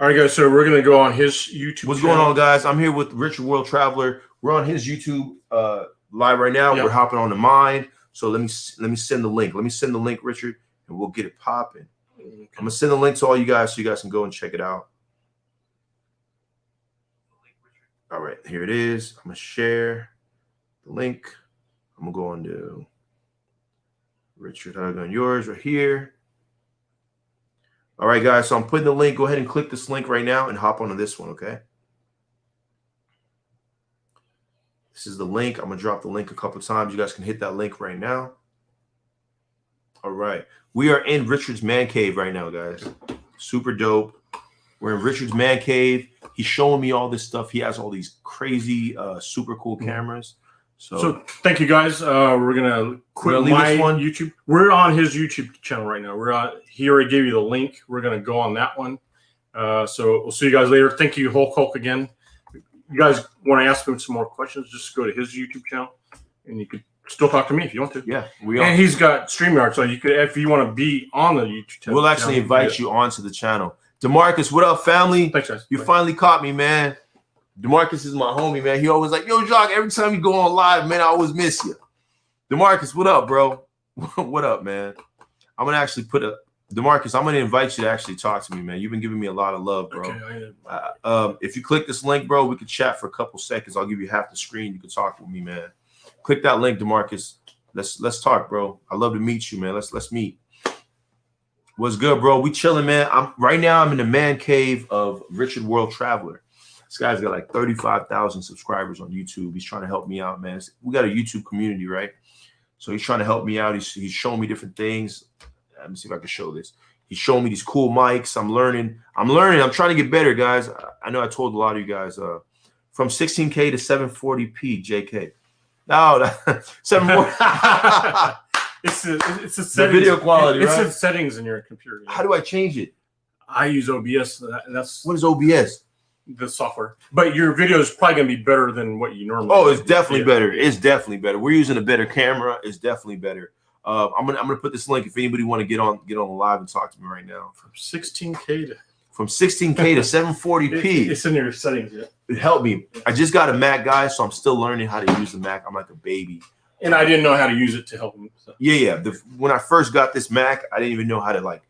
All right, guys. So we're gonna go on his YouTube. What's channel. going on, guys? I'm here with Richard World Traveler. We're on his YouTube live right now. Yep. We're hopping on the Mind. So let me send the link. Let me send the link, Richard, and we'll get it popping. Okay. I'm gonna send the link to all you guys so you guys can go and check it out. All right, here it is. I'm gonna share the link. I'm gonna go on to Richard. How on yours right here. All right, guys. So I'm putting the link. Go ahead and click this link right now and hop onto this one, okay? This is the link. I'm going to drop the link a couple of times. You guys can hit that link right now. All right. We are in Richard's man cave right now, guys. Super dope. We're in Richard's man cave. He's showing me all this stuff. He has all these crazy, super cool cameras. So thank you, guys. We're gonna quit my YouTube. We're on his YouTube channel right now. We're on. He already gave you the link. We're gonna go on that one. So we'll see you guys later. Thank you, Hulk again. You guys want to ask him some more questions? Just go to his YouTube channel, and you could still talk to me if you want to. Yeah, and he's got StreamYard, so you could, if you want to be on the YouTube channel, we'll actually invite you onto the channel. DeMarcus, what up, family? Thanks, guys. You finally caught me, man. DeMarcus is my homie, man. He always like, yo, Jacques, every time you go on live, man, I always miss you. DeMarcus, what up, bro? What up, man? I'm going to actually DeMarcus, I'm going to invite you to actually talk to me, man. You've been giving me a lot of love, bro. Okay, if you click this link, bro, we could chat for a couple seconds. I'll give you half the screen. You can talk with me, man. Click that link, DeMarcus. Let's talk, bro. I'd love to meet you, man. Let's meet. What's good, bro? We chilling, man. Right now I'm in the man cave of Richard World Traveler. This guy's got like 35,000 subscribers on YouTube. He's trying to help me out, man. We got a YouTube community, right? So he's trying to help me out. He's showing me different things. Let me see if I can show this. He's showing me these cool mics. I'm learning. I'm trying to get better, guys. I know I told a lot of you guys from 16K to 740p, JK. No, 740. It's a settings, the video quality, it's right? the settings in your computer. How do I change it? I use OBS. That's what is OBS? The software. But your video is probably going to be better than what you normally. Oh, it's definitely better. It's definitely better. We're using a better camera. It's definitely better. I'm gonna put this link if anybody want to get on the live and talk to me right now. From 16K to 740p. It's in your settings. Yeah. It helped me. I just got a Mac, guys, so I'm still learning how to use the Mac. I'm like a baby. And I didn't know how to use it to help him. So. Yeah. When I first got this Mac, I didn't even know how to like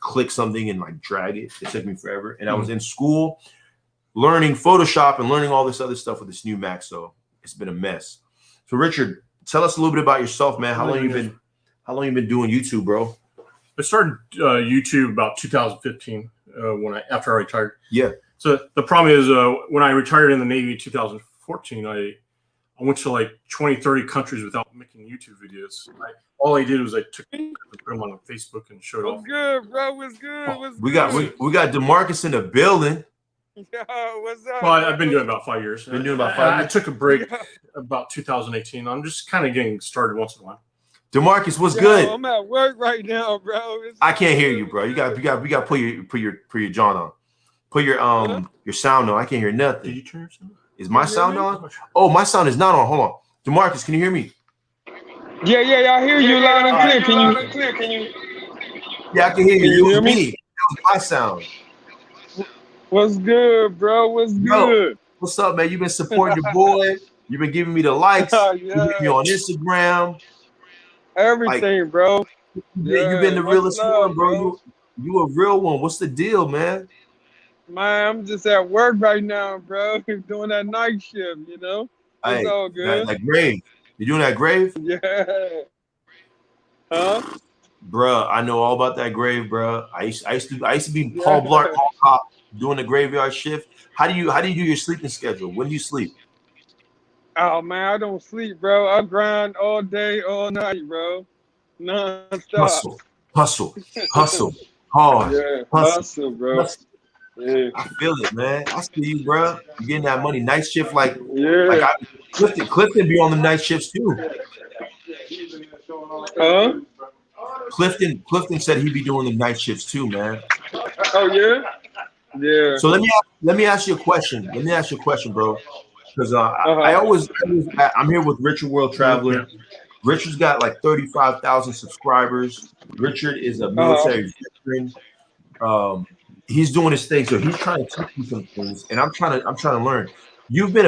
click something and like drag it. It took me forever. And I was in school learning Photoshop and learning all this other stuff with this new Mac. So it's been a mess. So Richard, tell us a little bit about yourself, man. How long you been doing YouTube, bro? I started YouTube about 2015 after I retired. Yeah. So the problem is when I retired in the Navy in 2014, I went to like 20, 30 countries without making YouTube videos. All I did was I took and put them on Facebook and showed off. What's good, bro? What's good? What's we got DeMarcus in the building. Yo, what's up? Well, I've been doing about 5 years. Been doing about 5 years. I took a break about 2018. I'm just kind of getting started once in a while. DeMarcus, what's good? I'm at work right now, bro. I can't hear you, bro. You got to put your John on. Put your sound on. I can't hear nothing. Did you turn your sound on? Is my sound on? Oh, my sound is not on. Hold on. DeMarcus, can you hear me? Yeah, I hear you loud and clear. Can you? Yeah, I can hear you. Can you hear me? It was my sound. What's good, bro? What's good? What's up, man? You've been supporting your boy. You've been giving me the likes. You've been me on Instagram. Everything, bro. Yeah, you've been the realest one, bro. You a real one. What's the deal, man? Man, I'm just at work right now, bro. Doing that night shift, you know? It's all good. That grave. You doing that grave? Yeah. Huh? Bruh, I know all about that grave, bruh. I used to be Paul Blart doing the graveyard shift. How do you do your sleeping schedule? When do you sleep? Oh man, I don't sleep, bro. I grind all day, all night, bro. Non-stop. Hustle, hard. Yeah, hustle, bro. Hustle. Yeah. I feel it, man. I see you, bro. You getting that money. Night shift, like Clifton be on the night shifts too. Huh? Clifton said he'd be doing the night shifts too, man. Oh yeah. Yeah. So let me ask you a question. Bro. Because I'm here with Richard World Traveler. Richard's got like 35,000 subscribers. Richard is a military veteran. he's doing his thing, so he's trying to teach me some things, and I'm trying to learn. You've been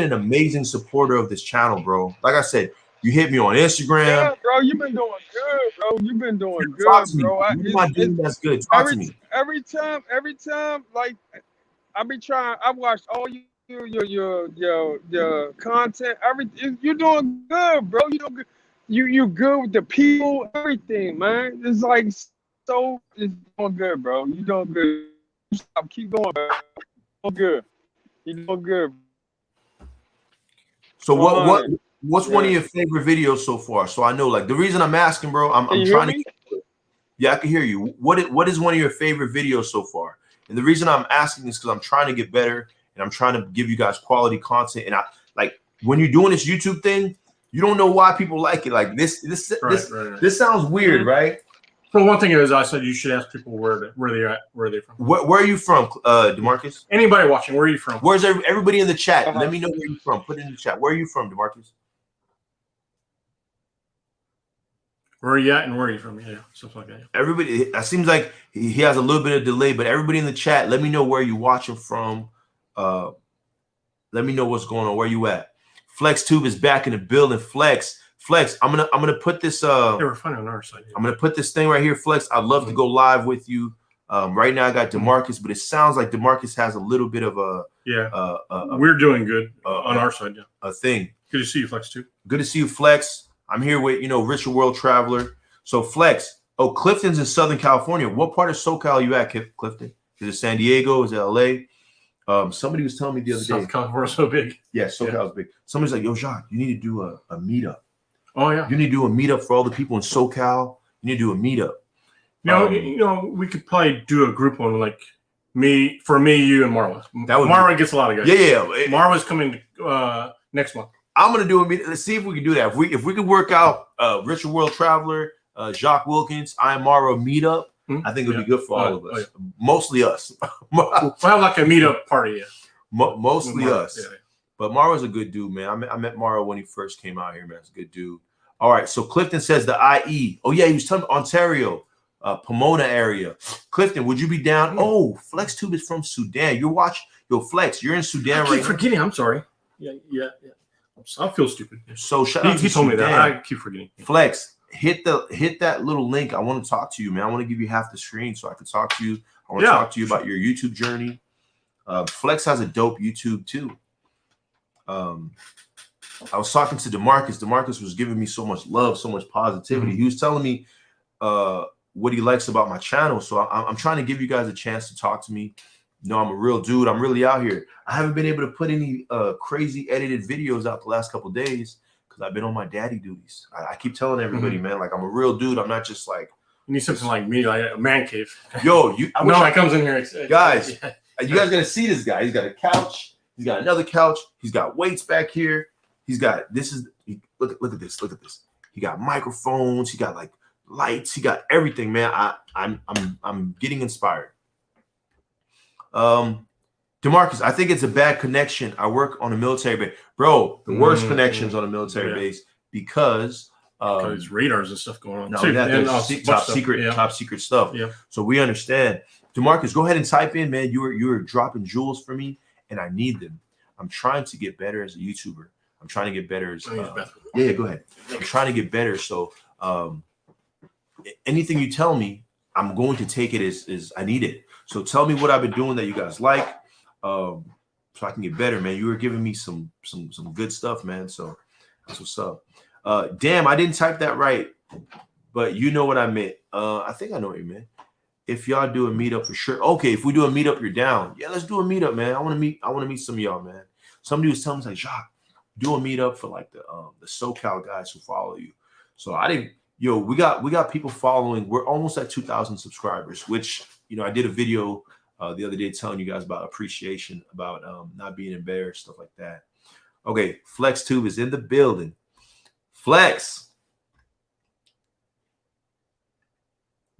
an amazing supporter of this channel, bro. Like I said, you hit me on Instagram. Yeah, bro, you've been doing good, bro. You've been doing good, bro. What am I doing that's good? Talk to me. Every time, like I be trying. I watched all your content. You're doing good, bro. You doing good. You good with the people, everything, man. It's like it's doing good, bro. You doing good. Stop, keep going, bro. Doing good. You doing good. So what's one of your favorite videos so far? So I know, like, the reason I'm asking, bro, I'm trying to. Yeah, I can hear you. What is one of your favorite videos so far? And the reason I'm asking is because I'm trying to get better and I'm trying to give you guys quality content. And I like when you're doing this YouTube thing, you don't know why people like it. Like this sounds weird, right? So one thing is, I said you should ask people where they're at, where they're from. Where are you from, DeMarcus? Anybody watching, where are you from? Where's everybody in the chat? Let me know where you're from. Put it in the chat. Where are you from, DeMarcus? Where are you at and where are you from? Yeah, stuff like that. Everybody, it seems like he has a little bit of delay, but everybody in the chat, let me know where you're watching from. Let me know what's going on. Where you at? FlexTube is back in the building. Flex, I'm gonna put this. They were fun on our side. Yeah. I'm gonna put this thing right here, Flex. I'd love to go live with you. Right now I got DeMarcus, but it sounds like DeMarcus has a little bit of a we're doing good on our side. Yeah, a thing. Good to see you, Flex too. Good to see you, Flex. I'm here with Richard World Traveler. So Flex. Oh, Clifton's in Southern California. What part of SoCal are you at, Clifton? Is it San Diego? Is it LA? Somebody was telling me the other day. South California's so big. Yeah, SoCal's big. Somebody's like, yo, Jacques, you need to do a meetup. Oh yeah. You need to do a meetup for all the people in SoCal. You need to do a meetup. We could probably do a group one like me, you, and Marwa. Marwa gets a lot of guys. Yeah. Marwa's coming next month. I'm gonna do a meetup. Let's see if we can do that. If we could work out Richard World Traveler, Jacques Wilkins, I am Marwa meetup. I think it would be good for all of us. Yeah. Mostly us. We'll have like a meetup party. Yeah. Mostly us. Yeah. But Marwa's a good dude, man. I met Marwa when he first came out here, man. He's a good dude. All right. So Clifton says the IE. Oh yeah, he was telling Ontario, Pomona area. Clifton, would you be down? Oh, FlexTube is from Sudan. Flex, you're in Sudan right now. I keep forgetting. I'm sorry. Yeah. I feel stupid. So shout out to he told me Sudan. that. I keep forgetting. Flex, hit that little link. I want to talk to you, man. I want to give you half the screen so I can talk to you. I want to talk to you about your YouTube journey. Flex has a dope YouTube too. I was talking to DeMarcus. DeMarcus was giving me so much love, so much positivity. He was telling me what he likes about my channel. So I'm trying to give you guys a chance to talk to me. I'm a real dude. I'm really out here. I haven't been able to put any crazy edited videos out the last couple of days because I've been on my daddy duties. I keep telling everybody, man, like I'm a real dude. I'm not just like you need something like me, like a man cave. Yo, I comes in here, guys. You guys gotta see this guy. He's got a couch. He's got another couch. He's got weights back here. He's got look at this. Look at this. He got microphones. He got like lights. He got everything, man. I'm getting inspired. DeMarcus, I think it's a bad connection. I work on a military base, bro. The worst connections on a military base because radars and stuff going on. No, top secret stuff. Yeah. So we understand. DeMarcus, go ahead and type in, man. You were dropping jewels for me, and I need them. I'm trying to get better as a YouTuber. I'm trying to get better as go ahead. I'm trying to get better. So anything you tell me, I'm going to take it as I need it. So tell me what I've been doing that you guys like, so I can get better, man. You were giving me some good stuff, man. So that's what's up. Damn, I didn't type that right, but you know what I meant. I think I know what you meant. If y'all do a meetup for sure. Okay, if we do a meetup, you're down. Yeah, let's do a meetup, man. I want to meet some of y'all, man. Somebody was telling me like, Jacques, do a meetup for like the SoCal guys who follow you. So I didn't. Yo, we got people following. We're almost at 2,000 subscribers, which I did a video the other day telling you guys about appreciation, about not being embarrassed, stuff like that. Okay, FlexTube is in the building. Flex.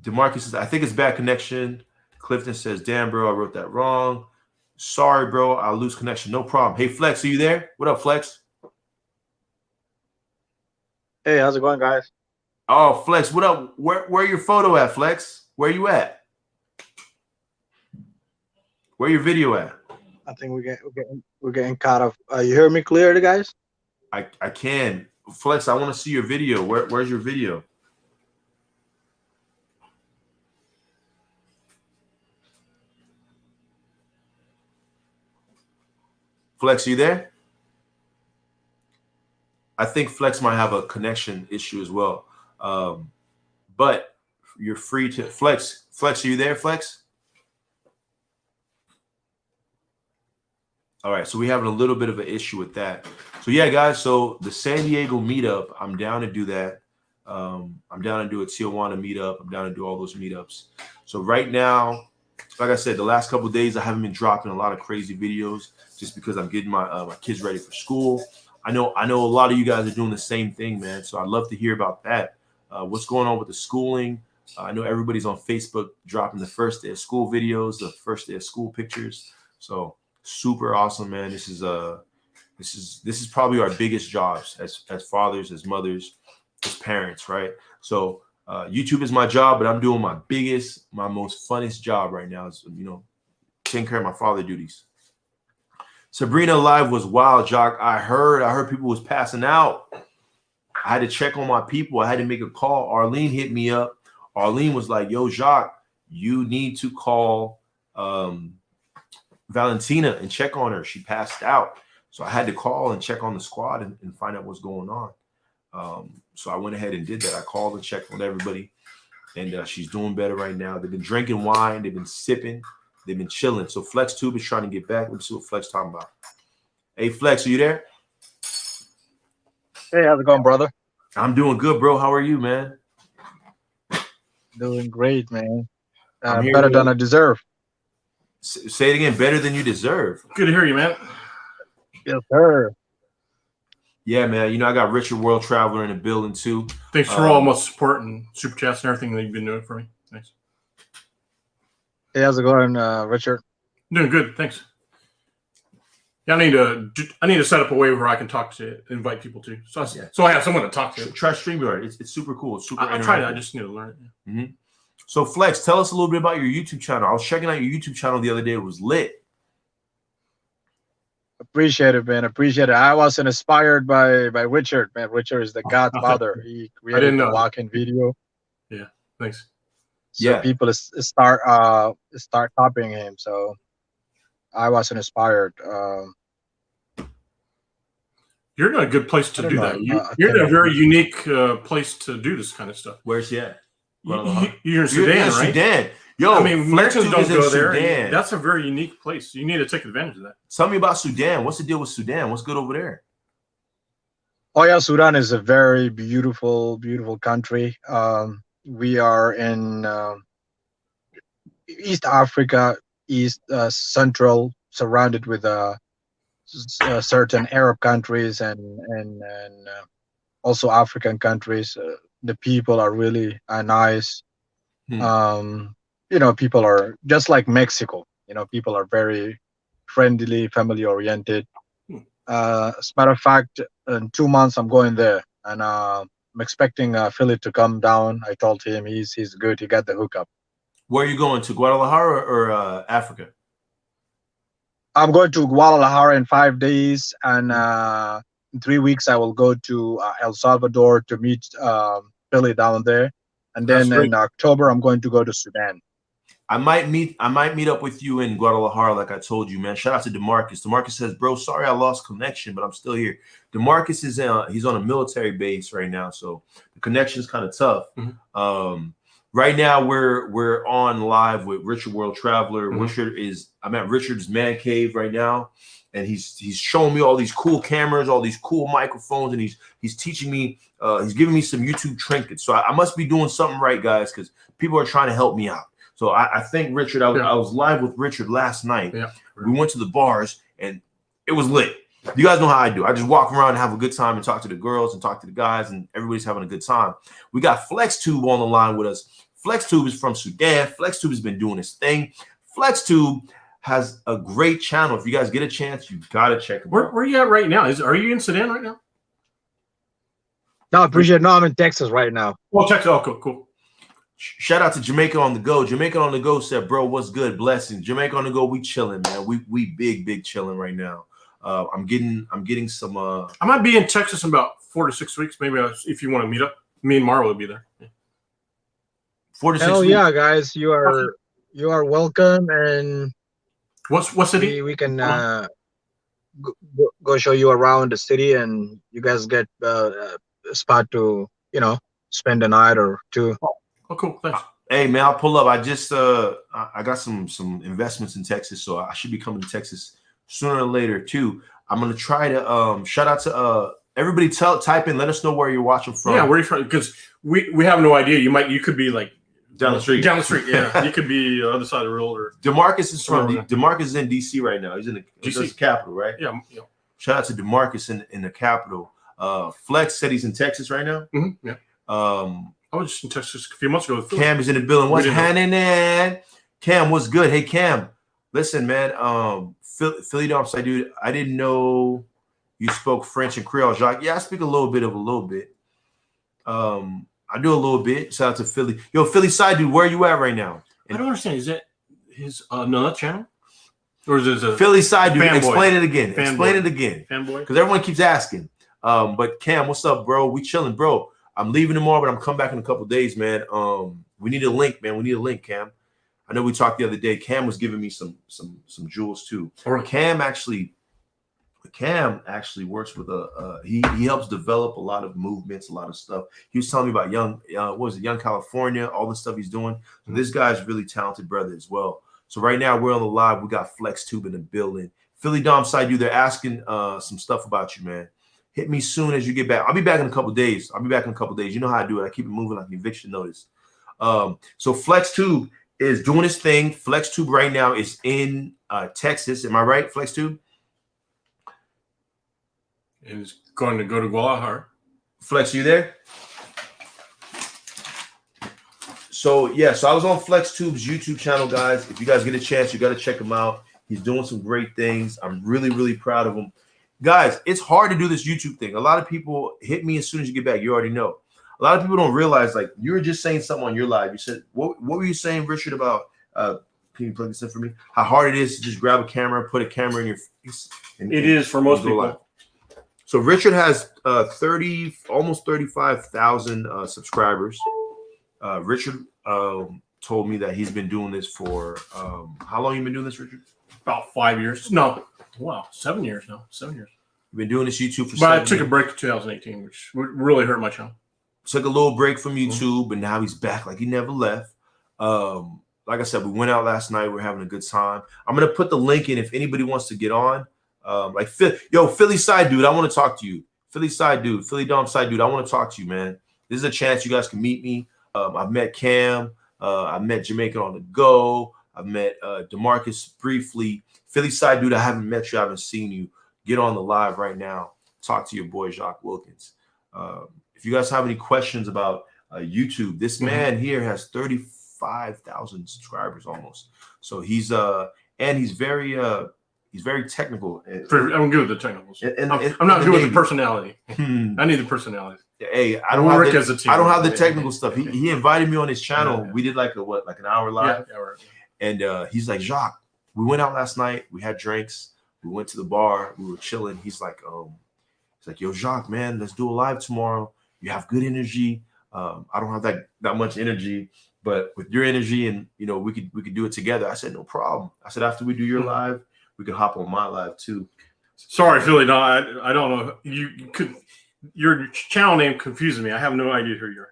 DeMarcus says, I think it's bad connection. Clifton says, damn, bro, I wrote that wrong. Sorry, bro, I'll lose connection. No problem. Hey, Flex, are you there? What up, Flex? Hey, how's it going, guys? Oh, Flex, what up? Where your photo at, Flex? Where you at? Where your video at? I think we're getting caught up. You hear me clear, guys? I can. Flex, I want to see your video. Where's your video? Flex, you there? I think Flex might have a connection issue as well. But you're free to Flex. Flex, are you there, Flex? All right, so we're having a little bit of an issue with that. So yeah, guys, so the San Diego meetup, I'm down to do that. I'm down to do a Tijuana meetup. I'm down to do all those meetups. So right now, like I said, the last couple of days, I haven't been dropping a lot of crazy videos just because I'm getting my my kids ready for school. I know a lot of you guys are doing the same thing, man. So I'd love to hear about that. What's going on with the schooling? I know everybody's on Facebook dropping the first day of school videos, the first day of school pictures. So super awesome, man. This is probably our biggest jobs as fathers, as mothers, as parents, right? So YouTube is my job, but I'm doing my most funnest job right now is, taking care of my father duties. Sabrina live was wild, Jock. I heard people was passing out. I had to check on my people. I had to make a call. Arlene hit me up. Arlene was like, yo, Jock, you need to call Valentina and check on her. She passed out. So I had to call and check on the squad and find out what's going on. So I went ahead and did that. I called and checked on everybody. And she's doing better right now. They've been drinking wine. They've been sipping. They've been chilling. So FlexTube is trying to get back. Let's see what Flex talking about. Hey, Flex, are you there? Hey, how's it going, brother? I'm doing good, bro. How are you, man? Doing great, man. Better than I deserve. Say it again. Better than you deserve. Good to hear you, man. Yes, sir. Yeah, man. I got Richard World Traveler in the building too. Thanks for all my support and super chats and everything that you've been doing for me. Thanks. Hey, how's it going, Richard? Doing good, thanks. Yeah, I need to set up a way where I can invite people to. So I have someone to talk to. Try StreamYard. It's super cool. It's super. I tried it. I just need to learn it. Yeah. Mm-hmm. So Flex, tell us a little bit about your YouTube channel. I was checking out your YouTube channel the other day. It was lit. Appreciate it, man. Appreciate it. I was inspired by Richard, man. Richard is the godfather. He created the walk-in video. Yeah, thanks. So people start copying him. So I was inspired. You're in a good place to do that. You're in a very unique place to do this kind of stuff. Where's he at? You're in Sudan, right? Sudan. Yo, I mean, merchants don't go there. Sudan. That's a very unique place. You need to take advantage of that. Tell me about Sudan. What's the deal with Sudan? What's good over there? Oh yeah, Sudan is a very beautiful, beautiful country. We are in East Africa, Central, surrounded with certain Arab countries and also African countries. The people are really nice. People are just like Mexico. People are very friendly, family oriented. As a matter of fact, in 2 months I'm going there, and I'm expecting Philip to come down. I told him he's good. He got the hookup. Where are you going to, Guadalajara or Africa? I'm going to Guadalajara in 5 days, and in 3 weeks I will go to El Salvador to meet Philly down there, and then in October I'm going to go to Sudan. I might meet up with you in Guadalajara, like I told you, man. Shout out to DeMarcus. DeMarcus says, "Bro, sorry I lost connection, but I'm still here." DeMarcus is he's on a military base right now, so the connection is kind of tough. Mm-hmm. Right now we're on live with Richard World Traveler. Mm-hmm. I'm at Richard's man cave right now, and he's showing me all these cool cameras, all these cool microphones, and he's teaching me. He's giving me some YouTube trinkets. So I must be doing something right, guys, because people are trying to help me out. So I thank Richard. I was live with Richard last night. Yeah. We went to the bars, and it was lit. You guys know how I do. I just walk around and have a good time and talk to the girls and talk to the guys, and everybody's having a good time. We got FlexTube on the line with us. FlexTube is from Sudan. FlexTube has been doing his thing. FlexTube has a great channel. If you guys get a chance, you gotta check him out. Where are you at right now? Are you in Sudan right now? No, I appreciate it. No, I'm in Texas right now. Well, Texas. Oh, cool. Shout out to Jamaica on the Go. Jamaica on the Go said, bro, what's good? Blessing. Jamaica on the Go, we chilling, man. We big chilling right now. I'm getting some. I might be in Texas in about 4 to 6 weeks. Maybe if you want to meet up, me and Mara will be there. Yeah. 4 to 6 Hell weeks. yeah, guys, you are welcome, and What's city? we can go show you around the city, and you guys get a spot to spend a night or two. Oh, cool. Thanks. Hey man, I'll pull up. I just I got some investments in Texas, so I should be coming to Texas sooner or later too. I'm gonna try to shout out to everybody. Type in, let us know where you're watching from. Yeah, where you from? Because we have no idea. You could be like down the street. Down the street, yeah. You could be the other side of the road. Or DeMarcus is DeMarcus is in DC right now. He's in the DC capital, right? Yeah. Shout out to DeMarcus in the capital. Flex said he's in Texas right now. Mm-hmm. Yeah. I was just in Texas a few months ago. Cam is in the building. What's happening? Cam, what's good? Hey, Cam. Listen, man. Philly Domside, dude. I didn't know you spoke French and Creole, Jacques. Yeah, I speak a little bit. I do a little bit. Shout out to Philly. Yo, Philly side, dude. Where are you at right now? I don't understand. Is that his another channel, or is it a Philly side, dude? Fanboy. Explain it again. Fanboy. Explain it again. Fanboy. Because everyone keeps asking. But Cam, what's up, bro? We chilling, bro. I'm leaving tomorrow, but I'm coming back in a couple days, man. We need a link, man. We need a link, Cam. I know we talked the other day. Cam was giving me some jewels too. Right. Cam actually works with he helps develop a lot of movements, a lot of stuff. He was telling me about Young California, all the stuff he's doing. So this guy's really talented brother as well. So right now we're on the live. We got FlexTube in the building. Philly Dom side, you. They're asking some stuff about you, man. Hit me soon as you get back. I'll be back in a couple of days. You know how I do it. I keep it moving like an eviction notice. So FlexTube is doing his thing. FlexTube right now is in Texas. Am I right, FlexTube? And it's going to go to Guadalajara. Flex, you there? So I was on FlexTube's YouTube channel, guys. If you guys get a chance, you got to check him out. He's doing some great things. I'm really proud of him. Guys, it's hard to do this YouTube thing. A lot of people hit me as soon as you get back. You already know. A lot of people don't realize, like, you were just saying something on your live. You said, what were you saying, Richard, about, can you plug this in for me? How hard it is to just grab a camera, put a camera in your face. It is for most people. Live. So Richard has almost 35,000 subscribers. Richard told me that he's been doing this for, how long you been doing this, Richard? About 5 years. No. Wow, 7 years now. 7 years. You've been doing this YouTube for 7 years. But I took a break in 2018, which really hurt my channel. Took a little break from YouTube, but now he's back like he never left. Like I said, we went out last night. We're having a good time. I'm going to put the link in if anybody wants to get on. Philly side dude, I want to talk to you. Philly side dude, Philly Dom side dude, I want to talk to you, man. This is a chance you guys can meet me. I've met Cam. I've met Jamaica on the Go. I've met DeMarcus briefly. Philly side dude, I haven't met you. I haven't seen you. Get on the live right now. Talk to your boy, Jacques Wilkins. If you guys have any questions about YouTube, this man here has 35,000 subscribers almost. So he's very technical. I'm good with the technicals. I'm not good with the personality. I need the personality. Hey, I don't have the technical stuff. He invited me on his channel. We did like an hour live. Yeah, right. And he's like, Jacques, we went out last night. We had drinks. We went to the bar. We were chilling. He's like, yo, Jacques, man, let's do a live tomorrow. You have good energy. I don't have that much energy, but with your energy, and we could do it together. I said, no problem. I said, after we do your live, we could hop on my live too. Sorry, Philly. No, I don't know. Your channel name confuses me. I have no idea who you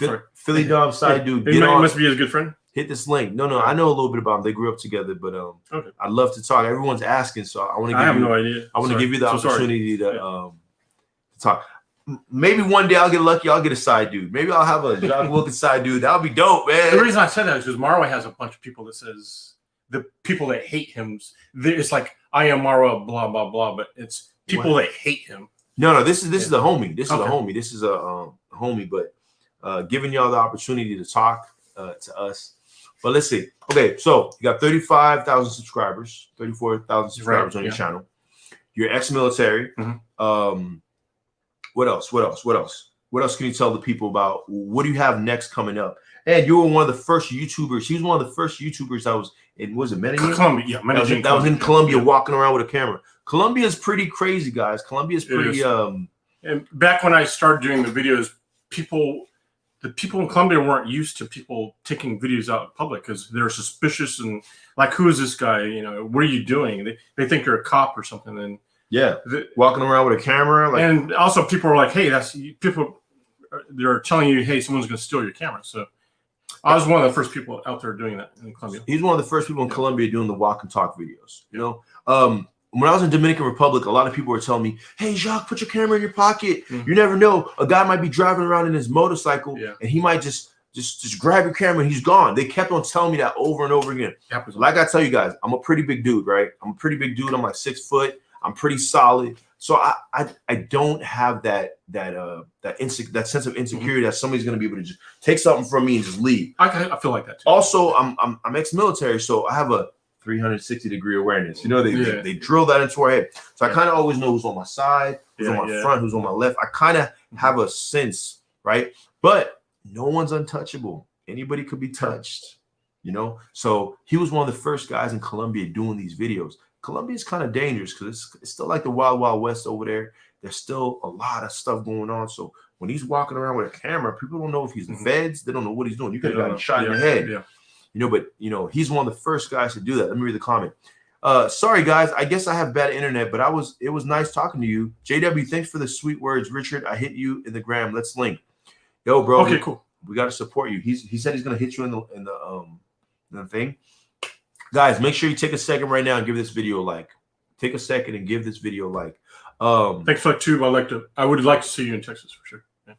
are. Philly Dom side dude. He must be his good friend. Hit this link. No, I know a little bit about them. They grew up together, but okay. I'd love to talk. Everyone's asking, so I want to. I have no idea. I want to give you the opportunity to talk. Maybe one day I'll get lucky. I'll get a side dude. Maybe I'll have a Jacques Wilkins side dude. That'll be dope, man. The reason I said that is because Marwa has a bunch of people that says the people that hate him. It's like I am Marwa, blah blah blah, but it's people that hate him. No. This is a homie. This is a homie. This is a homie. But giving y'all the opportunity to talk to us. But let's see. Okay, so you got 35,000 subscribers, 34,000 subscribers on your channel. You're ex-military. Mm-hmm. What else? What else can you tell the people about? What do you have next coming up? And you were one of the first YouTubers. He was one of the first YouTubers that was in, was it Medellin? Colombia, yeah, Medellin. That was in Colombia, walking around with a camera. Colombia is pretty crazy, guys. Colombia is pretty. And back when I started doing the videos, the people in Colombia weren't used to people taking videos out in public because they're suspicious and like, who is this guy? You know, what are you doing? They think you're a cop or something. And walking around with a camera. Like, and also people are like, hey, people. They're telling you, hey, someone's going to steal your camera. So I was one of the first people out there doing that in Colombia. He's one of the first people in Colombia doing the walk and talk videos. You know, when I was in Dominican Republic, a lot of people were telling me, "Hey, Jacques, put your camera in your pocket. You never know. A guy might be driving around in his motorcycle, and he might just grab your camera and he's gone." They kept on telling me that over and over again. Like I tell you guys, I'm a pretty big dude, right? I'm a pretty big dude. I'm like 6 foot. I'm pretty solid. So I don't have that sense of insecurity that somebody's gonna be able to just take something from me and just leave. I feel like that too. Also, I'm ex-military, so I have a 360-degree awareness. You know, they drill that into our head. So I kind of always know who's on my side, who's on my front, who's on my left. I kind of have a sense, right? But no one's untouchable. Anybody could be touched, you know? So he was one of the first guys in Colombia doing these videos. Colombia is kind of dangerous because it's still like the Wild Wild West over there. There's still a lot of stuff going on. So when he's walking around with a camera, people don't know if he's the feds. They don't know what he's doing. You could have gotten shot in the head. Yeah. You know, but you know, he's one of the first guys to do that. Let me read the comment. Sorry guys, I guess I have bad internet, but it was nice talking to you. JW, thanks for the sweet words. Richard, I hit you in the gram. Let's link. Yo, bro. Okay, cool. We got to support you. He said he's gonna hit you in the thing. Guys, make sure you take a second right now and give this video a like. Take a second and give this video a like. Thanks for that too. I would like to see you in Texas for sure. Yeah.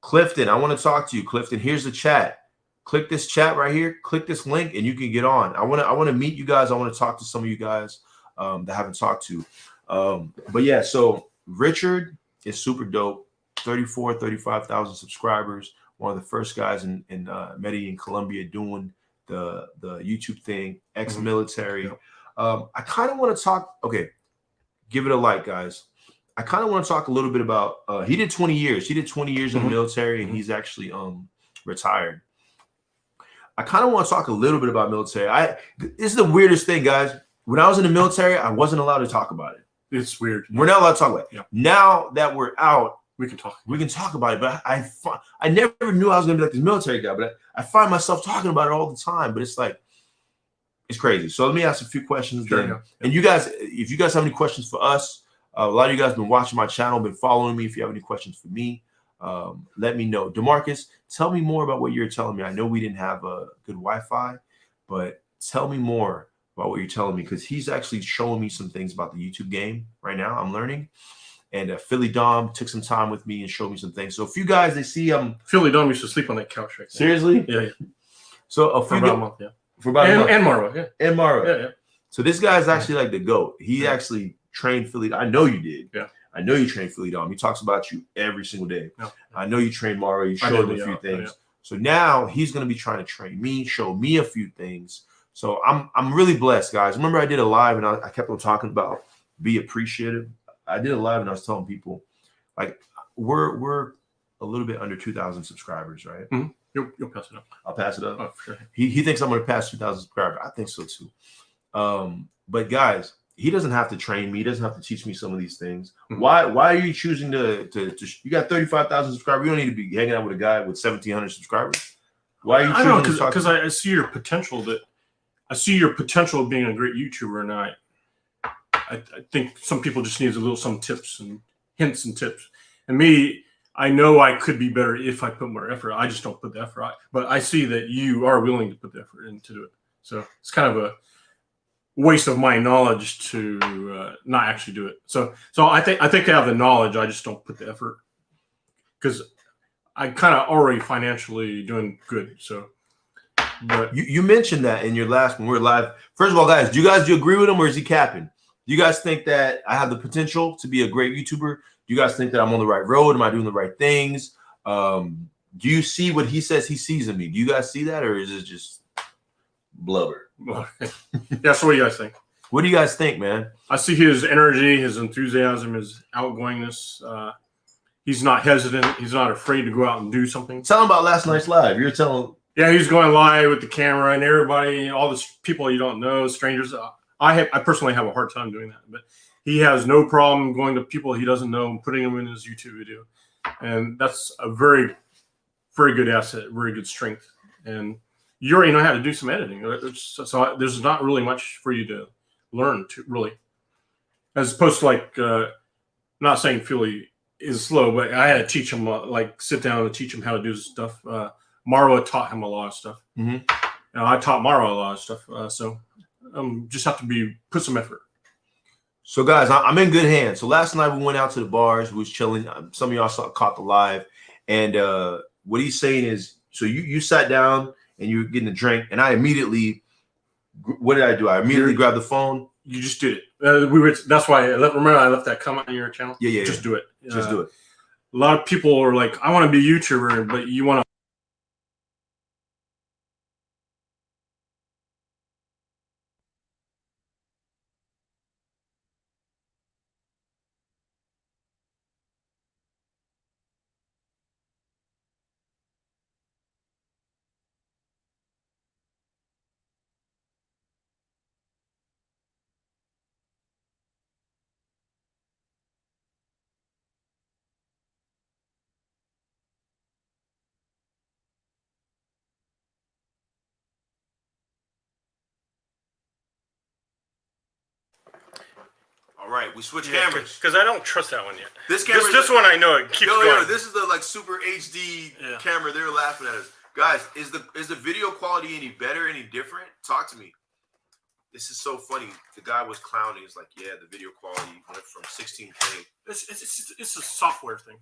Clifton, I want to talk to you. Clifton, here's the chat. Click this chat right here. Click this link, and you can get on. I want to meet you guys. I want to talk to some of you guys that I haven't talked to. But yeah, so Richard is super dope. 35,000 subscribers. One of the first guys in Medellin, Colombia, doing the YouTube thing. Ex-military. I kind of want to talk. Okay, give it a like, guys. I kind of want to talk a little bit about. He did 20 years. He did 20 years in the military, and he's actually retired. I kind of want to talk a little bit about military. This is the weirdest thing, guys. When I was in the military, I wasn't allowed to talk about it. It's weird. We're not allowed to talk about it. Yeah. Now that we're out, we can talk. We can talk about it. But I never knew I was going to be like this military guy. But I find myself talking about it all the time. But it's like, it's crazy. So let me ask a few questions. Sure, yeah. And you guys, if you guys have any questions for us, a lot of you guys have been watching my channel, been following me. If you have any questions for me, let me know. DeMarcus, tell me more about what you're telling me. I know we didn't have a good Wi-Fi, but tell me more about what you're telling me, because he's actually showing me some things about the YouTube game right now. I'm learning. And Philly Dom took some time with me and showed me some things. So a few guys, they see Philly Dom used to sleep on that couch right there. Seriously? Yeah. So a few for about a month, yeah. For about a month. And Marwa, yeah. And Marwa. Yeah. So this guy's actually like the GOAT. He actually trained Philly. I know you did. Yeah. I know you trained Philly Dom. He talks about you every single day. Yeah. I know you trained Marwa. You showed him a few things. Yeah. So now he's going to be trying to train me, show me a few things. So I'm really blessed, guys. Remember I did a live and I kept on talking about be appreciative. I did a live and I was telling people, like, we're a little bit under 2,000 subscribers, right? Mm-hmm. You'll pass it up. I'll pass it up. Oh, for sure. He thinks I'm going to pass 2,000 subscribers. I think so too. But guys, he doesn't have to train me. He doesn't have to teach me some of these things. Mm-hmm. Why are you choosing to you got 35,000 subscribers? You don't need to be hanging out with a guy with 1,700 subscribers. Why are you choosing? I know, because I see your potential. I see your potential of being a great YouTuber, and I think some people just need some tips and hints and tips. And me, I know I could be better if I put more effort. I just don't put the effort out. But I see that you are willing to put the effort into it. So it's kind of a waste of my knowledge to not actually do it. So I think I have the knowledge. I just don't put the effort because I kind of already financially doing good. So, but you mentioned that in your last when we were live. First of all, guys, do you agree with him or is he capping? Do you guys think that I have the potential to be a great YouTuber? Do you guys think that I'm on the right road? Am I doing the right things? Do you see what he says he sees in me? Do you guys see that, or is it just blubber? Yeah, so what do you guys think? What do you guys think, man? I see his energy, his enthusiasm, his outgoingness. he's not hesitant. He's not afraid to go out and do something. Tell him about last night's live. You're telling. Yeah, he's going live with the camera and everybody, all the people you don't know, strangers. I personally have a hard time doing that, but he has no problem going to people he doesn't know and putting them in his YouTube video, and that's a very, very good asset, very good strength. And you already know how to do some editing, so there's not really much for you to learn to really, as opposed to like, not saying Philly is slow, but I had to teach him, like sit down and teach him how to do stuff. Marwa taught him a lot of stuff. Mm-hmm. And I taught Marwa a lot of stuff. So just have to put some effort. So guys, I'm in good hands. So last night we went out to the bars. We was chilling. Some of y'all caught the live. And what he's saying is, so you sat down and you were getting a drink, and I immediately, what did I do? I immediately grabbed the phone. You just did it. That's why remember I left that comment on your channel. Yeah. Just do it. Just do it. A lot of people are like, I want to be a YouTuber, but you want to. All right, we switch cameras because I don't trust that one yet. This one I know it keeps going. Yo, this is the like super HD camera. They're laughing at us, guys. Is the video quality any better, any different? Talk to me. This is so funny. The guy was clowning. He's like, yeah, the video quality went from 16K. It's a software thing.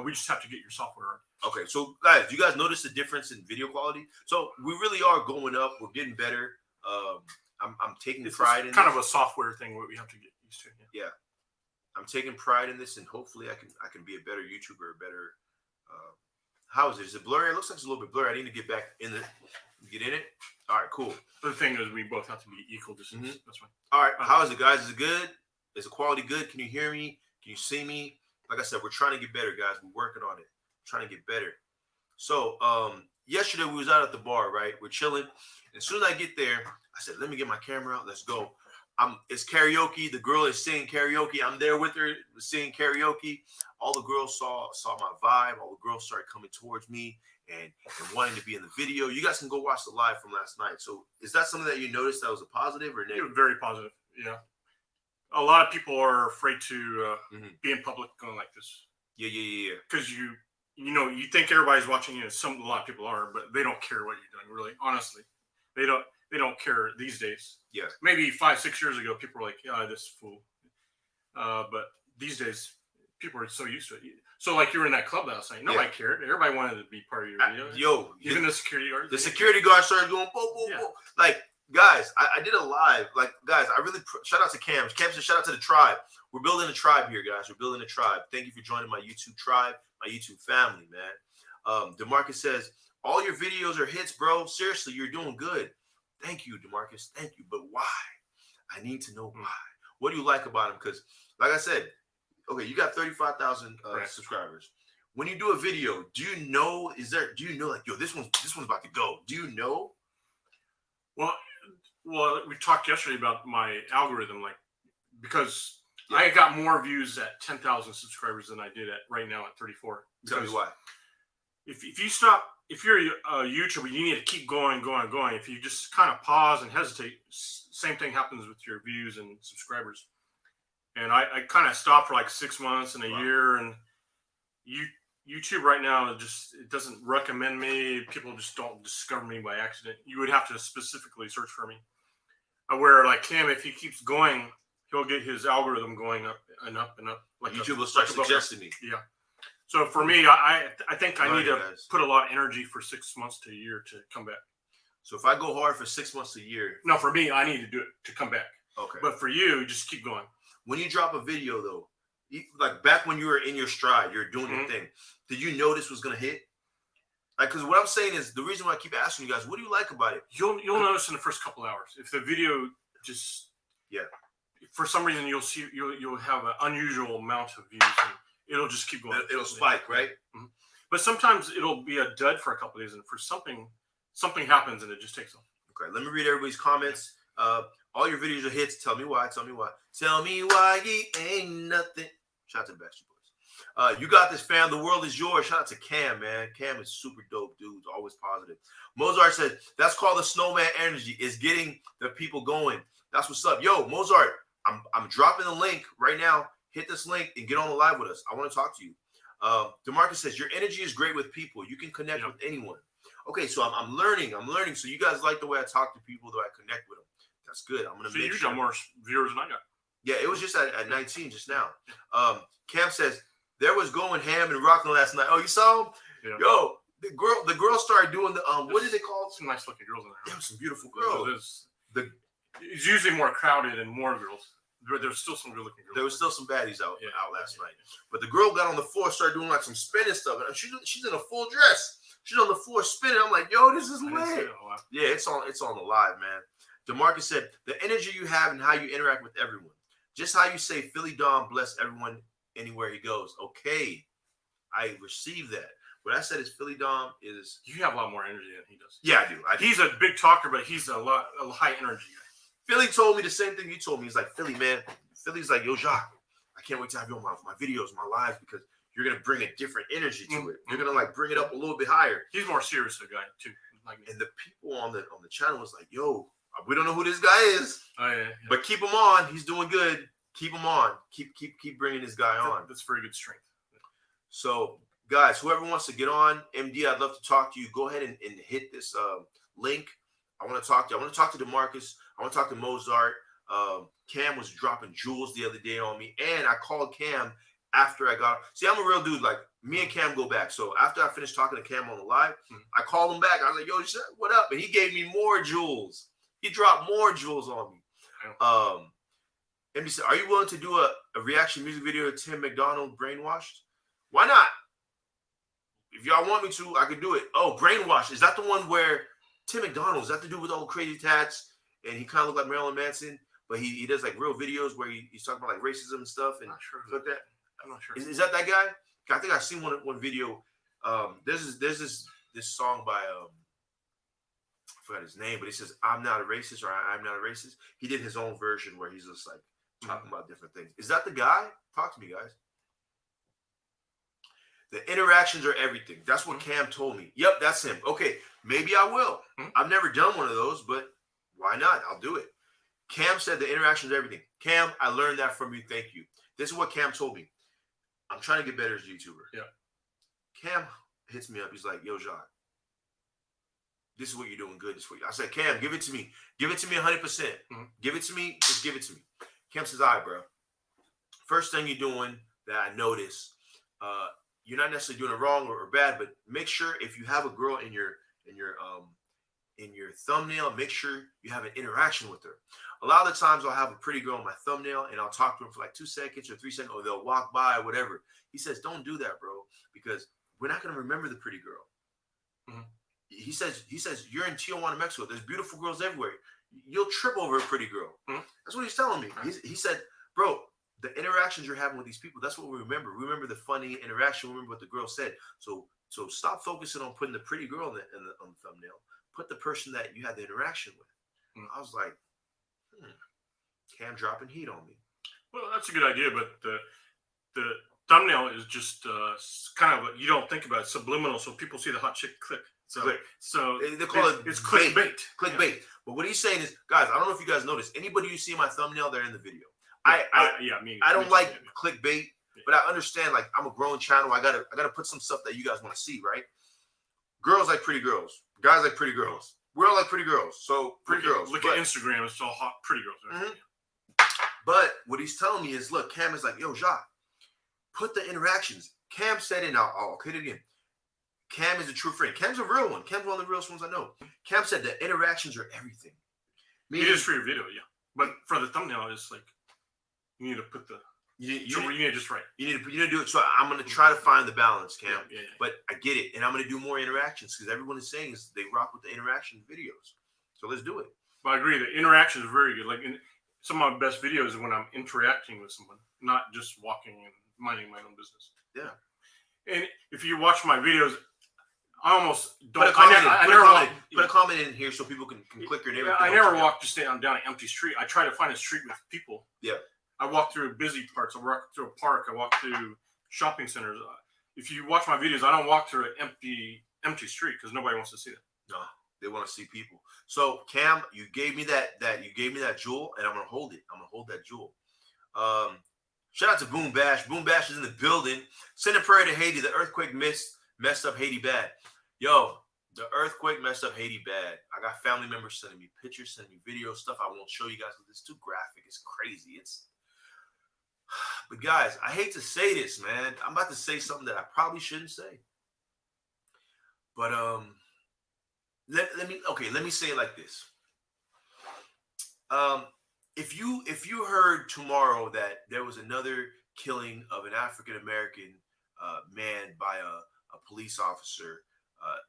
We just have to get your software. Okay, so guys, do you guys notice the difference in video quality? So we really are going up. We're getting better. I'm taking pride in kind of a software thing what we have to get used to. Yeah. I'm taking pride in this, and hopefully I can be a better YouTuber, a better how is it? Is it blurry? It looks like it's a little bit blurry. I need to get back in get in it. All right, cool. The thing is we both have to be equal distance. Mm-hmm. That's fine. All right. How is it, guys? Is it good? Is the quality good? Can you hear me? Can you see me? Like I said, we're trying to get better, guys. We're working on it. Trying to get better. So yesterday we was out at the bar, right? We're chilling. As soon as I get there, I said, let me get my camera out. Let's go. It's karaoke. The girl is singing karaoke. I'm there with her singing karaoke. All the girls saw my vibe. All the girls started coming towards me and wanting to be in the video. You guys can go watch the live from last night. So is that something that you noticed that was a positive or negative? Very positive. Yeah. A lot of people are afraid to be in public going like this. Yeah. Because you think everybody's watching you. A lot of people are, but they don't care what you're doing. Really, honestly, they don't care these days. Yeah. Maybe 5-6 years ago, people were like, "Yeah, this fool," but these days, people are so used to it. So, like, you were in that club last night. Nobody cared. Everybody wanted to be part of your video. Even the security guard. The security guard started going, boom, boom, boom. Like, guys, I did a live. Like, guys, I really shout out to Cam. Cam said, shout out to the tribe. We're building a tribe here, guys. We're building a tribe. Thank you for joining my YouTube tribe, my YouTube family, man. DeMarcus says, all your videos are hits, bro. Seriously, you're doing good. Thank you, DeMarcus. Thank you. But why? I need to know why. What do you like about him? Because, like I said, okay, you got 35,000 subscribers. When you do a video, do you know like, yo, this one's about to go? Do you know? Well, we talked yesterday about my algorithm, like, because I got more views at 10,000 subscribers than I did right now at 34. Tell me why. If you stop, if you're a YouTuber, you need to keep going. If you just kind of pause and hesitate, same thing happens with your views and subscribers. And I kind of stopped for like 6 months and a year, and YouTube right now it doesn't recommend me. People just don't discover me by accident. You would have to specifically search for me. Where like Cam, if he keeps going, he'll get his algorithm going up and up and up. Like YouTube will start suggesting me. Yeah. So for me, I think I need to put a lot of energy for 6 months to a year to come back. So if I go hard for 6 months to a year. No, for me, I need to do it to come back. Okay. But for you, just keep going. When you drop a video, though, like back when you were in your stride, you're doing your thing, did you know this was going to hit? Like, because what I'm saying is, the reason why I keep asking you guys, what do you like about it? You'll notice in the first couple hours. If the video just, for some reason, you'll have an unusual amount of views. And it'll just keep going. It'll spike, right? Mm-hmm. But sometimes it'll be a dud for a couple of days, and for something happens, and it just takes off. Okay, let me read everybody's comments. All your videos are hits. Tell me why. Tell me why. Tell me why you ain't nothing. Shout out to the Backstreet Boys. You got this, fam. The world is yours. Shout out to Cam, man. Cam is super dope, dude. Always positive. Mozart said, that's called the snowman energy. Is getting the people going. That's what's up. Yo, Mozart, I'm dropping the link right now. Hit this link and get on the live with us. I want to talk to you. DeMarcus says, your energy is great with people. You can connect with anyone. Okay, so I'm learning. So you guys like the way I talk to people, though I connect with them. That's good. I'm going to make sure. You got more viewers than I got. Yeah, it was just at 19 just now. Cam says, there was going ham and rocking last night. Oh, you saw him? Yeah. Yo, the girl started doing the, what is it called? Some nice looking girls in there. Yeah, some beautiful girls. It's usually more crowded and more girls. There's still some good looking girls. There was still some baddies out last night. But the girl got on the floor, started doing like some spinning stuff. And she's in a full dress. She's on the floor spinning. I'm like, yo, this is lit. Yeah, it's on the live, man. DeMarcus said, the energy you have and how you interact with everyone. Just how you say Philly Dom bless everyone anywhere he goes. Okay, I received that. What I said is Philly Dom is... You have a lot more energy than he does. Yeah, I do. He's a big talker, but he's a high energy guy. Philly told me the same thing you told me. He's like, Philly, man. Philly's like, yo, Jacques, I can't wait to have you on my videos, my lives, because you're going to bring a different energy to it. You're going to like bring it up a little bit higher. He's more serious, a guy, too. Like, and the people on the channel was like, yo, we don't know who this guy is, yeah. But keep him on. He's doing good. Keep him on. Keep bringing this guy on. That's very good strength. So, guys, whoever wants to get on, MD, I'd love to talk to you. Go ahead and hit this link. I want to talk to you. I want to talk to DeMarcus. I want to talk to Mozart. Cam was dropping jewels the other day on me, and I called Cam after I got. See, I'm a real dude. Like, me and Cam go back. So after I finished talking to Cam on the live, I called him back. I was like, yo, what up? And he gave me more jewels. He dropped more jewels on me. MD said, are you willing to do a reaction music video to Tim McDonald, Brainwashed? Why not? If y'all want me to, I could do it. Oh, Brainwashed. Is that the one where Tim McDonald, is that the dude with all the crazy tats? And he kind of looked like Marilyn Manson, but he does like real videos where he's talking about like racism and stuff and sure. like that. I'm not sure. Is that guy? I think I've seen one video. There's this song by I forgot his name, but he says, I'm not a racist, or I'm not a racist. He did his own version where he's just like talking about different things. Is that the guy? Talk to me, guys. The interactions are everything. That's what Cam told me. Yep, that's him. Okay, maybe I will. I've never done one of those, but why not? I'll do it. Cam said the interactions are everything. Cam, I learned that from you. Thank you. This is what Cam told me. I'm trying to get better as a YouTuber. Yeah. Cam hits me up. He's like, yo, Jacques, this is what you're doing good. I said, Cam, give it to me. Give it to me 100%. Give it to me. Just give it to me. Cam says, all right, bro. First thing you're doing that I notice, you're not necessarily doing it wrong or bad, but make sure if you have a girl in your thumbnail, make sure you have an interaction with her. A lot of the times I'll have a pretty girl in my thumbnail and I'll talk to her for like 2 seconds or 3 seconds, or they'll walk by or whatever. He says, don't do that, bro, because we're not going to remember the pretty girl. He says, you're in Tijuana, Mexico. There's beautiful girls everywhere. You'll trip over a pretty girl. That's what he's telling me. He said, bro, the interactions you're having with these people, that's what we remember. We remember the funny interaction. We remember what the girl said. So stop focusing on putting the pretty girl on the thumbnail. Put the person that you had the interaction with. I was like, Cam dropping heat on me. Well, that's a good idea, but the thumbnail is just kind of, you don't think about it, subliminal, so people see the hot chick click. So they call it's clickbait. Clickbait. Yeah. But what he's saying is, guys, I don't know if you guys noticed. Anybody you see in my thumbnail, they're in the video. I don't like clickbait, but I understand. Like, I'm a growing channel. I gotta put some stuff that you guys want to see, right? Girls like pretty girls. Guys like pretty girls. We all like pretty girls. So pretty girls. Look at Instagram. It's all hot pretty girls. But what he's telling me is, look, Cam is like, yo, Jacques, put the interactions. Cam said it. I'll hit it again. Cam is a true friend. Cam's a real one. Cam's one of the realest ones I know. Cam said the interactions are everything. It is for your video, yeah. But for the thumbnail, it's like you need to put the you need to just right. You need to do it. So I'm gonna try to find the balance, Cam. Yeah. But I get it, and I'm gonna do more interactions because everyone is saying is they rock with the interaction videos. So let's do it. But I agree. The interaction is very good. Like some of my best videos is when I'm interacting with someone, not just walking and minding my own business. Yeah. And if you watch my videos, I almost don't. Put a comment in here so people can click your name. Yeah, I never walk just down an empty street. I try to find a street with people. Yeah. I walk through busy parts. I walk through a park. I walk through shopping centers. If you watch my videos, I don't walk through an empty street because nobody wants to see that. No, they want to see people. So Cam, you gave me that jewel, and I'm gonna hold it. I'm gonna hold that jewel. Shout out to Boom Bash. Boom Bash is in the building. Send a prayer to Haiti. The earthquake messed up Haiti bad. Yo, the earthquake messed up Haiti bad. I got family members sending me pictures, sending me video stuff. I won't show you guys because it's too graphic. It's crazy. But guys, I hate to say this, man. I'm about to say something that I probably shouldn't say. But let me say it like this. If you heard tomorrow that there was another killing of an African American man by a police officer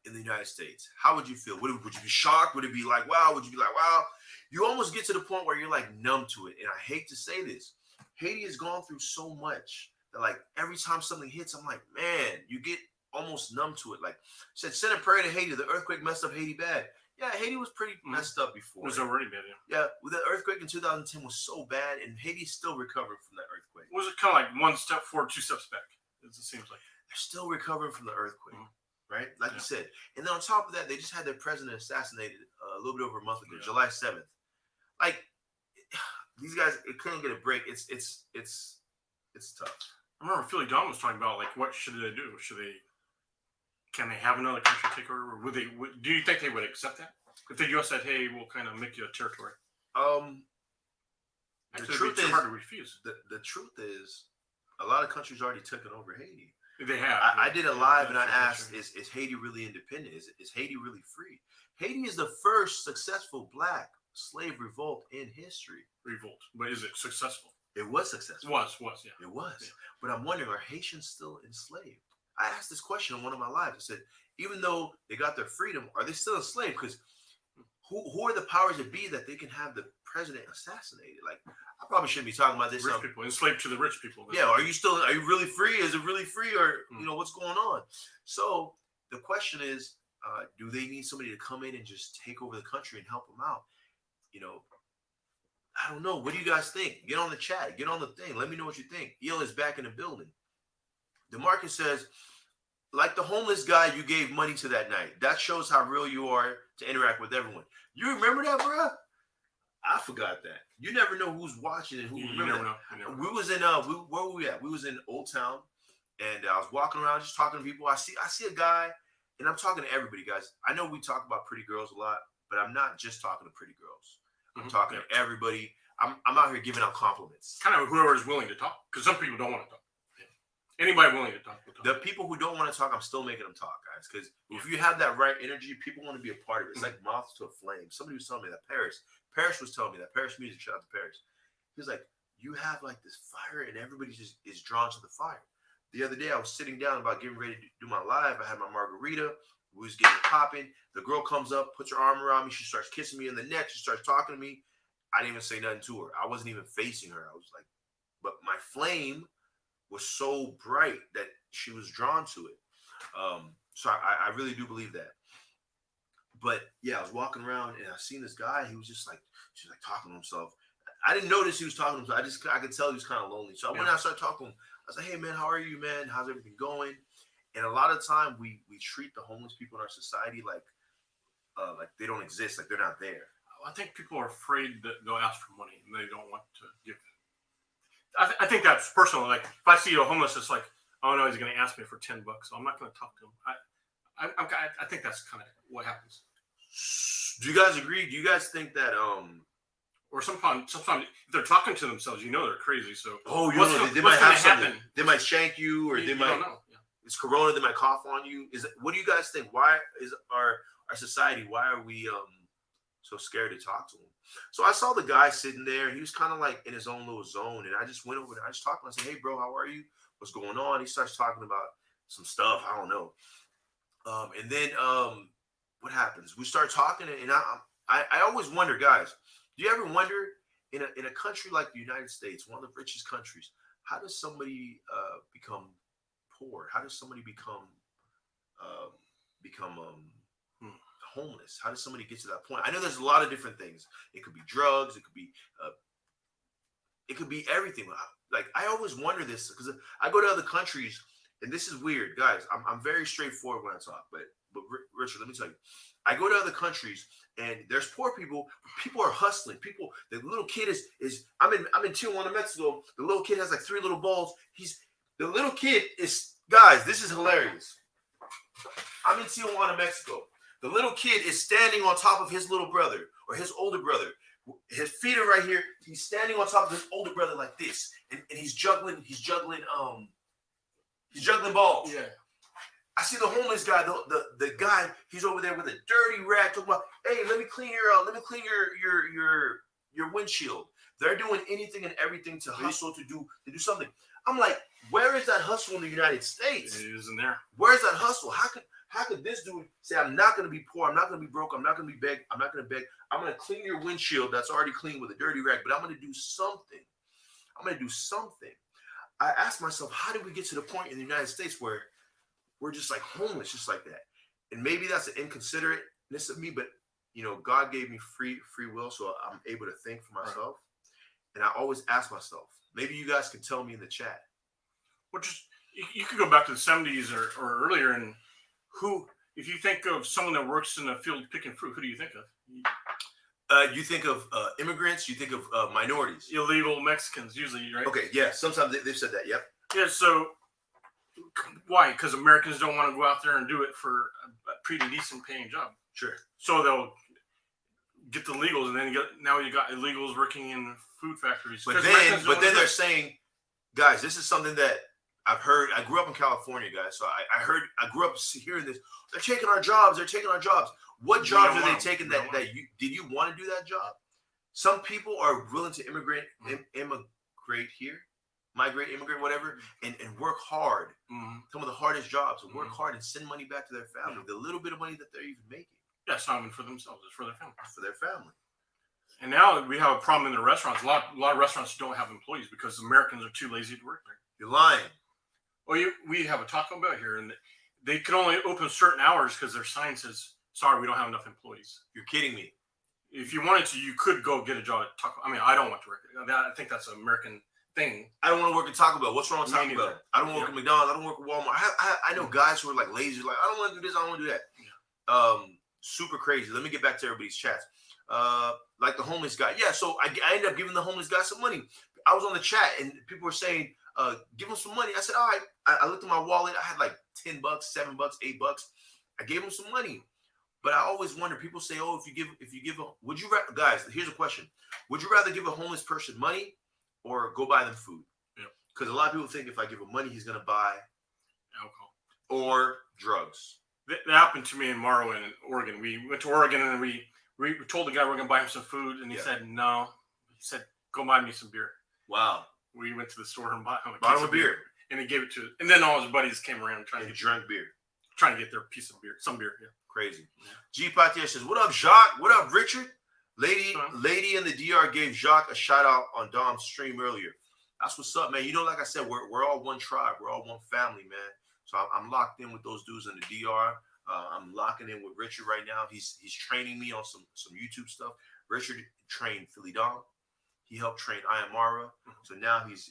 in the United States, how would you feel? Would you be shocked? Would it be like, wow? Would you be like, wow? You almost get to the point where you're like numb to it. And I hate to say this. Haiti has gone through so much that like every time something hits, I'm like, man, you get almost numb to it. Like I said, send a prayer to Haiti. The earthquake messed up Haiti bad. Yeah, Haiti was pretty messed up before. It was already bad, yeah. The earthquake in 2010 was so bad, and Haiti's still recovering from that earthquake. Was it kind of like one step forward, two steps back? It seems like they're still recovering from the earthquake, right? Like you said. And then on top of that, they just had their president assassinated a little bit over a month ago, July 7th. Like these guys, it couldn't get a break. It's tough. I remember Philly Don was talking about like, what should they do? Can they have another country take over? Or do you think they would accept that if the U.S. said, "Hey, we'll kind of make you a territory"? The truth is hard to refuse. The truth is, a lot of countries already taken over Haiti. They have. I did a live and I asked, "Is Haiti really independent? Is Haiti really free?" Haiti is the first successful Black slave revolt in history. Revolt, but is it successful? It was successful. Yeah. It was. Yeah. But I'm wondering, are Haitians still enslaved? I asked this question on one of my lives. I said, even though they got their freedom, are they still enslaved? Because who are the powers that be that they can have the president assassinated? Like, I probably shouldn't be talking about this. Rich people, enslaved to the rich people. Yeah, are you really free? Is it really free? Or, what's going on? So the question is, do they need somebody to come in and just take over the country and help them out? I don't know. What do you guys think? Get on the chat. Get on the thing. Let me know what you think. Eel is back in the building. DeMarcus says, like the homeless guy you gave money to that night. That shows how real you are to interact with everyone. You remember that, bro? I forgot that. You never know who's watching and who remembers. We was in where were we at? We was in Old Town, and I was walking around just talking to people. I see a guy, and I'm talking to everybody, guys. I know we talk about pretty girls a lot, but I'm not just talking to pretty girls. I'm talking to everybody. I'm out here giving out compliments. Kind of whoever is willing to talk, because some people don't want to talk. Anybody willing to talk will talk. The people who don't want to talk, I'm still making them talk, guys. Because if you have that right energy, people want to be a part of it. It's like moths to a flame. Somebody was telling me that Paris was telling me that Paris Music, shout out to Paris. He was like, you have like this fire and everybody just is drawn to the fire. The other day I was sitting down about getting ready to do my live. I had my margarita. We was getting popping. The girl comes up, puts her arm around me. She starts kissing me in the neck. She starts talking to me. I didn't even say nothing to her. I wasn't even facing her. I was like, but my flame was so bright that she was drawn to it. So I really do believe that. But yeah, I was walking around and I seen this guy. He was just like, talking to himself. I didn't notice he was talking to himself. I could tell he was kind of lonely. So when I started talking to him, I was like, hey man, how are you, man? How's everything going? And a lot of the time we treat the homeless people in our society like they don't exist, like they're not there. I think people are afraid that they'll ask for money and they don't want to give it. I think that's personal. Like if I see a homeless, it's like, oh no, he's going to ask me for $10, so I'm not going to talk to him. I think that's kind of what happens. Do you guys agree? Do you guys think that or sometimes if they're talking to themselves, they're crazy. So they might have something. They might shank you, or they might. Don't know. Yeah. It's corona. They might cough on you. What do you guys think? Why is our society? Why are we so scared to talk to him? So I saw the guy sitting there. He was kind of like in his own little zone, and I just went over there. I just talked to him. I said, "Hey, bro, how are you? What's going on?" He starts talking about some stuff. I don't know. And then what happens? We start talking, and I always wonder, guys. Do you ever wonder in a country like the United States, one of the richest countries, how does somebody become poor? How does somebody become homeless? How does somebody get to that point? I know there's a lot of different things. It could be drugs. It could be everything. Like, I always wonder this because I go to other countries, and this is weird, guys. I'm very straightforward when I talk, but Richard, let me tell you, I go to other countries and there's poor people. People are hustling. The little kid is. I'm in Tijuana, Mexico. The little kid has like 3 little balls. The little kid is, guys. This is hilarious. I'm in Tijuana, Mexico. The little kid is standing on top of his little brother or his older brother. His feet are right here. He's standing on top of his older brother like this, and he's juggling balls. Yeah. I see the homeless guy, the guy. He's over there with a dirty rag, talking about, "Hey, let me clean your windshield." They're doing anything and everything to hustle to do something. I'm like, where is that hustle in the United States? It isn't there. Where is that hustle? How could this dude say, "I'm not going to be poor. I'm not going to be broke. I'm not going to be beg. I'm not going to beg. I'm going to clean your windshield that's already clean with a dirty rag, but I'm going to do something. I'm going to do something." I asked myself, how did we get to the point in the United States where we're just like homeless, just like that? And maybe that's an inconsiderateness of me, but God gave me free will, so I'm able to think for myself. And I always ask myself, maybe you guys can tell me in the chat. Well, just you could go back to the 70s or earlier, and if you think of someone that works in a field picking fruit, who do you think of? You think of immigrants. You think of minorities, illegal Mexicans, usually, right? Okay, yeah. Sometimes they've said that. Yep. Yeah. So why? Because Americans don't want to go out there and do it for a pretty decent paying job. Sure. So they'll get the legals, and then now you got illegals working in food factories. But then they're saying, guys, this is something that I've heard. I grew up in California, guys. So I grew up hearing this. They're taking our jobs. They're taking our jobs. What jobs are they taking that did you want to do that job? Some people are willing to immigrate here, immigrate, whatever, and work hard. Some of the hardest jobs, and work hard and send money back to their family. The little bit of money that they're even making. Yeah, it's not even for themselves; it's for their family. For their family. And now we have a problem in the restaurants. A lot of restaurants don't have employees because Americans are too lazy to work there. You're lying. Well, we have a Taco Bell here, and they can only open certain hours because their sign says, "Sorry, we don't have enough employees." You're kidding me. If you wanted to, you could go get a job at Taco. I mean, I don't want to work. I think that's an American thing. I don't want to work at Taco Bell. What's wrong with Taco Bell? I don't work at McDonald's. I don't work at Walmart. I know guys who are like lazy. Like, I don't want to do this. I don't want to do that. Yeah. Super crazy. Let me get back to everybody's chats. Like the homeless guy. Yeah. So I ended up giving the homeless guy some money. I was on the chat and people were saying, "Give him some money." I said, "All right." I looked at my wallet. I had like $10, $7, $8. I gave him some money. But I always wonder, people say, "Oh, if you give would you rather," guys, here's a question. Would you rather give a homeless person money or go buy them food? Yeah. Because a lot of people think if I give him money, he's going to buy alcohol or drugs. That happened to me in Morrow in Oregon. We went to Oregon and we told the guy we're going to buy him some food. And he said, no. He said, "Go buy me some beer." Wow. We went to the store and bought him a case of beer. And he gave it to us. And then all his buddies came around trying to drink beer. Trying to get their piece of beer. Some beer, yeah. Crazy. Yeah. G. Patier says, "What up, Jacques? What up, Richard? Lady in the DR gave Jacques a shout out on Dom's stream earlier. That's what's up, man. Like I said, we're all one tribe. We're all one family, man. So I'm locked in with those dudes in the DR. I'm locking in with Richard right now. He's training me on some YouTube stuff. Richard trained Philly Dom. He helped train Ayamara. So now he's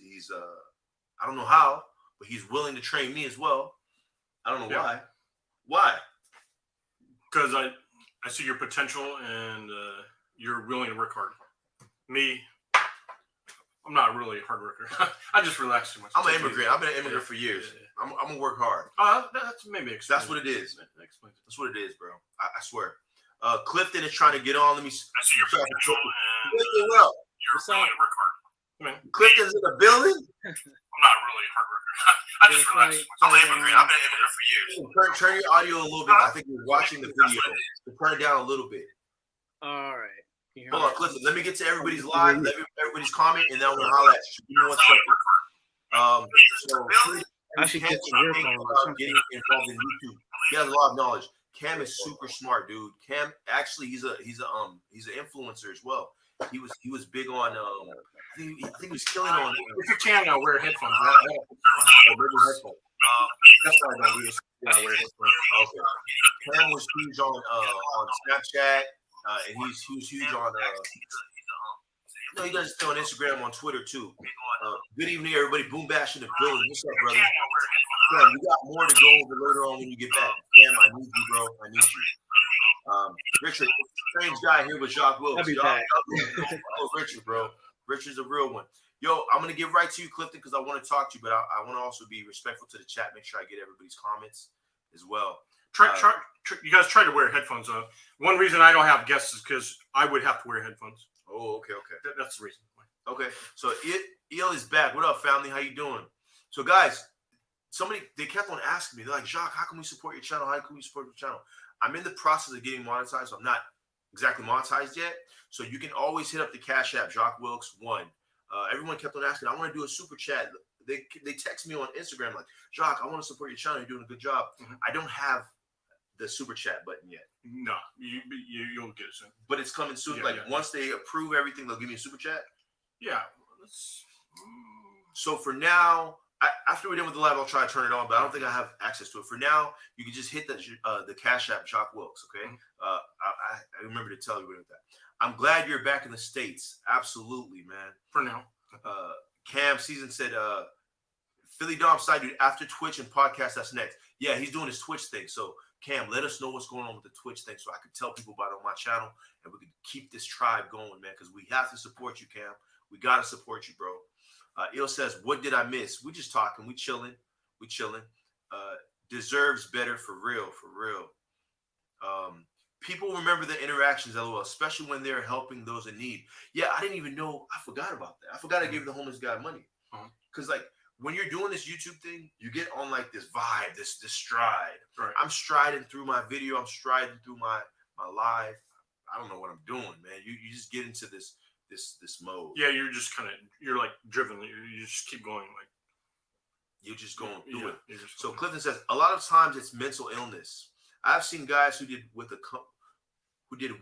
I don't know how, but he's willing to train me as well. I don't know why. Why? Because I see your potential and you're willing to work hard. Me, I'm not really a hard worker. I just relax too much. I'm an immigrant. I've been an immigrant for years. Yeah. I'm gonna work hard. That's maybe that's what it is. That's what it is, bro. I swear. Clifton is trying to get on. Let me. I see your potential. Clifton, well, you're willing to work hard. I mean, Clifton's in the building. I'm not really a hard worker. I just relax too much. I'm an immigrant. I've been an immigrant for years. Turn your audio a little bit. I think you're watching the video. So turn it down a little bit. All right. Hold on, Clifton. Let me get to everybody's live, everybody's comment, and then we'll holler at you. You know what's up? So I should get to your phone. Getting involved in YouTube. He has a lot of knowledge. Cam is super smart, dude. Cam actually he's an influencer as well. He was big on I think he was killing on if you can now wear headphones. That's why I don't do this. Yeah, I wear headphones. Okay. Cam was huge on Snapchat, and he's huge on. No, he does it on Instagram, on Twitter too. Good evening, everybody. Boom Bash in the building. What's up, brother? Cam, we got more to go over later on when you get back. Cam, I need you, bro. I need you. Richard, strange guy here with Jacques Wilkes. I'll be back. Oh, Richard, bro. Richard's a real one. Yo, I'm gonna get right to you, Clifton, because I want to talk to you, but I want to also be respectful to the chat. Make sure I get everybody's comments as well. You guys try to wear headphones. One reason I don't have guests is because I would have to wear headphones. Oh, okay. That's the reason. Okay, so El is back. What up, family? How you doing? So, guys, they kept on asking me. They're like, Jacques, how can we support your channel? How can we support your channel? I'm in the process of getting monetized. So I'm not exactly monetized yet. So you can always hit up the Cash App, Jacques Wilkes 1. Everyone kept on asking, I want to do a super chat. They text me on Instagram like, Jacques, I want to support your channel. You're doing a good job. Mm-hmm. I don't have the super chat button yet. No, you'll get it soon. But it's coming soon. Once they approve everything, they'll give me a super chat. Yeah. So for now, after we're done with the live, I'll try to turn it on, but I don't think I have access to it. For now, you can just hit the Cash App, Jacques Wilkes, okay? Mm-hmm. I remember to tell you about that. I'm glad you're back in the States. Absolutely, man. For now. Cam Season said, Philly Dom side dude, after Twitch and podcast, that's next. Yeah, he's doing his Twitch thing. So, Cam, let us know what's going on with the Twitch thing so I can tell people about it on my channel and we can keep this tribe going, man, because we have to support you, Cam. We got to support you, bro. Il says, what did I miss? We just talking. We chilling. Deserves better for real. People remember the interactions, LOL, especially when they're helping those in need. Yeah, I didn't even know. I forgot about that. I forgot I gave the homeless guy money. Because, when you're doing this YouTube thing, you get on, this vibe, this stride. Right. I'm striding through my video. I'm striding through my live. I don't know what I'm doing, man. You just get into this mode. Yeah, you're just you're driven. You just keep going. You're just going through it. So Clifton says, a lot of times it's mental illness. I've seen guys who did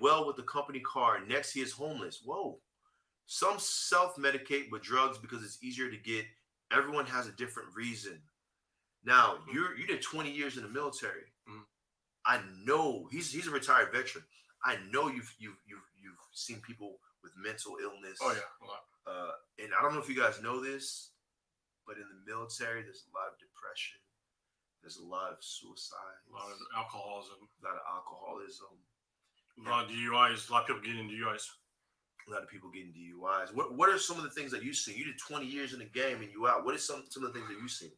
well with the company car. Next, he is homeless. Whoa. Some self-medicate with drugs because it's easier to get. Everyone has a different reason. Now, you did 20 years in the military. Mm-hmm. I know he's a retired veteran. I know you've seen people with mental illness. Oh yeah, a lot. And I don't know if you guys know this, but in the military, there's a lot of depression. There's a lot of suicide. A lot of alcoholism. A lot of alcoholism. A lot of DUIs. A lot of people getting DUIs. A lot of people getting DUIs. What are some of the things that you've seen? You did 20 years in the game and you out. What are some of the things that you've seen?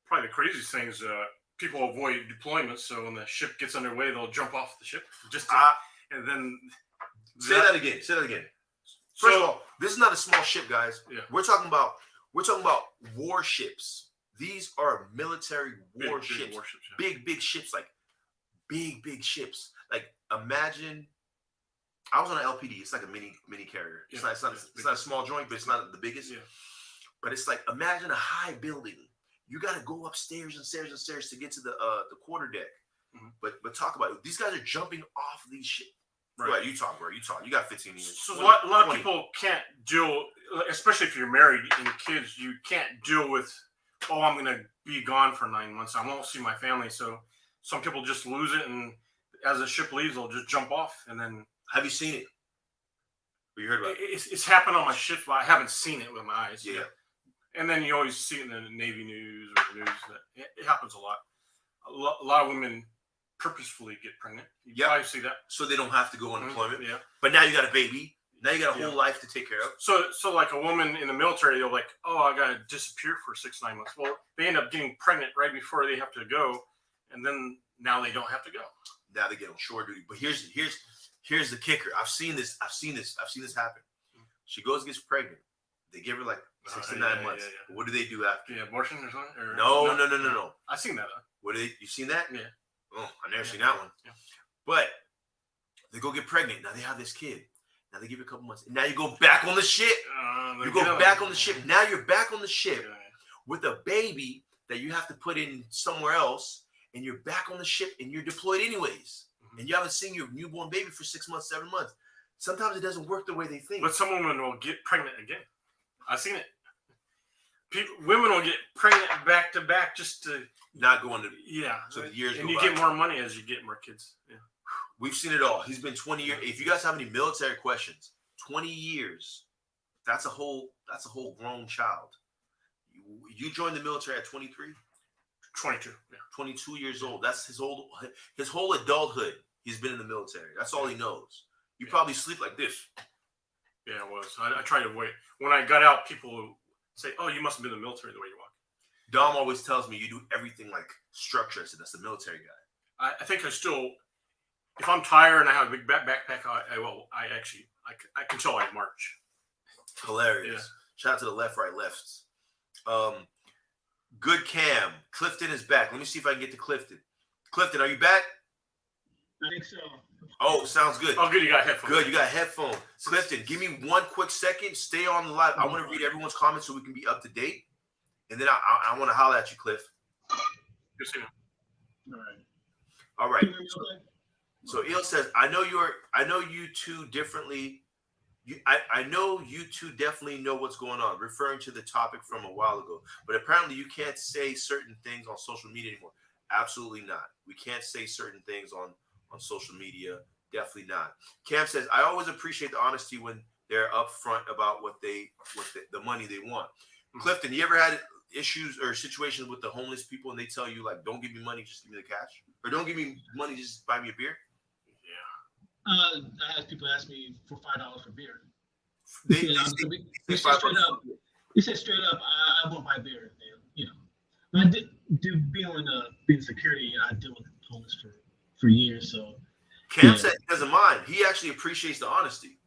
Probably the craziest thing is people avoid deployments. So when the ship gets underway, they'll jump off the ship. And then... Say that again. First of all, this is not a small ship, guys. Yeah. We're talking about warships. These are military warships. Big warships. Yeah. Big ships, big ships. Imagine... I was on an LPD. It's like a mini carrier. It's not a small joint, but it's not the biggest. Yeah. But it's imagine a high building. You got to go upstairs and stairs to get to the quarter deck. Mm-hmm. But talk about it. These guys are jumping off these ships. Right. You talk, bro. You talk. You got 15 years. So 20, a lot of people can't deal, especially if you're married and kids. You can't deal with, I'm going to be gone for 9 months. I won't see my family. So some people just lose it, and as the ship leaves, they'll just jump off, and then. Have you seen it? Or you heard about it? It's happened on my ship, but I haven't seen it with my eyes. Yeah. And then you always see it in the Navy news or news. It happens a lot. A lot of women purposefully get pregnant. You probably see that. So they don't have to go on deployment. Yeah. But now you got a baby. Now you got a whole life to take care of. So like a woman in the military, they're I got to disappear for 6-9 months. Well, they end up getting pregnant right before they have to go. And then now they don't have to go. Now they get on shore duty. But here's the kicker. I've seen this happen. She goes and gets pregnant. They give her 6 to 9 months. Yeah. What do they do after? Yeah, abortion or something? Or no. I've seen that. You seen that? Yeah. Oh, I've never seen that one. Yeah. But they go get pregnant. Now they have this kid. Now they give it a couple months. And now you go back on the ship. You go back on the ship. Now you're back on the ship with a baby that you have to put in somewhere else. And you're back on the ship and you're deployed anyways. And you haven't seen your newborn baby for 6 months, 7 months. Sometimes it doesn't work the way they think. But some women will get pregnant again. I've seen it. women will get pregnant back to back just to not going to. Yeah. So the years and go you by. get more money as you get more kids. Yeah. We've seen it all. He's been 20 years. If you guys have any military questions, 20 years. That's a whole grown child. You joined the military at 23? 22. Yeah. 22 years old. That's his whole adulthood. He's been in the military. That's all he knows. You probably sleep like this. Yeah, it was. I tried to wait. When I got out, people say, "Oh, you must have been in the military the way you walk." Dom always tells me you do everything like structure. I said, that's the military guy. I think I still, if I'm tired and I have a big backpack, I can tell I march. Hilarious. Yeah. Shout out to the left, right, lefts. Good Cam. Clifton is back. Let me see if I can get to Clifton. Clifton, are you back? I think so. Oh, sounds good. Oh, good. You got headphones. Good. You got headphones. Clifton, give me 1 quick second. Stay on the live. I want to read everyone's comments so we can be up to date. And then I want to holler at you, Cliff. Just, you know. All right. So Il says, I know you two differently. I know you two definitely know what's going on, referring to the topic from a while ago. But apparently you can't say certain things on social media anymore. Absolutely not. We can't say certain things on social media. Definitely not. Cam says, I always appreciate the honesty when they're upfront about what the money they want. Clifton, you ever had issues or situations with the homeless people and they tell you, like, don't give me money, just give me the cash? Or don't give me money, just buy me a beer? I had people ask me for $5 for beer. They said straight up, I won't buy beer. You know, I did being security. I deal with homeless for years. So Cam said he doesn't mind. He actually appreciates the honesty.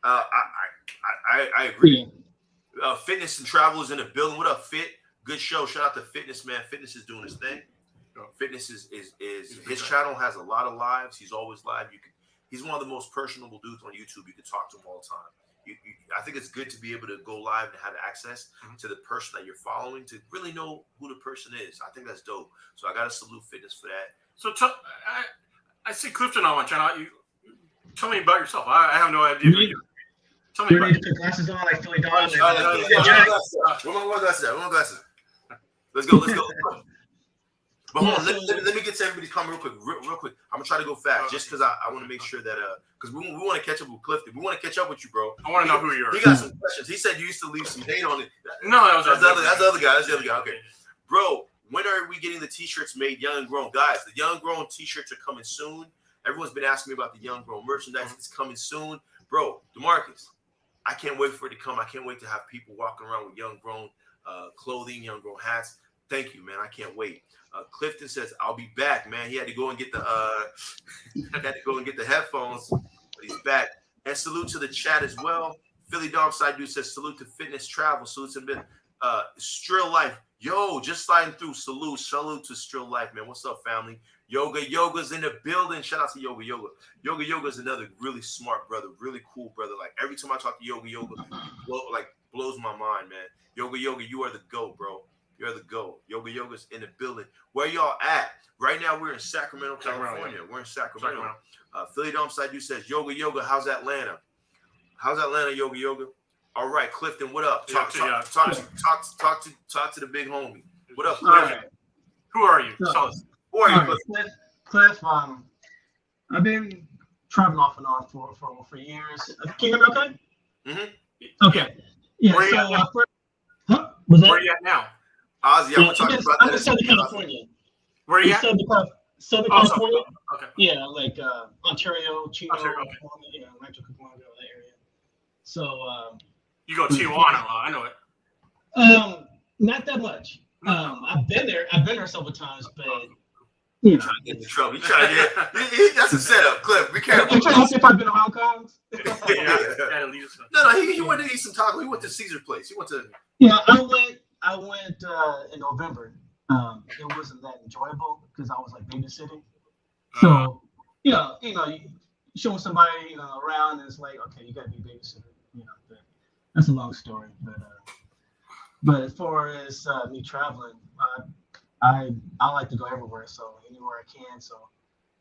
I agree. Yeah. Fitness and Travel is in the building. What up, Fit? Good show. Shout out to Fitness, man. Fitness is doing his thing. Fitness is his channel has a lot of lives. He's always live. He's one of the most personable dudes on YouTube. You can talk to him all the time. I think it's good to be able to go live and have access to the person that you're following to really know who the person is. I think that's dope. So I got to salute Fitness for that. So I see Clifton on my channel. Tell me about yourself. I have no idea. Tell me about you. Put glasses on like Philly Dom. Where my glasses? Let's go. But hold on, let me get to everybody's comment real quick. I'm gonna try to go fast, just because I want to make sure that because we want to catch up with Clifton. We want to catch up with you, bro. I want to know who you are. He got some questions. He said you used to leave some hate on it. No, that's the other guy. That's the other guy. Okay, bro. When are we getting the T-shirts made, Young and Grown? Guys, the Young and Grown T-shirts are coming soon. Everyone's been asking me about the Young and Grown merchandise. It's coming soon, bro. DeMarcus, I can't wait for it to come. I can't wait to have people walking around with Young and Grown clothing, Young and Grown hats. Thank you, man. I can't wait. Clifton says, I'll be back, man. He had to go and get the headphones, but he's back. And salute to the chat as well. Philly Dom Side Dude says, salute to Fitness Travel. Salute to Strill Life. Yo, just sliding through. Salute to Strill Life, man. What's up, family? Yoga's in the building. Shout out to Yoga. Yoga is another really smart brother, really cool brother. Like every time I talk to Yoga, blows my mind, man. Yoga, you are the GOAT, bro. You're the GOAT. Yoga's in the building. Where y'all at? Right now, we're in Sacramento, California. We're in Sacramento. Philly Dom Side Dude says, Yoga, how's Atlanta? How's Atlanta, Yoga? All right, Clifton, what up? Talk to the big homie. What up, Clifton? Right. Who are you? Tell us. Who are you, Cliff? I've been traveling off and on for years. Can you hear me okay? Mm-hmm. Okay. Yeah. Where are you at now? Ozzy, I'm talking about that. I'm in Southern California. Where are you at? Southern California. Okay. Yeah, like Ontario, Chino, okay. Rancho Cucamonga, that area. So you go Tijuana, I know it. Not that much. I've been there several times, but you trying to get in trouble. You trying to get that's a setup, Cliff. Be careful. You trying to see if I've been to Hong Kong? No, he went to eat some tacos. He went to Caesar's place. He went to. Yeah, I went in November. It wasn't that enjoyable because I was like babysitting. So you showing somebody around, and it's like, okay, you got to be a babysitter. But that's a long story. But as far as me traveling, I like to go everywhere. So anywhere I can. So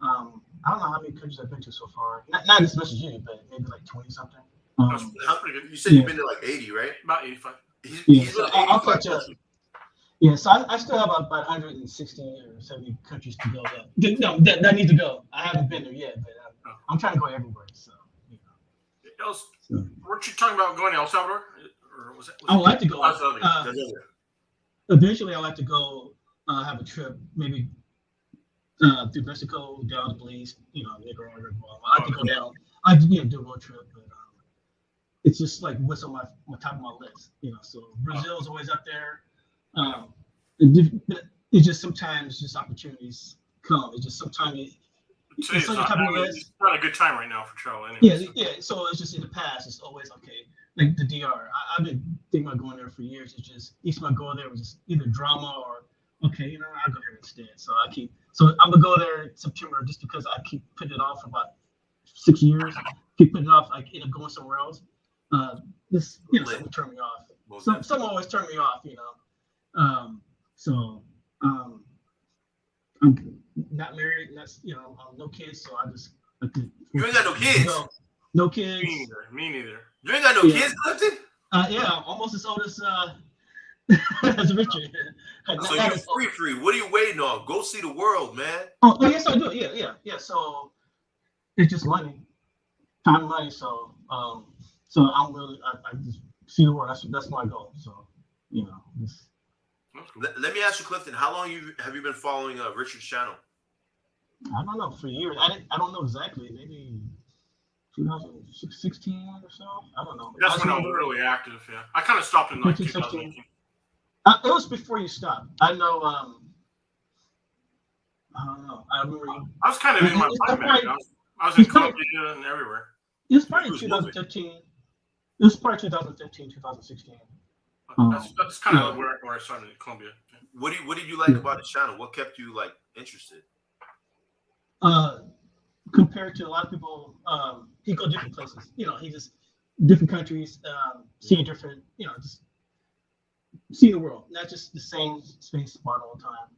I don't know how many countries I've been to so far. Not as much as you, but maybe like 20 something. That's pretty good. You said you've been to like 80, right? About 85. He's So really I'll 85 catch up. countries. Yeah, so I still have about 160 or 70 countries to go. That need to go. I haven't been there yet, but I'm trying to go everywhere. So, Weren't you talking about going to El Salvador? Or was I would like to go. That's earlier. Eventually, I'd like to go have a trip, maybe through Mexico, down to Belize, Nicaragua. I like to go down. I like to do a road trip, but it's just like what's on my top of my list. So Brazil's always up there. It's just sometimes just opportunities come. It's just sometimes It's not a good time right now for travel. Anyway, yeah. So it's just in the past. It's always okay. Like the DR, I've been thinking about going there for years. It's just each time I go there was just either drama or okay, I'll go here instead. So I'm gonna go there in September just because I keep putting it off for about 6 years. Keep putting it off. I end up going somewhere else. Something will turn me off. Some always turn me off. I'm not married. That's no kids. So I just You ain't got no kids. No kids. Me neither. You ain't got no kids, Clifton? Yeah, almost as old as as Richard. So you're free. What are you waiting on? Go see the world, man. Oh yes, I do. Yeah. So it's just money, time, and money. So I'm really I just see the world. That's my goal. So Let me ask you, Clifton. How long have you been following Richard's channel? I don't know, for years. I don't know exactly. Maybe 2016 or so. I don't know. That's when I was really active. Yeah, I kind of stopped in like 2018. It was before you stopped. I know. I don't know. I remember. I was kind of in my prime. I was in Colombia and everywhere. It was probably 2015. It was probably 2015, 2016. That's kind of where I started in Colombia. What did you like about the channel? What kept you like interested? Compared to a lot of people, he go different places. He just different countries, seeing different, just seeing the world, not just the same space spot all the time.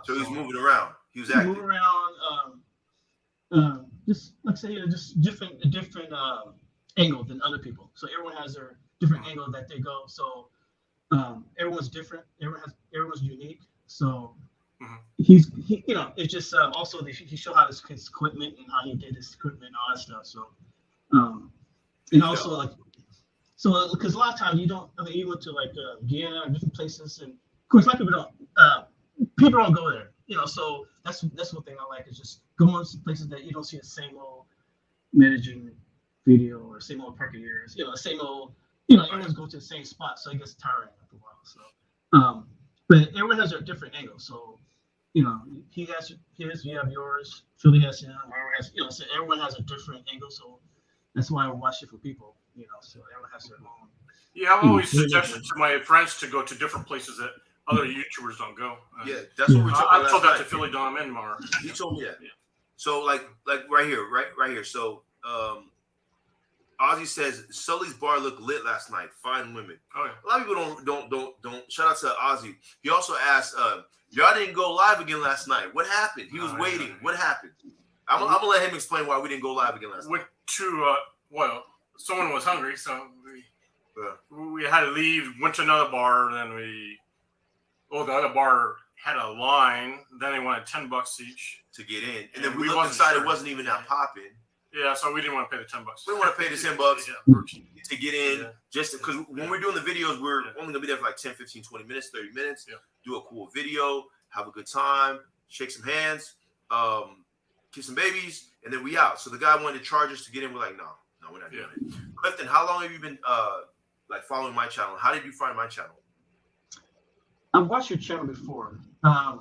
So he's moving around. He was active. Moving around, just like I say, just different angle than other people. So everyone has their different angle that they go. So everyone's different. Everyone's unique. So it's just also he showed how his equipment and how he did his equipment and all that stuff. So and also like because a lot of times you went to like Vienna and different places, and of course a lot of people don't go there. So that's one thing I like is just going to places that you don't see the same old Medellin video or same old Parkeyeers, the same old everyone's going to the same spot, so it gets tiring after a while. So but everyone has their different angles. So he has his, you have yours, Philly has him, so everyone has a different angle. So that's why I watch it for people, so everyone has their own. Yeah, I've always suggested to my friends to go to different places that other YouTubers don't go. Yeah, that's what we talked about. I told that to Philly Dom and Mar. He told me that. Yeah. So like right here. So Ozzy says Sully's bar looked lit last night. Fine women. Oh yeah. A lot of people don't. Shout out to Ozzy. He also asked, y'all didn't go live again last night. What happened? He was waiting. What happened? I'm gonna let him explain why we didn't go live again last night. Went to someone was hungry, so we had to leave. Went to another bar, and then the other bar had a line. Then they wanted $10 each to get in, and then we looked inside. Sure. It wasn't even that popping. Yeah, so we didn't want to pay the $10. We didn't want to pay the $10 to get in, just because when we're doing the videos, we're only gonna be there for like 10, 15, 20 minutes, 30 minutes. Yeah. Do a cool video, have a good time, shake some hands, kiss some babies, and then we out. So the guy wanted to charge us to get in. We're like, no, we're not doing it. Clifton, how long have you been like following my channel? How did you find my channel? I've watched your channel before. I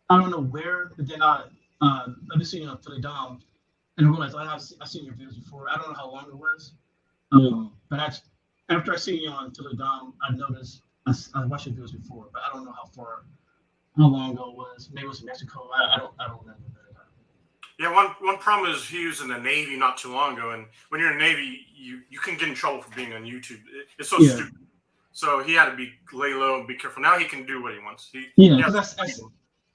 don't know where, but then I just seen you on Philly Dom, and I realized I've seen your videos before. I don't know how long it was, but after I seen you on Philly Dom, I noticed I watched your videos before, but I don't know how long ago it was. Maybe it was Mexico. I don't remember that. Yeah, one problem is he was in the Navy not too long ago, and when you're in the Navy, you can get in trouble for being on YouTube. It's so stupid. So he had to lay low and be careful. Now he can do what he wants.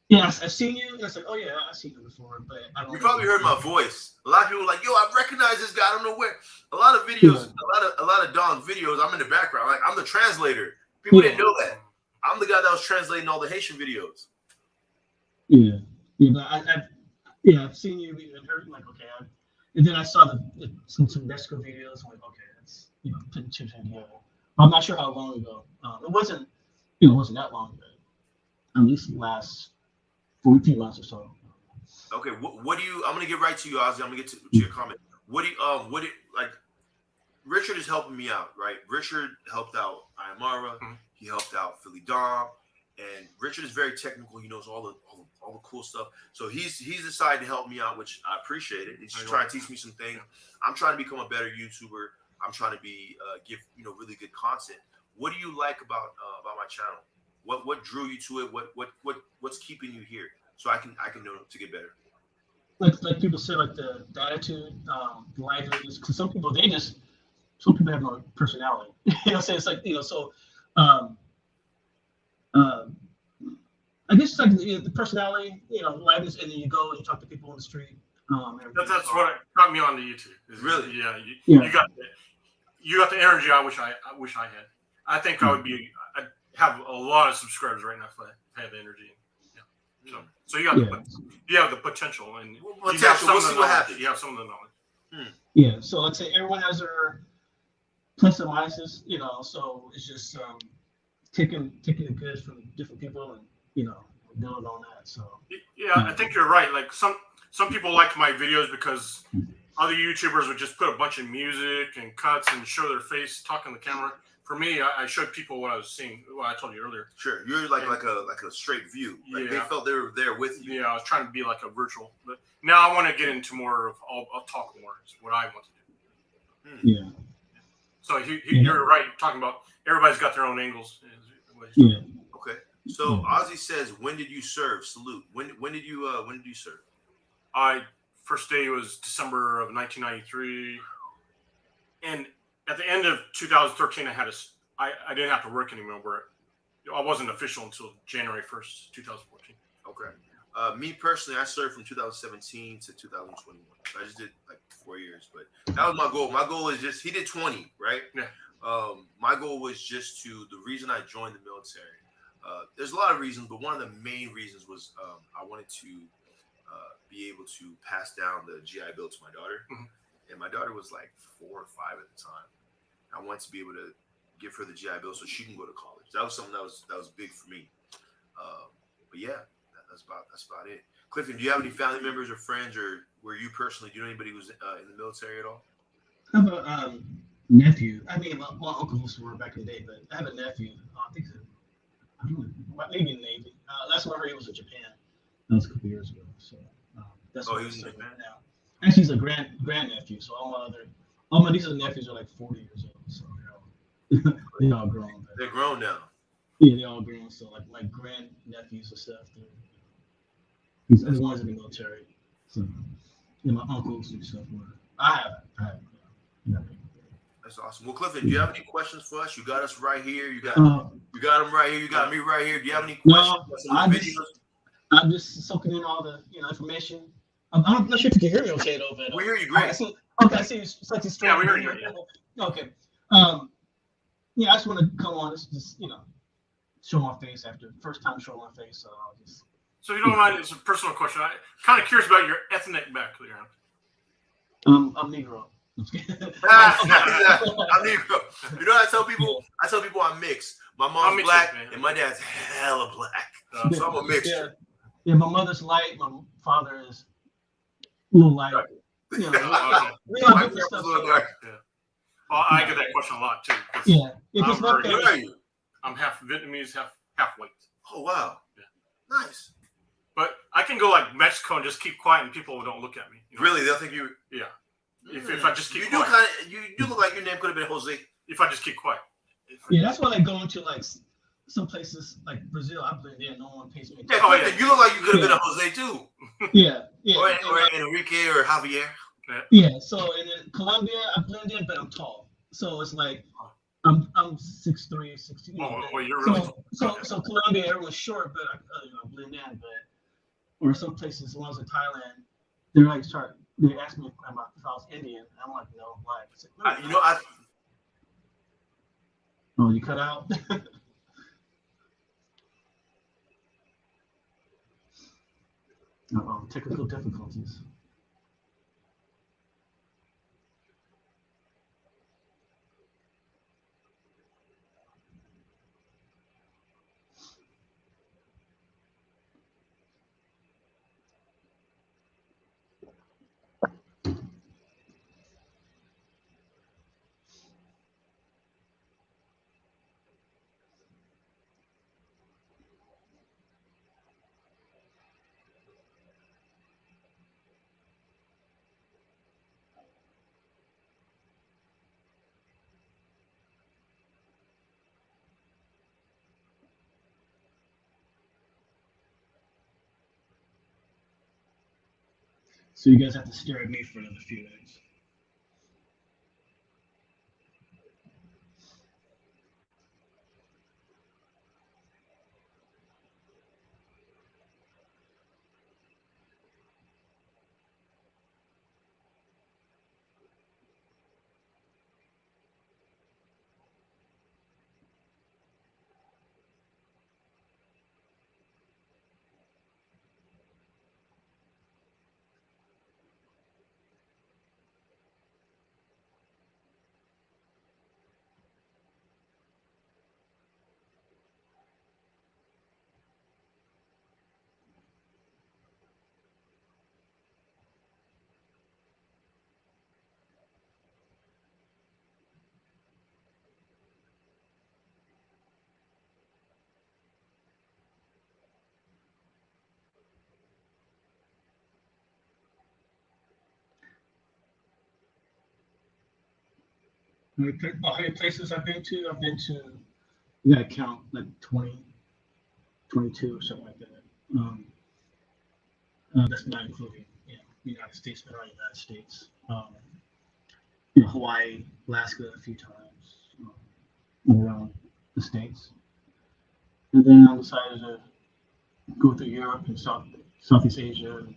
Yeah, I've seen you. And it's like, oh yeah, I've seen you before, but I don't. You probably heard my voice. A lot of people are like, yo, I recognize this guy. I don't know where. A lot of videos, a lot of Don's videos. I'm in the background. Like I'm the translator. People didn't know that. I'm the guy that was translating all the Haitian videos. Yeah, but I've seen you and heard like okay, and then I saw some Mexico videos. I'm like, okay, that's putting two together. I'm not sure how long ago. It wasn't that long ago. At least last 14 months or so. Okay, what do you? I'm gonna get right to you, Ozzy. I'm gonna get to your comment. What do you like? Richard is helping me out, right? Richard helped out Ayamara. Mm-hmm. He helped out Philly Dom, and Richard is very technical. He knows all the cool stuff. So he's decided to help me out, which I appreciate it. He's just trying to teach me some things. I'm trying to become a better YouTuber. I'm trying to be give really good content. What do you like about my channel? What drew you to it? What's keeping you here? So I can know to get better. Like people say, like the attitude, the liveliness. Because some people have no personality. So it's like so. I guess it's like the personality, liveliness, and then you go and you talk to people on the street. That's what got me on the YouTube. Really? Yeah. You got the energy. I wish I had. I think I'd have a lot of subscribers right now if I had the energy. Yeah. So you have the potential, and we'll see what happens. You have some of the knowledge. Yeah. So let's say everyone has their plus and minuses, So it's just taking the goods from different people and build on that. So I think you're right. Like some people like my videos because other YouTubers would just put a bunch of music and cuts and show their face, talk on the camera. For me, I showed people what I was seeing, what I told you earlier. Sure, you're like a straight view. Like they felt they were there with you. Yeah, I was trying to be like a virtual, but now I want to get into more of I'll talk more. Is what I want to do. Yeah. So you're right. Talking about everybody's got their own angles. Yeah. Okay. So Ozzy says, when did you serve? Salute. When did you serve? First day was December of 1993, and at the end of 2013, I didn't have to work anymore. I wasn't official until January 1st, 2014. Okay. Me personally, I served from 2017 to 2021. I just did like 4 years, but that was my goal. My goal is he did 20, right? Yeah. My goal was the reason I joined the military. There's a lot of reasons, but one of the main reasons was I wanted to be able to pass down the GI Bill to my daughter. Mm-hmm. And my daughter was like 4 or 5 at the time. I wanted to be able to give her the GI Bill so she can go to college. That was something that was big for me. But yeah, that's about it. Clifton, do you have any family members or friends, or were you personally, do you know anybody who's in the military at all? I have a nephew. I mean, my uncle used to work back in the day, but I have a nephew. I don't know, maybe in the Navy. Last time I heard he was in Japan. That was a couple years ago. So that's what he's in Japan now. Actually, he's a grand nephew. So all my nieces and nephews are like 40 years old. So they're all grown. They're grown now. Yeah, they're all grown. So like my grand nephews and stuff. He's one's in the military. So my uncles and stuff. I have. That's awesome. Well, Clifton, do you have any questions for us? You got us right here. You got them right here. You got me right here. Do you have any questions? I'm just soaking in all the information. I'm not sure if you can hear me okay though. But we hear you great. I see it's like this. Yeah, we hear you. Yeah. Okay. I just want to come on. Just show my face after first time showing my face. So I'll just. So if you don't mind, it's a personal question. I'm kind of curious about your ethnic background. I'm Negro. I'm Negro. You know what I tell people? I tell people I'm mixed. My mom's black and my dad's hella black. So I'm a mixture. Yeah, my mother's light. My father is a little light. We all have different stuff. Well, I get that question a lot too. Yeah. I'm half Vietnamese, half white. Oh wow. Yeah. Nice. But I can go like Mexico and just keep quiet, and people don't look at me. Really? They'll think you. Yeah. If I just keep quiet. You do look like your name could have been Jose. If I just keep quiet. Yeah, that's why I go into like some places like Brazil. I blend in. No one pays me. Yeah, you look like you could have been a Jose too. Yeah. Or Enrique or Javier. Yeah. So in Colombia, I blend in, but I'm tall. So it's like I'm 6'3", 6'2". Oh, you're really so Colombia, everyone's short, but I blend in. But or some places, the ones in Thailand, they're like they ask me if I was Indian. I'm like, no, black. I said, no, oh, you cut out. Technical difficulties. So you guys have to stare at me for another few minutes. How many places I've been to? You gotta count like 20, 22 or something like that. That's not including, United States, but not United States. Hawaii, Alaska a few times, around the States. And then I decided to go through Europe and Southeast Asia, and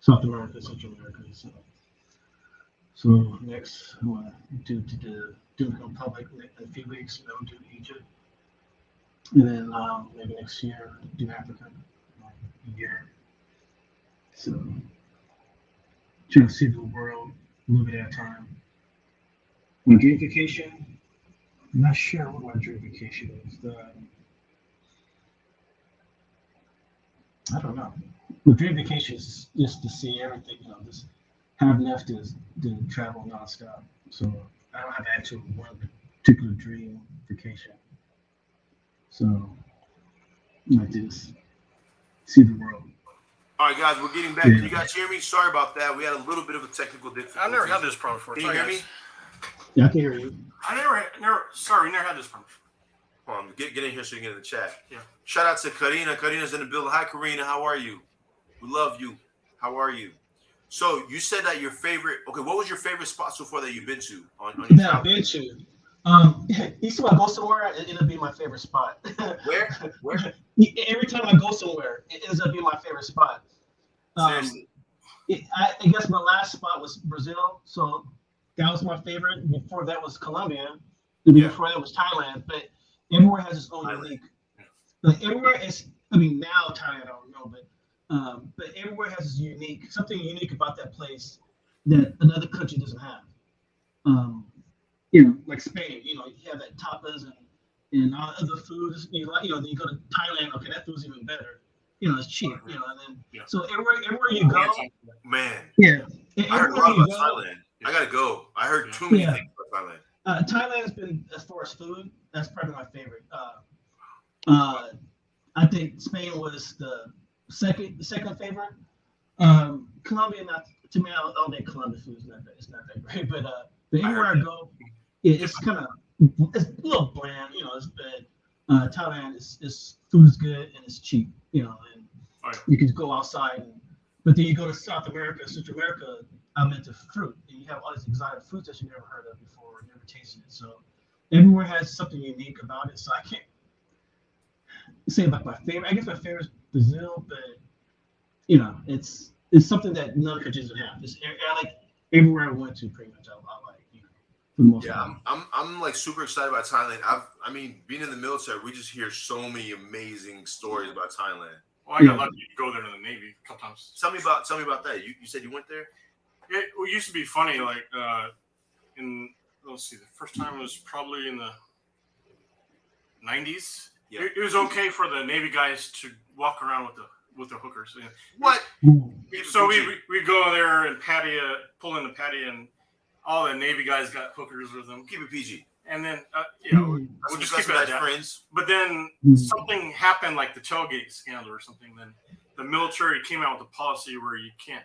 South America, Central America. So next, I want to do the Dominican Republic in a few weeks, and then we'll do Egypt. And then maybe next year, do Africa, a year. So, trying to see the world a little bit at a time. My dream vacation, I'm not sure what my dream vacation is. I don't know. My dream vacation is just to see everything, just have enough to travel nonstop. So I don't have actual one particular dream vacation. So I just see the world. All right, guys, we're getting back. Can you guys hear me? Sorry about that. We had a little bit of a technical difficulty. I've never had this problem before. Can you hear me? Yeah, I can hear you. We never had this problem. Hold on, get in here so you can get in the chat. Yeah. Shout out to Karina. Karina's in the building. Hi, Karina. How are you? We love you. How are you? So you said that your favorite. Okay, what was your favorite spot so far that you've been to on your that I've been to. You see, when I go somewhere, it'll be my favorite spot. Where? Every time I go somewhere, it ends up being my favorite spot. Seriously. I guess my last spot was Brazil, so that was my favorite. Before that was Colombia. Before that was Thailand. But everywhere has its own unique. Like everywhere is. I mean, now Thailand, I don't know, but everywhere has its something unique about that place that another country doesn't have. Like Spain, you have that tapas and all other foods. Then you go to Thailand. Okay, that food's even better. It's cheap. And then so everywhere you go, man. Yeah. I heard a lot about Thailand. I gotta go. I heard too many things about Thailand. Thailand's been, as far as food, that's probably my favorite. I think Spain was the second favorite. Colombia, to me, I don't think Colombian food it's not that great, but everywhere I go, it's kind of it's a little bland, it's bad. Thailand is food's good and it's cheap, and you can go outside. But then you go to South America, Central America, I'm into fruit, and you have all these exotic fruits that you never heard of before, never tasted it. So everywhere has something unique about it. So I can't say like my favorite. I guess my favorite is Brazil, but it's something that none of the countries would have. Like everywhere I went to, pretty much, I like, for the most part. I'm like super excited about Thailand. I mean, being in the military, we just hear so many amazing stories about Thailand. Well, I got lucky to go there in the Navy a couple times. Tell me about that. You said you went there? It used to be funny, like let's see, the first time was probably in the 90s. Yeah. It was okay for the Navy guys to walk around with the hookers. What? So we go there and pull in the patio, and all the Navy guys got hookers with them. Keep it PG. And then We'll just keep it at that. Friends. But then something happened, like the tailgate scandal or something. Then the military came out with a policy where you can't.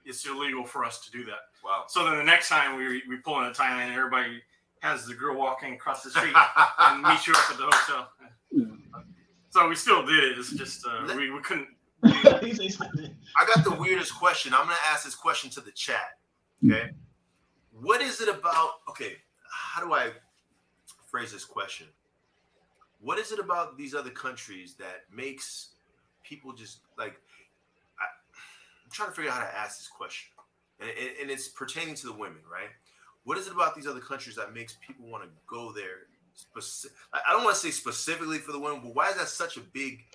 It's illegal for us to do that. Wow. So then the next time we pull into Thailand, everybody has the girl walking across the street and meet you up at the hotel. So we still did it. It's just we couldn't. I got the weirdest question. I'm going to ask this question to the chat. Okay. What is it about? Okay. How do I phrase this question? What is it about these other countries that makes people just like? I'm trying to figure out how to ask this question, and it's pertaining to the women, right? What is it about these other countries that makes people want to go there? I don't want to say specifically for the women, but why is that such a big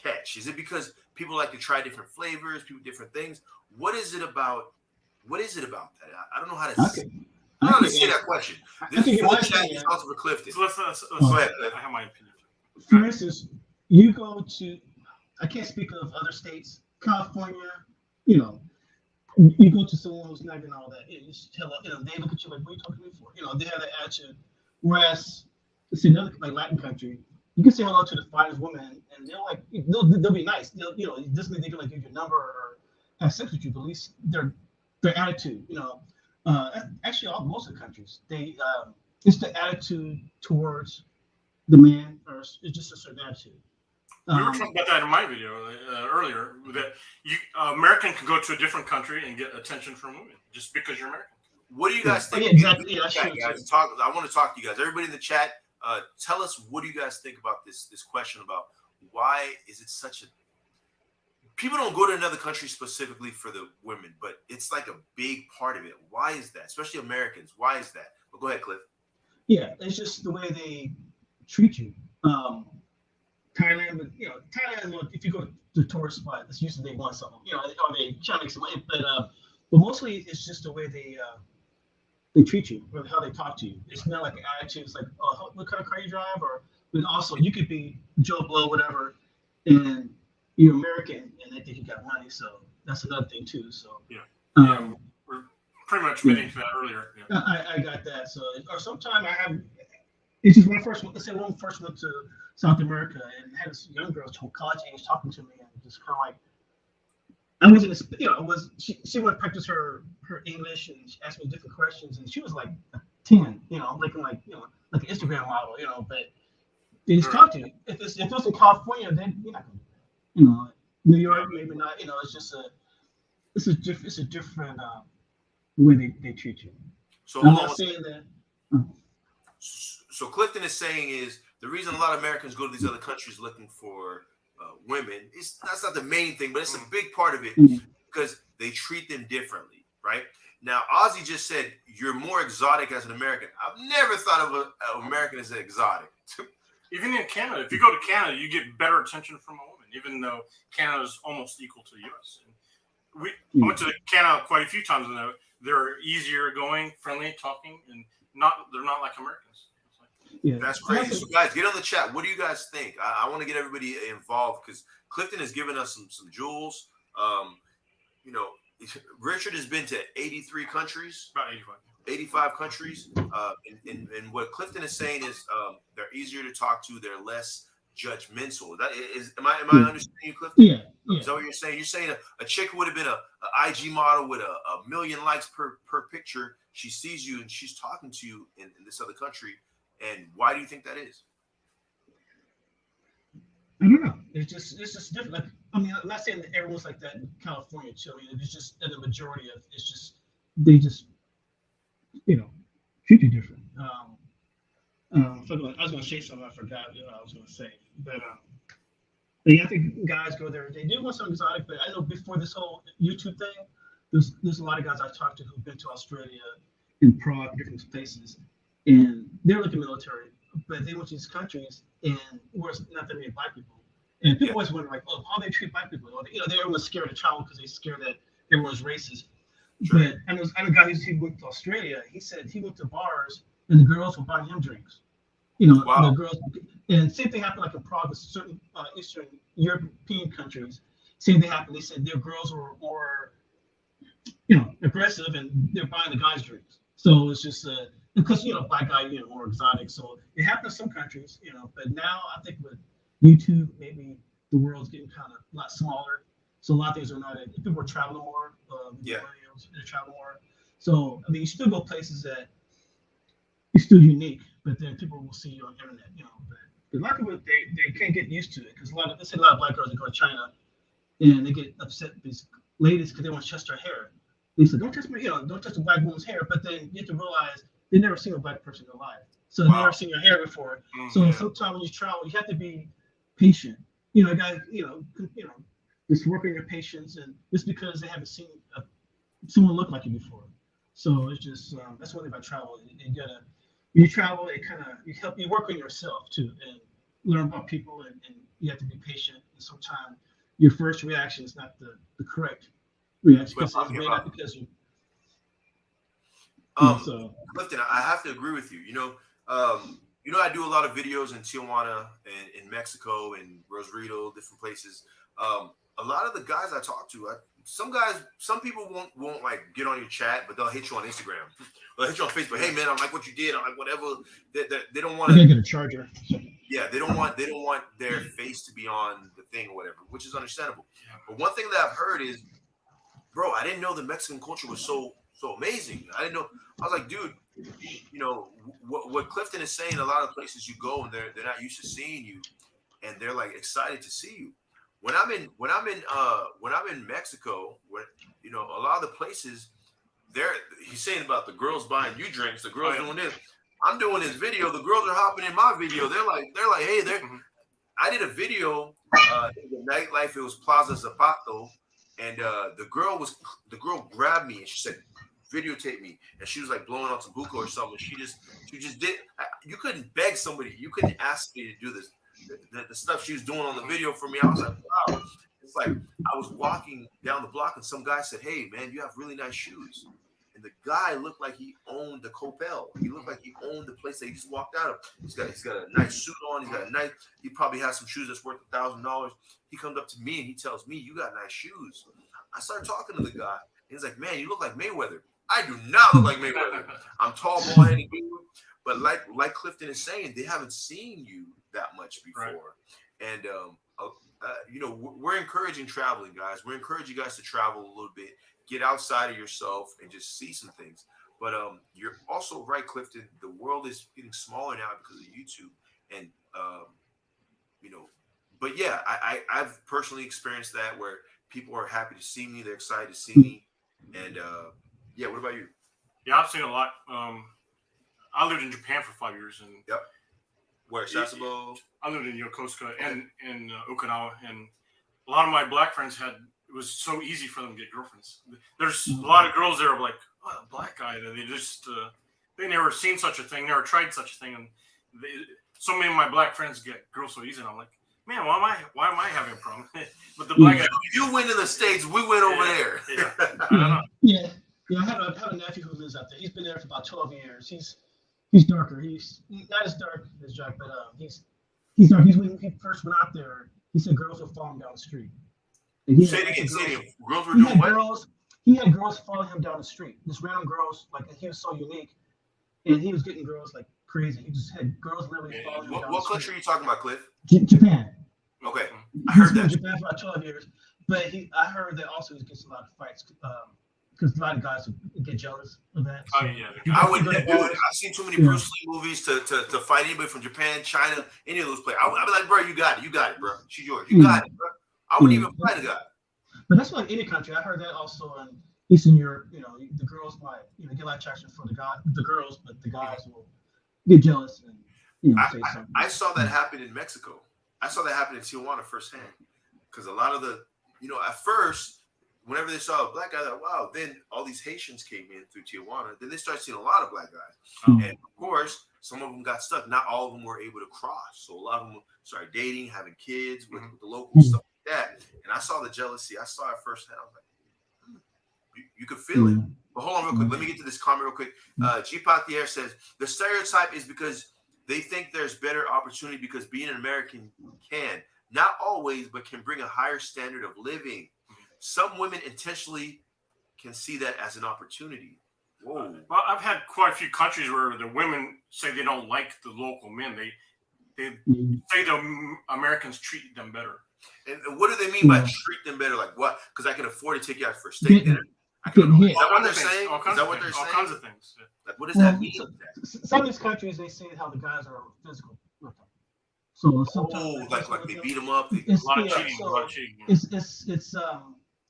catch? Is it because people like to try different flavors, different things? What is it about that? I don't know how to. I don't understand that question. This is for chat. It's also for Clifton. So let's go ahead. I have my opinion. For instance, you go to, I can't speak of other states, California, you go to someone who's not even all that. You just tell them, they look at you like, what are you talking to me for? They have that attitude. Whereas, let's see, another like Latin country, you can say hello to the finest woman, and they'll be nice. This means they can like give you a number or have sex with you, but at least their attitude, actually most of the countries, it's the attitude towards the man, or it's just a certain attitude. We were talking about that in my video earlier. That American can go to a different country and get attention from women just because you're American. What do you guys think? Yeah, exactly. Yeah, guys, I want to talk to you guys. Everybody in the chat, tell us, what do you guys think about this question about why is it such a? People don't go to another country specifically for the women, but it's like a big part of it. Why is that? Especially Americans. Why is that? But go ahead, Cliff. Yeah, it's just the way they treat you. Thailand, but Thailand. If you go to a tourist spot, it's usually they want something, or they try to make some money. But mostly it's just the way they treat you or how they talk to you. It's not like an attitude. It's like, oh, what kind of car you drive, but also you could be Joe Blow, whatever, and you're American and they think you got money. So that's another thing too. So we're pretty much getting to that earlier. Yeah. I got that. So or sometime I have. It's just when I first went to South America and had this young girl, college age, talking to me, and just kind of like, I wasn't, she would practice her English, and she asked me different questions, and she was like a 10, looking like, like an Instagram model, but they just talk to you. If it's in California, then you're not gonna do it. New York, maybe not, it's a different way they treat you. So I'm not saying that. So Clifton is saying is the reason a lot of Americans go to these other countries looking for women. That's not the main thing, but it's a big part of it because they treat them differently, right? Now, Ozzy just said you're more exotic as an American. I've never thought of an American as exotic. Even in Canada, if you go to Canada, you get better attention from a woman, even though Canada is almost equal to the U.S. And I went to Canada quite a few times, and they're easier going, friendly, talking, and they're not like Americans. Yeah. That's crazy. So guys, get on the chat. What do you guys think? I want to get everybody involved because Clifton has given us some jewels. Richard has been to 83 countries. About 85 countries. And what Clifton is saying is they're easier to talk to. They're less judgmental. Am I understanding you, Clifton? Yeah. Is that what you're saying? You're saying a chick would have been a IG model with a million likes per picture. She sees you and she's talking to you in this other country. And why do you think that is? I don't know. It's just different. Like, I'm not saying that everyone's like that in California too. It's just in the majority of they just treat you different. I was going to say something I forgot what I was going to say, but Yeah, I think guys go there. They do want some exotic, but I know before this whole YouTube thing, there's a lot of guys I've talked to who've been to Australia and Prague, different places, and they're like the military, but they went to these countries and where's not that many black people. And people always wonder like, oh, how they treat black people. Or, they're always scared to travel because they're scared that everyone's racist. Sure. But I know a guy who went to Australia. He said he went to bars and the girls were buying him drinks. Wow. The girls, and same thing happened like in Prague with certain Eastern European countries. Same thing happened. They said their girls were more, aggressive, and they're buying the guys drinks. So it's just because black guy, more exotic. So it happened in some countries, but now I think with YouTube, maybe the world's getting kind of a lot smaller. So a lot of things are not. People are traveling more. They're traveling more. So I mean, you still go places that it's still unique, but then people will see you on the internet, But a lot of people they can't get used to it because a lot of black girls that go to China and they get upset with these ladies because they want to touch their hair. They say, "Don't touch my, don't touch a black woman's hair." But then you have to realize they've never seen a black person in their life, so they've never seen your hair before. So sometimes when you travel, you have to be patient. Guys, just work on your patience, and just because they haven't seen someone look like you before. So it's just that's one thing about travel. You travel, it kind of you work on yourself too, and learn about people, and you have to be patient. And sometimes your first reaction is not the correct reaction because because you. Clifton, I have to agree with you. I do a lot of videos in Tijuana and in Mexico and Rosarito, different places. A lot of the guys I talk to, some people won't like get on your chat, but they'll hit you on Instagram. They'll hit you on Facebook. Hey man, I like what you did. I like whatever. They don't want to get a charger. Yeah, they don't want their face to be on the thing or whatever, which is understandable. But one thing that I've heard is, bro, I didn't know the Mexican culture was so amazing. I didn't know. I was like, dude, what Clifton is saying. A lot of places you go and they're not used to seeing you, and they're like excited to see you. When I'm in Mexico, where a lot of the places, he's saying about the girls buying you drinks, the girls doing this. I'm doing this video, the girls are hopping in my video. They're like, hey, I did a video in the nightlife. It was Plaza Zapato, and the girl grabbed me and she said, videotape me, and she was like blowing on some hookah or something. She just did. You couldn't beg somebody. You couldn't ask me to do this. The stuff she was doing on the video for me, I was like, wow. It's like I was walking down the block and some guy said, hey man, you have really nice shoes. And the guy looked like he owned the Copel. He looked like he owned the place that he just walked out of. He's got a nice suit on. He probably has some shoes that's worth $1,000. He comes up to me and he tells me, you got nice shoes. I started talking to the guy. He's like, man, you look like Mayweather. I do not look like Mayweather. I'm tall, bald-headed dude. But like Clifton is saying, they haven't seen you that much before. Right. And we're encouraging traveling, guys. We're encouraging you guys to travel a little bit, get outside of yourself, and just see some things. But you're also right, Clifton. The world is getting smaller now because of YouTube, and But yeah, I've personally experienced that where people are happy to see me. They're excited to see me, and yeah. What about you? Yeah, I've seen a lot. I lived in Japan for 5 years, and yep. Where Sasebo? I lived in Yokosuka and in Okinawa, and a lot of my black friends it was so easy for them to get girlfriends. There's a lot of girls there like, oh, a black guy, and they just they never seen such a thing, never tried such a thing, and so many of my black friends get girls so easy, and I'm like, man, why am I having a problem? But the black guy, you went to the States, we went over there. Yeah. I don't know. Yeah, I have a nephew who lives out there. He's been there for about 12 years. He's darker. He's not as dark as Jack, but he's dark. When he first went out there, he said girls were falling down the street. Say it again. Girls were doing what? He had girls following him down the street. Just random girls, like he was so unique, and he was getting girls like crazy. He just had girls literally following him down What country are you talking about, Cliff? Japan. Okay, I heard that. Japan for about 12 years, but I heard that also he gets a lot of fights because a lot of guys would get jealous of that. So. Oh yeah, I would do it. I've seen too many Bruce Lee movies to fight anybody from Japan, China, any of those players. I'd be like, bro, you got it, bro. She's yours. You got it, bro. I wouldn't even fight a guy. But that's like any country. I heard that also in Eastern Europe. The girls might get a lot of attraction for the girls, but the guys will get jealous and say something. I saw that happen in Mexico. I saw that happen in Tijuana firsthand. Because a lot of the, at first, whenever they saw a black guy, they're like, wow. Then all these Haitians came in through Tijuana. Then they started seeing a lot of black guys. And of course, some of them got stuck. Not all of them were able to cross. So a lot of them started dating, having kids with the locals, stuff like that. And I saw the jealousy. I saw it firsthand. I was like, you could feel it. But hold on real quick. Let me get to this comment real quick. G. Patier says, the stereotype is because they think there's better opportunity because being an American can. Not always, but can bring a higher standard of living. Some women intentionally can see that as an opportunity. Whoa. Well, I've had quite a few countries where the women say they don't like the local men. They say the Americans treat them better. And what do they mean by treat them better? Like what? Because I can afford to take you out for steak dinner. Is that what they're saying? Is that what they're saying? All kinds of things. Like, what does that mean? Some of these countries, they say how the guys are physical with them. So sometimes, like they beat them up. A lot of cheating. It's a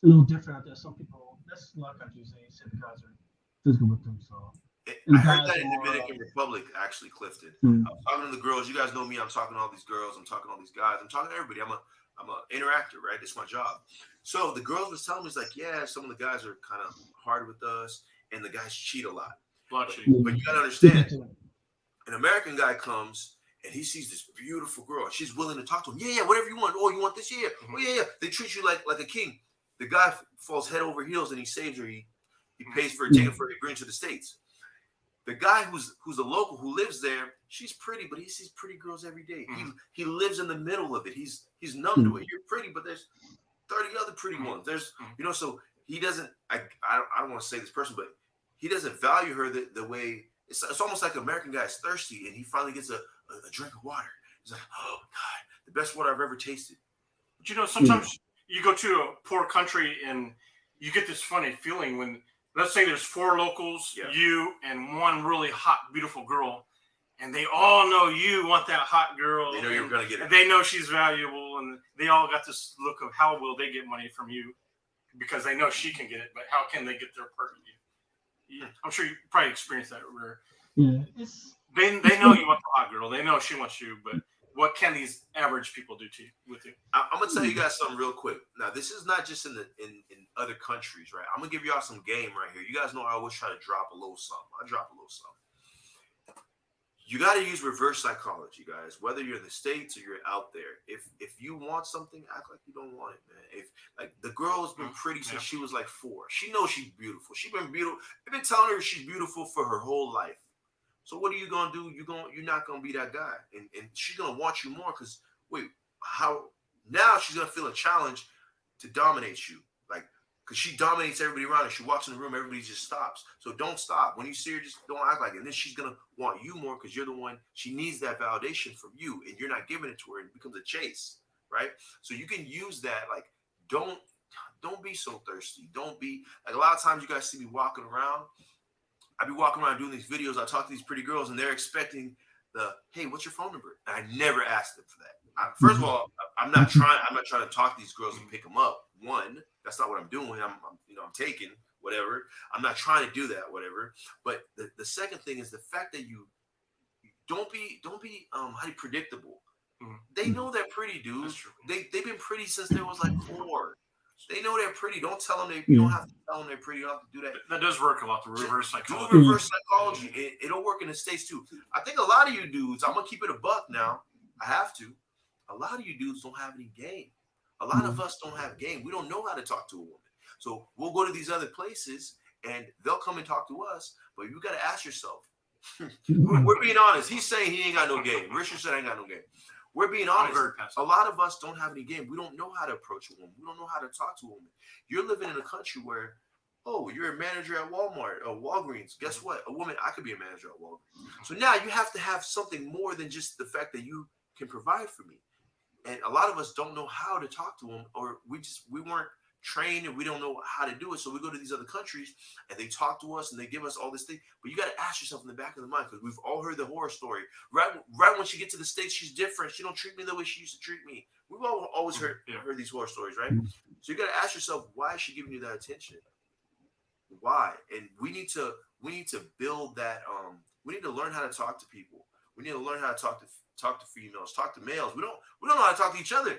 little different out there. Some people, that's a lot of countries, they say the guys are physical with them. So I heard that in the Dominican Republic, actually, Clifton. I was talking to the girls. You guys know me. I'm talking to all these girls. I'm talking to all these guys. I'm talking to everybody. I'm an interactor, right? It's my job. So the girls was telling me, it's like, yeah, some of the guys are kind of hard with us, and the guys cheat a lot. But you got to understand, an American guy comes, and he sees this beautiful girl. And she's willing to talk to him. Yeah, whatever you want. Oh, you want this? Yeah. Oh, yeah. They treat you like a king. The guy falls head over heels, and he saves her. He pays for her ticket for her to bring to the States. The guy who's a local who lives there, she's pretty, but he sees pretty girls every day. He lives in the middle of it. He's numb to it. You're pretty, but there's 30 other pretty ones. There's so he doesn't. I don't want to say this person, but he doesn't value her the way. It's almost like an American guy is thirsty, and he finally gets a drink of water. He's like, oh God, the best water I've ever tasted. But sometimes you go to a poor country and you get this funny feeling when, let's say there's 4 locals, you and one really hot, beautiful girl, and they all know you want that hot girl. They know you're going to get it. And they know she's valuable, and they all got this look of how will they get money from you because they know she can get it, but how can they get their part of you? I'm sure you probably experienced that. Where they know you want the hot girl. They know she wants you, but what can these average people do with you? I'm gonna tell you guys something real quick. Now, this is not just in other countries, right? I'm gonna give y'all some game right here. You guys know I always try to drop a little something. I drop a little something. You got to use reverse psychology, guys. Whether you're in the States or you're out there, if you want something, act like you don't want it, man. If like the girl has been pretty since she was like 4, she knows she's beautiful. She's been beautiful. I've been telling her she's beautiful for her whole life. So what are you gonna do? You're not gonna be that guy, and she's gonna want you more because how now she's gonna feel a challenge to dominate you, like because she dominates everybody around her. She walks in the room, everybody just stops. So don't stop. When you see her, just don't act like it. And then she's gonna want you more because you're the one. She needs that validation from you, and you're not giving it to her. It becomes a chase, right? So you can use that. Like don't be so thirsty. Don't be like a lot of times you guys see me walking around. I be walking around doing these videos. I talk to these pretty girls, and they're expecting hey, what's your phone number? And I never asked them for that. First of all, I'm not trying to talk to these girls and pick them up. One, that's not what I'm doing. I'm taking whatever. I'm not trying to do that, whatever. But the second thing is the fact that you don't be predictable. They know they're pretty, dude. They've been pretty since they was like 4. They know they're pretty. Don't tell them you don't have to tell them they're pretty. You don't have to do that. That does work a lot, the reverse psychology. Do reverse psychology. It'll work in the States too. I think a lot of you dudes, I'm going to keep it a buck now. I have to. A lot of you dudes don't have any game. A lot of us don't have game. We don't know how to talk to a woman. So we'll go to these other places and they'll come and talk to us. But you got to ask yourself. We're being honest. He's saying he ain't got no game. Richard said I ain't got no game. We're being honest. A lot of us don't have any game. We don't know how to approach a woman. We don't know how to talk to a woman. You're living in a country where, you're a manager at Walmart or Walgreens. Guess what? A woman, I could be a manager at Walgreens. So now you have to have something more than just the fact that you can provide for me. And a lot of us don't know how to talk to them, or we weren't trained and we don't know how to do it. So we go to these other countries and they talk to us and they give us all this thing. But you got to ask yourself in the back of the mind, because we've all heard the horror story. Right when she gets to the States, she's different. She don't treat me the way she used to treat me. We've all always heard these horror stories, right? So you got to ask yourself, why is she giving you that attention? Why? And we need to build that. We need to learn how to talk to people. We need to learn how to talk to females, talk to males. We don't know how to talk to each other.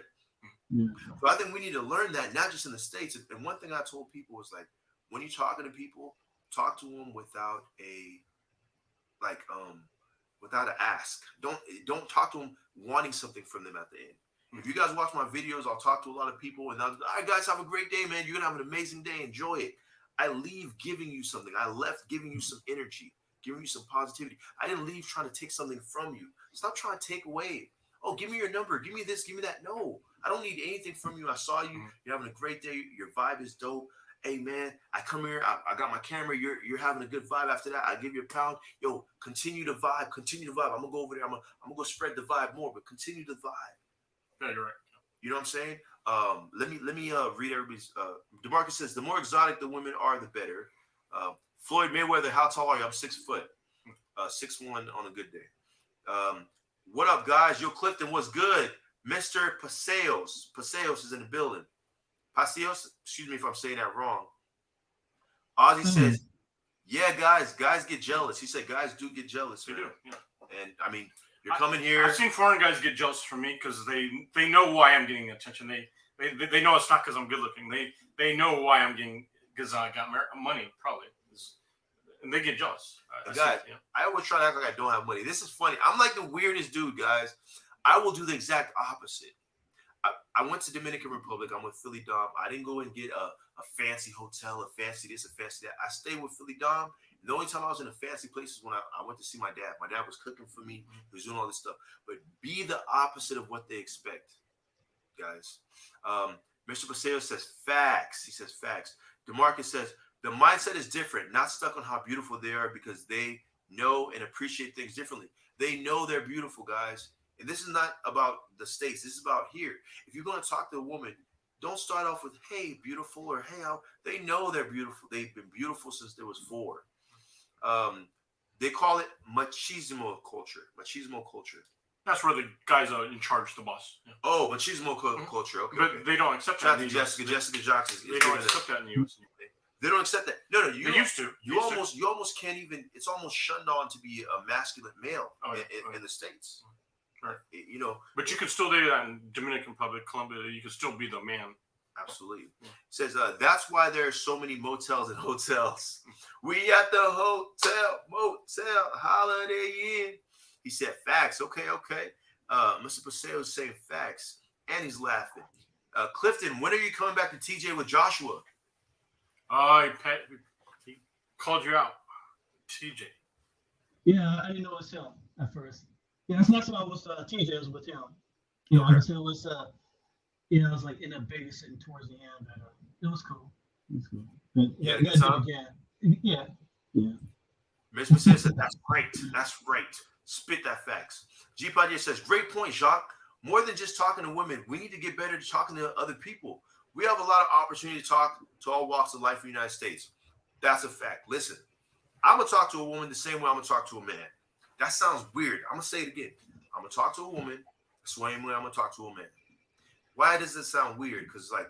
Yeah. So I think we need to learn that, not just in the States. And one thing I told people was like, when you're talking to people, talk to them without an ask. Don't talk to them wanting something from them at the end. If you guys watch my videos, I'll talk to a lot of people and all right, guys, have a great day, man. You're gonna have an amazing day. Enjoy it. I leave giving you something. I left giving you some energy, giving you some positivity. I didn't leave trying to take something from you. Stop trying to take away. Oh, give me your number. Give me this. Give me that. No, I don't need anything from you. I saw you. You're having a great day. Your vibe is dope. Hey, man, I come here. I got my camera. You're having a good vibe. After that, I give you a pound. Yo, continue to vibe. Continue to vibe. I'm gonna go over there. I'm gonna go spread the vibe more, but continue to vibe. Yeah, you're right. You know what I'm saying? Let me read everybody's. DeMarcus says the more exotic the women are, the better. Floyd Mayweather, how tall are you? I'm 6 foot, 6'1" on a good day. What up, guys? Yo, Clifton, what's good? Mr. Paseos. Paseos is in the building. Paseos, excuse me if I'm saying that wrong. Ozzy says, yeah, guys get jealous. He said guys do get jealous. They do, yeah. And I mean, you're coming here. I've seen foreign guys get jealous from me because they know why I'm getting attention. They know it's not because I'm good looking. They know why I'm getting, because I got money probably, and they get jealous. Guys, I always try to act like I don't have money. This is funny. I'm like the weirdest dude, guys. I will do the exact opposite. I went to Dominican Republic. I'm with Philly Dom. I didn't go and get a fancy hotel, a fancy this, a fancy that. I stayed with Philly Dom. The only time I was in a fancy place is when I went to see my dad. My dad was cooking for me. He was doing all this stuff. But be the opposite of what they expect, guys. Mr. Paseo says facts. He says facts. DeMarcus says the mindset is different. Not stuck on how beautiful they are because they know and appreciate things differently. They know they're beautiful, guys. And this is not about the States. This is about here. If you're going to talk to a woman, don't start off with, hey, beautiful, or hey, how. They know they're beautiful. They've been beautiful since they was 4. They call it machismo culture. Machismo culture. That's where the guys are in charge, the boss. Yeah. Oh, machismo culture. Okay. But they don't accept that. Jessica Jocks is they don't accept that in the U.S. They don't accept that. No, you they used to. You almost can't even. It's almost shunned on to be a masculine male in the States. Right. You know, but you could still do that in Dominican Republic, Colombia. You could still be the man. Absolutely. It says that's why there are so many motels and hotels. We at the hotel, motel, Holiday Inn. He said facts. Okay. Mr. Paseo is saying facts, and he's laughing. Clifton, when are you coming back to TJ with Joshua? He called you out, TJ. Yeah, I didn't know it was him at first. Yeah, it's not so I was TJ was with him. You know, I said it was it was like in a babysitting towards the end, but it was cool. But, yeah, you guys did it again. Yeah. Mr. Paseo said that's right. Spit that facts. G Padilla says, great point, Jacques. More than just talking to women, we need to get better at talking to other people. We have a lot of opportunity to talk to all walks of life in the United States. That's a fact. Listen, I'm going to talk to a woman the same way I'm going to talk to a man. That sounds weird. I'm going to say it again. I'm going to talk to a woman the same way I'm going to talk to a man. Why does this sound weird? Because, like,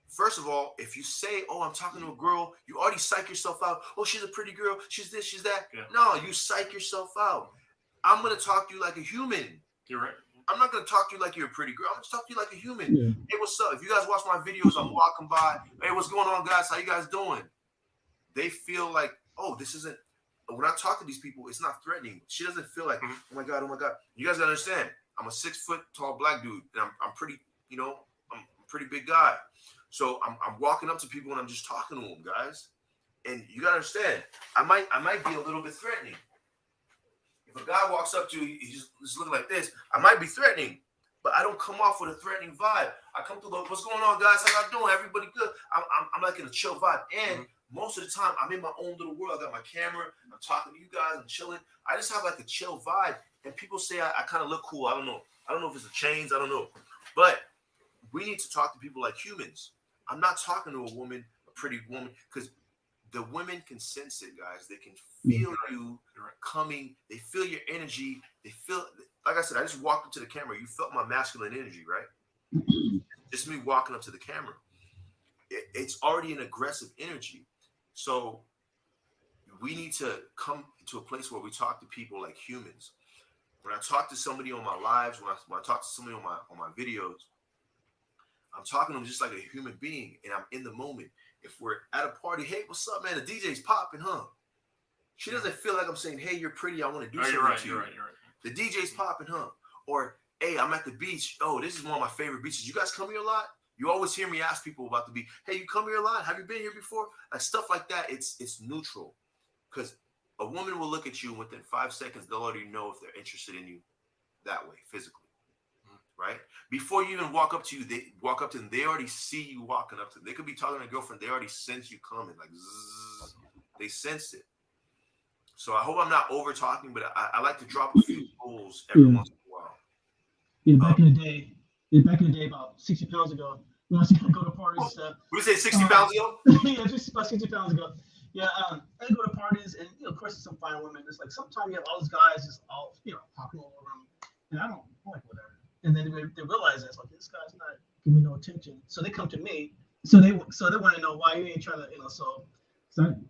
first of all, if you say, oh, I'm talking to a girl, you already psych yourself out. Oh, she's a pretty girl. She's this, she's that. Yeah. No, you psych yourself out. I'm going to talk to you like a human. You're right. I'm not going to talk to you like you're a pretty girl. I'm going to talk to you like a human. Yeah. Hey, what's up? If you guys watch my videos, I'm walking by. Hey, what's going on, guys? How you guys doing? They feel like, oh, this isn't. When I talk to these people, it's not threatening. She doesn't feel like, oh my God. You guys got to understand. I'm a 6 foot tall black dude, and I'm pretty, I'm a pretty big guy. So I'm walking up to people and I'm just talking to them, guys. And you got to understand, I might be a little bit threatening. If a guy walks up to you, he's just looking like this, I might be threatening, but I don't come off with a threatening vibe. I come to look, what's going on, guys? How y'all doing? Everybody good? I'm like in a chill vibe. And most of the time, I'm in my own little world. I got my camera. I'm talking to you guys. I'm chilling. I just have like a chill vibe. And people say I kind of look cool. I don't know. I don't know if it's the chains. I don't know. But we need to talk to people like humans. I'm not talking to a woman, a pretty woman, because the women can sense it, guys. They can feel you coming. They feel your energy. They feel, like I said, I just walked up to the camera. You felt my masculine energy, right? Just me walking up to the camera. It's already an aggressive energy. So we need to come to a place where we talk to people like humans. when I talk to somebody on my lives, when I talk to somebody on my videos, I'm talking to them just like a human being, and I'm in the moment. If we're at a party, hey, what's up, man? The DJ's popping, huh? She doesn't feel like I'm saying, hey, you're pretty, I want to do something with you. You're right. The DJ's popping, huh? Or, hey, I'm at the beach. Oh, this is one of my favorite beaches. You guys come here a lot? You always hear me ask people about the beach. Hey, you come here a lot? Have you been here before? Like stuff like that. It's neutral, because a woman will look at you within 5 seconds. They'll already know if they're interested in you that way, physically, right? Before you even walk up to you, they walk up to them. They already see you walking up to them. They could be talking to a girlfriend. They already sense you coming, like zzz. They sense it. So I hope I'm not over talking, but I like to drop a few goals every once in a while. Yeah, back in the day, about 60 pounds ago, when I used to go to parties and stuff. We say 60 pounds ago? Yeah, just about 60 pounds ago. Yeah, I go to parties, and of course, there's some fine women. It's like sometimes you have all these guys just all popping all over them, and I'm like whatever. And then they realize that it's like this guy's not giving me no attention, so they come to me. So they want to know why you ain't trying to, so I'm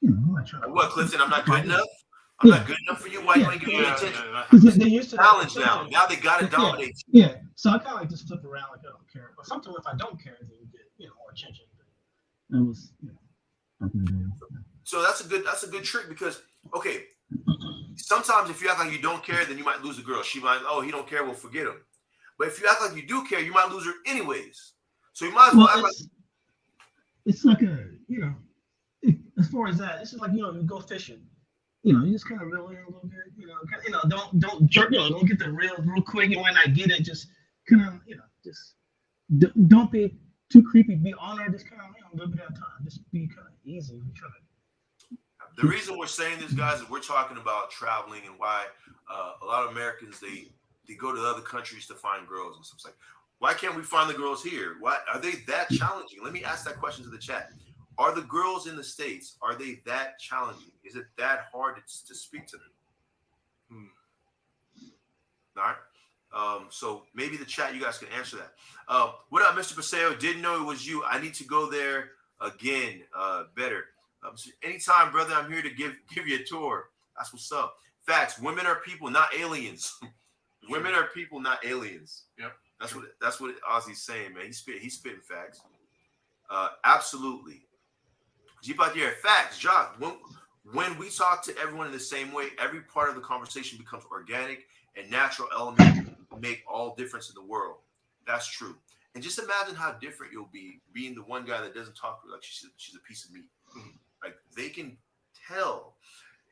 not trying to. What, Clifton? I'm not good enough. I'm not good enough for you. Why you ain't giving me attention? Because they used to challenge now. Now they gotta dominate. Yeah. So I kind of like just flip around like I don't care. But sometimes if I don't care, then you get more attention. That was So that's a good trick, because okay, sometimes if you act like you don't care, then you might lose a girl. She might, oh, he don't care, we'll forget him. But if you act like you do care, you might lose her anyways. So you might as well act like. It's like as far as that, it's just like you go fishing. You just kind of reel in a little bit. Don't jerk. Don't get the reel real quick. You might not get it. Just kind of, just don't be too creepy. Be honored. Just kind of, a little bit at a time. Just be kind of easy. The reason we're saying this, guys, is we're talking about traveling and why a lot of Americans they go to other countries to find girls and stuff. It's like, why can't we find the girls here? Why are they that challenging? Let me ask that question to the chat. Are the girls in the States, are they that challenging? Is it that hard to speak to them? All right. So maybe the chat, you guys can answer that. What up, Mr. Paseo? Didn't know it was you. I need to go there again. Better. So anytime, brother, I'm here to give you a tour. That's what's up. Facts. Women are people, not aliens. Women are people, not aliens. Yep. That's what Ozzy's saying, man. He's spitting facts. Absolutely. G-Pot-Dier, facts, Jock. When we talk to everyone in the same way, every part of the conversation becomes organic and natural elements make all difference in the world. That's true. And just imagine how different you'll be being the one guy that doesn't talk to her like she's a piece of meat. Like they can tell.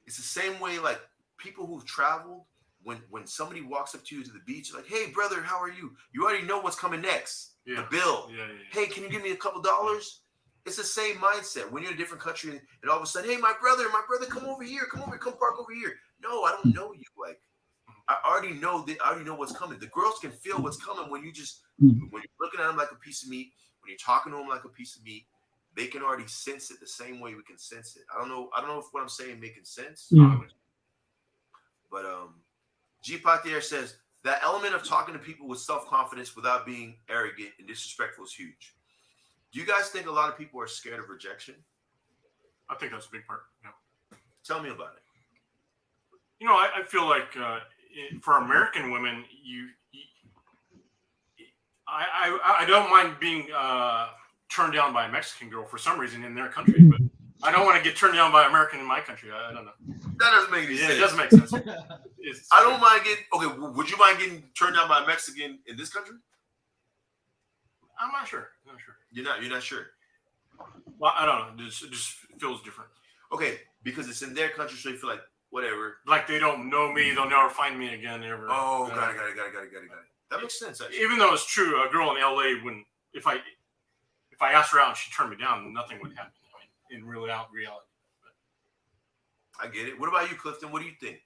It's the same way like people who've traveled, when somebody walks up to you to the beach, like, hey brother, how are you? You already know what's coming next. Yeah. The bill. Yeah. Hey, can you give me a couple dollars? It's the same mindset. When you're in a different country and all of a sudden, hey, my brother, come over here. Come park over here. No, I don't know you. Like, I already know what's coming. The girls can feel what's coming when you're looking at them like a piece of meat, when you're talking to them like a piece of meat, they can already sense it the same way we can sense it. I don't know if what I'm saying making sense. But G-Pot-Dier says that element of talking to people with self-confidence without being arrogant and disrespectful is huge. Do you guys think a lot of people are scared of rejection? I think that's a big part. Yeah. Tell me about it. I feel like for American women, I don't mind being turned down by a Mexican girl for some reason in their country, but I don't want to get turned down by an American in my country. I don't know. That doesn't make any sense. It doesn't make sense. I don't mind getting. Okay, would you mind getting turned down by a Mexican in this country? I'm not sure. You're not sure. Well, I don't know. It just feels different. Okay, because it's in their country, so you feel like whatever. Like they don't know me, they'll never find me again ever. Oh, got it. That makes sense. Actually. Even though it's true, a girl in LA wouldn't. If I asked her out and she turned me down, nothing would happen. In reality. I get it. What about you, Clifton? What do you think?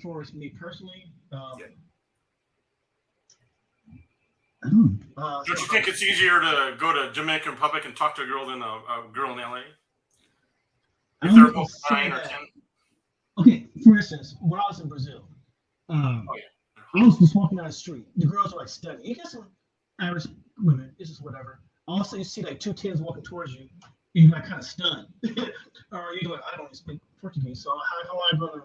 For me personally, don't you think it's easier to go to Dominican Republic and talk to a girl than a girl in LA? If they're both 9 or 10. Okay, for instance, when I was in Brazil, I was just walking down the street. The girls were like stunning. You get some average women, it's just whatever. Also, you see like 2 10s walking towards you, and you're like kind of stunned, or you're like, I don't speak Portuguese, so how am I gonna,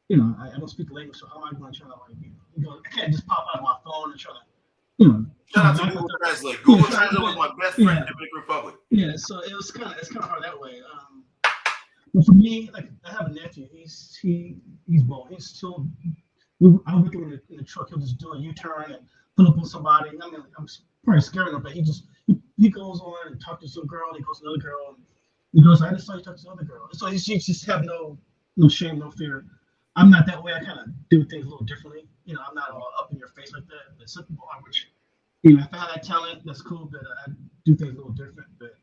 you know, I don't speak the language, so how am I gonna try to like, you know, I can't just pop out of my phone and try to, you know. Shout out to Google Translate. Google Translate was my best friend in the Dominican Republic. Yeah, so it's kind of hard that way. But for me, like I have a nephew. He's bold. He's still. I'm with him in the truck. He'll just do a U-turn and pull up on somebody. I mean, I'm probably scaring him, but he goes on and talks to some girl. He goes to another girl. And he goes, I just saw you talk to another girl. So he just have no shame, no fear. I'm not that way. I kind of do things a little differently. You know, I'm not all up in your face like that. But some people are, which, you know, if I have that talent, that's cool. But I do things a little different. But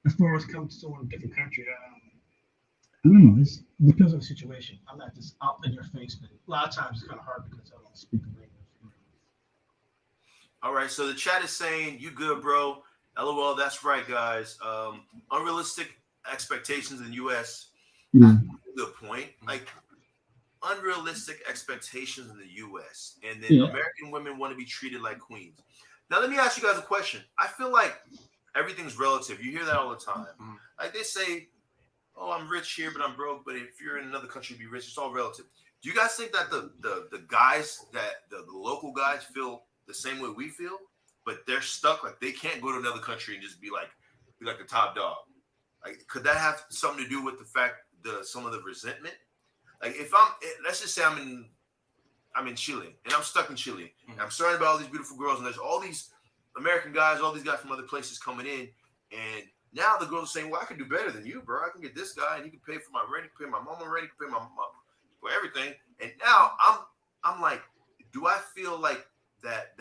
as far as coming to someone in a different country, I don't know. It depends on the situation. I'm not just out in your face, but a lot of times it's kind of hard because I don't speak the language. All right, so the chat is saying you good, bro. LOL, that's right, guys. Unrealistic expectations in the U.S. Yeah. Good point. Like unrealistic expectations in the U.S. and then American women want to be treated like queens. Now, let me ask you guys a question. I feel like everything's relative. You hear that all the time. Like they say, oh, I'm rich here, but I'm broke. But if you're in another country, be rich. It's all relative. Do you guys think that the guys, that the local guys feel the same way we feel, but they're stuck? Like they can't go to another country and just be like the top dog. Like, could that have something to do with the fact some of the resentment? Like if let's just say I'm in Chile and I'm stuck in Chile and I'm surrounded by all these beautiful girls and there's all these American guys, all these guys from other places coming in, and now the girls are saying, well, I can do better than you, bro. I can get this guy and he can pay for my rent, he can pay my mama rent, he can pay my mom for everything. And now I'm like, do I feel like that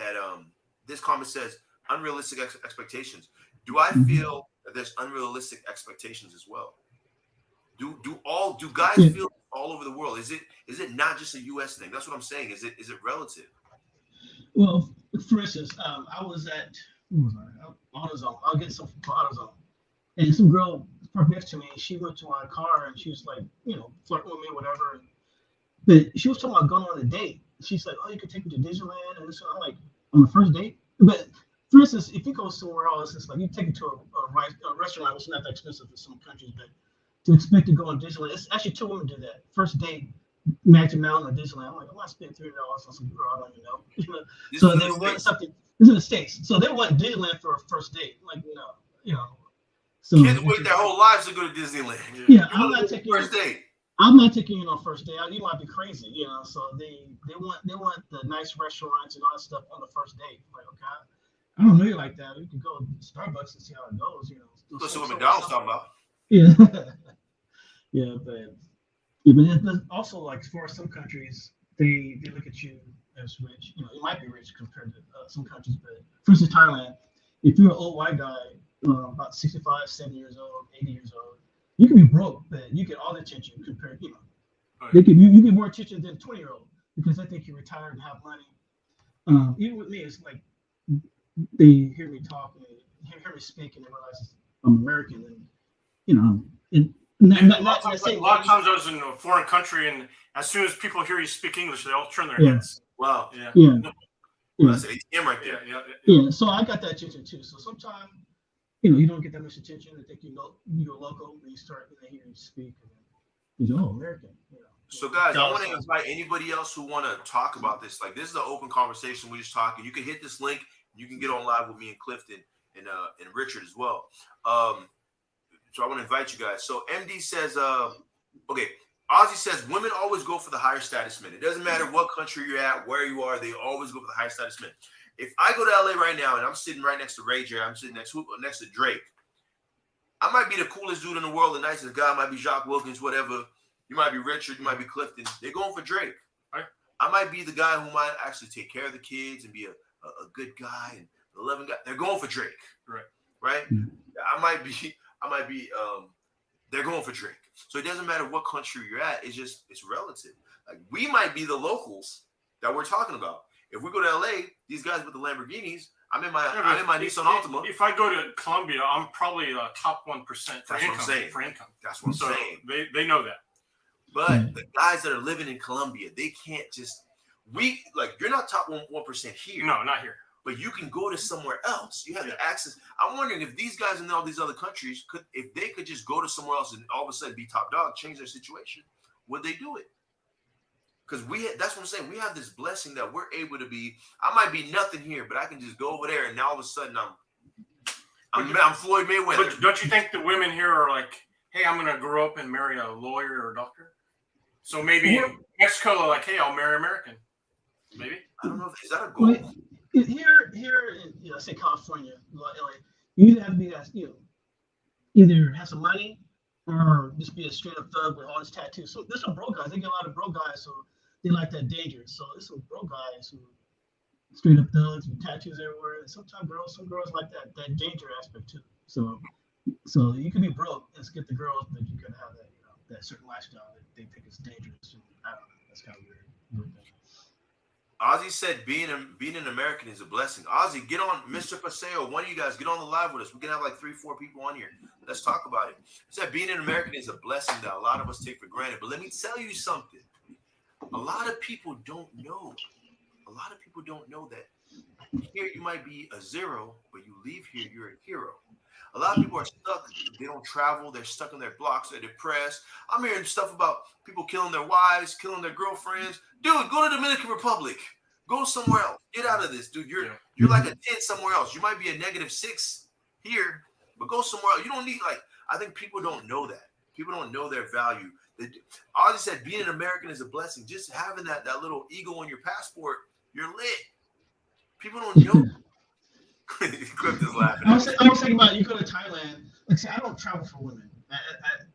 this comment says unrealistic expectations? Do I feel that there's unrealistic expectations as well? Do guys feel all over the world? Is it not just a US thing? That's what I'm saying. Is it relative? Well, for instance, I was at AutoZone. I'll get some for AutoZone. And some girl parked next to me, and she went to my car, and she was like, you know, flirting with me, whatever. But she was talking about going on a date. She's like, oh, you could take me to Disneyland, and this. I'm like, on the first date. But for instance, if you go somewhere else, it's like you take it to a restaurant, which is not that expensive in some countries, but to expect to go on Disneyland, it's actually 2 women do that. First date, Magic Mountain or Disneyland. I'm like, I'm not spending $300 on some girl I don't even know. So they want something. This is in the States. So they want Disneyland for a first date. Like, you know. So kids wait their whole lives to go to Disneyland. Yeah, I'm not taking first date. I'm not taking you on first date. You might be crazy, you know. So they want the nice restaurants and all that stuff on the first date. Like, okay, I don't know you like that. We could go to Starbucks and see how it goes, you know. Let's see what McDonald's talking about. Yeah, yeah, but also like for some countries, they look at you as rich. You know, you might be rich compared to some countries, but for instance, Thailand, if you're an old white guy, about 65, 70 years old, 80 years old, you can be broke, but you get all the attention compared, you know. Right. You get more attention than a 20-year-old because they think you're retired and have money. Even with me, it's like they hear me talk and hear me speak and they realize I'm American, and you know, a lot of times I was in a foreign country, and as soon as people hear you speak English, they all turn their heads. Wow. Yeah. That's an ATM right there. Yeah. So I got that attention too. So sometimes, you know, you don't get that much attention. They think you're local, and you start and they hear you speak, and you go, American. You know. So guys, I want to invite anybody else who want to talk about this. Like, this is an open conversation. We're just talking. You can hit this link. You can get on live with me and Clifton and Richard as well. So I want to invite you guys. So MD says, okay, Ozzy says women always go for the higher status men. It doesn't matter what country you're at, where you are, they always go for the higher status men. If I go to LA right now and I'm sitting right next to Ray J, I'm sitting next to Drake, I might be the coolest dude in the world, the nicest guy, might be Jacques Wilkins, whatever. You might be Richard, you might be Clifton. They're going for Drake. Right? I might be the guy who might actually take care of the kids and be a good guy and a loving guy. They're going for Drake. Right? I might be they're going for Drake. So it doesn't matter what country you're at, it's relative. Like, we might be the locals that we're talking about. If we go to LA, these guys with the Lamborghinis, I'm in my Nissan Altima. If I go to Colombia, I'm probably top 1% for income. That's what I'm saying. They know that. But the guys that are living in Colombia, they can't just you're not top 1% here. No, not here. but you can go to somewhere else. You have the access. I'm wondering if these guys in all these other countries if they could just go to somewhere else and all of a sudden be top dog, change their situation, would they do it? Because that's what I'm saying. We have this blessing that we're able to be. I might be nothing here, but I can just go over there, and now all of a sudden I'm Floyd Mayweather. But don't you think the women here are like, hey, I'm going to grow up and marry a lawyer or a doctor? So maybe in Mexico, they're like, hey, I'll marry American. Maybe. I don't know. Is that a goal? Here in, say California, LA, you either have to be either have some money or just be a straight up thug with all his tattoos. So there's some bro guys. They get a lot of bro guys, so they like that danger. So there's some bro guys who straight up thugs with tattoos everywhere. And sometimes some girls like that danger aspect too. So you can be broke and get the girls, but you can have that certain lifestyle that they think is dangerous. And I don't know. That's kind of weird. Ozzy said being an American is a blessing. Ozzy, get on, Mr. Paseo, one of you guys, get on the live with us. We can have like 3-4 people on here. Let's talk about it. He said being an American is a blessing that a lot of us take for granted. But let me tell you something. A lot of people don't know. A lot of people don't know that here you might be a zero, but you leave here, you're a hero. A lot of people are stuck. They don't travel. They're stuck in their blocks. They're depressed. I'm hearing stuff about people killing their wives, killing their girlfriends. Dude, go to the Dominican Republic. Go somewhere else. Get out of this, dude. You're like a 10 somewhere else. You might be a -6 here, but go somewhere else. You don't need I think people don't know that. People don't know their value. Ozzy said being an American is a blessing. Just having that little eagle on your passport, you're lit. People don't know. Cliff is laughing. I was thinking about you go to Thailand. Like, say, I don't travel for women,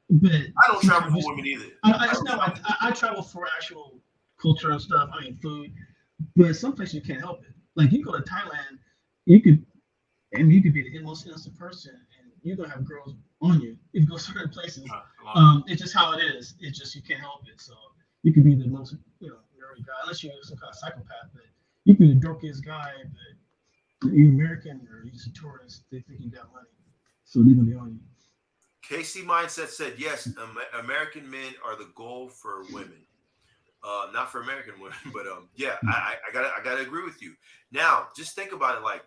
but I don't travel for women either. I travel for actual culture and stuff. I mean, food. But some places you can't help it. Like you go to Thailand, you could be the most innocent person, and you're gonna have girls on you. If you go certain places, it's just how it is. It's just you can't help it. So you could be the most nerdy guy, unless you're some kind of psychopath. But you could be the dorkiest guy, but you're American or you're just a tourist. They think you got money, so they're gonna be on you. KC Mindset said yes. American men are the goal for women. Not for American women, but yeah, I gotta agree with you. Now, just think about it. Like,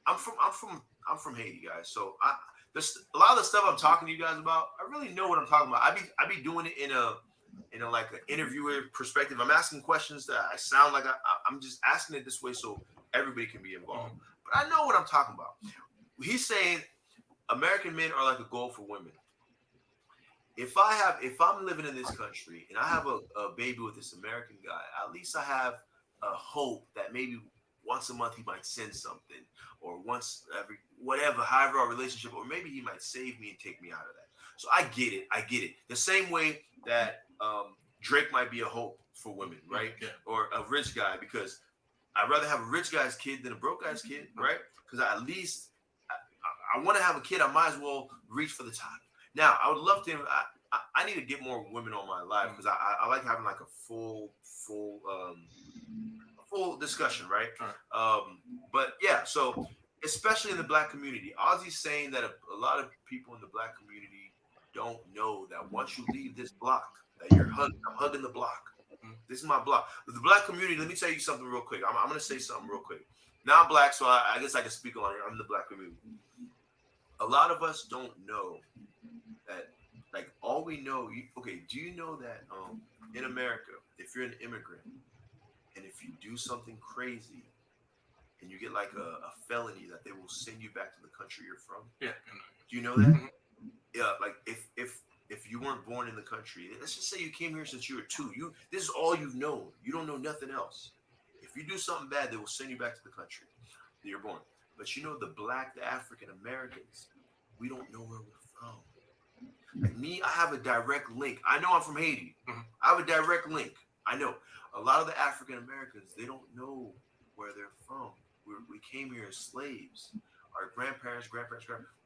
I'm from Haiti, guys. So a lot of the stuff I'm talking to you guys about, I really know what I'm talking about. I be doing it in a like an interviewer perspective. I'm asking questions that I sound like I'm just asking it this way so everybody can be involved. But I know what I'm talking about. He's saying American men are like a goal for women. If I'm living in this country and I have a baby with this American guy, at least I have a hope that maybe once a month he might send something, or once every however our relationship, or maybe he might save me and take me out of that. So I get it. The same way that Drake might be a hope for women, right? Yeah. Or a rich guy, because I'd rather have a rich guy's kid than a broke guy's kid, right? Because at least I want to have a kid. I might as well reach for the top. Now, I would love to. I need to get more women on my life because I like having like a full discussion, right? But yeah, so especially in the Black community, Ozzy's saying that a lot of people in the Black community don't know that once you leave this block, that I'm hugging the block. This is my block. The Black community. Let me tell you something real quick. I'm going to say something real quick. Now I'm Black, so I guess I can speak on it. I'm the Black community. A lot of us don't know that, like, all we know. Do you know that in America, if you're an immigrant and if you do something crazy and you get like a felony, that they will send you back to the country you're from? Yeah. Do you know that? Mm-hmm. Yeah. Like if you weren't born in the country, let's just say you came here since you were 2. This is all you've known. You don't know nothing else. If you do something bad, they will send you back to the country that you're born. But the Black, the African Americans, we don't know where we're from. Like me, I have a direct link. I know I'm from Haiti. Mm-hmm. I have a direct link. I know a lot of the African Americans, they don't know where they're from. We came here as slaves. Our grandparents,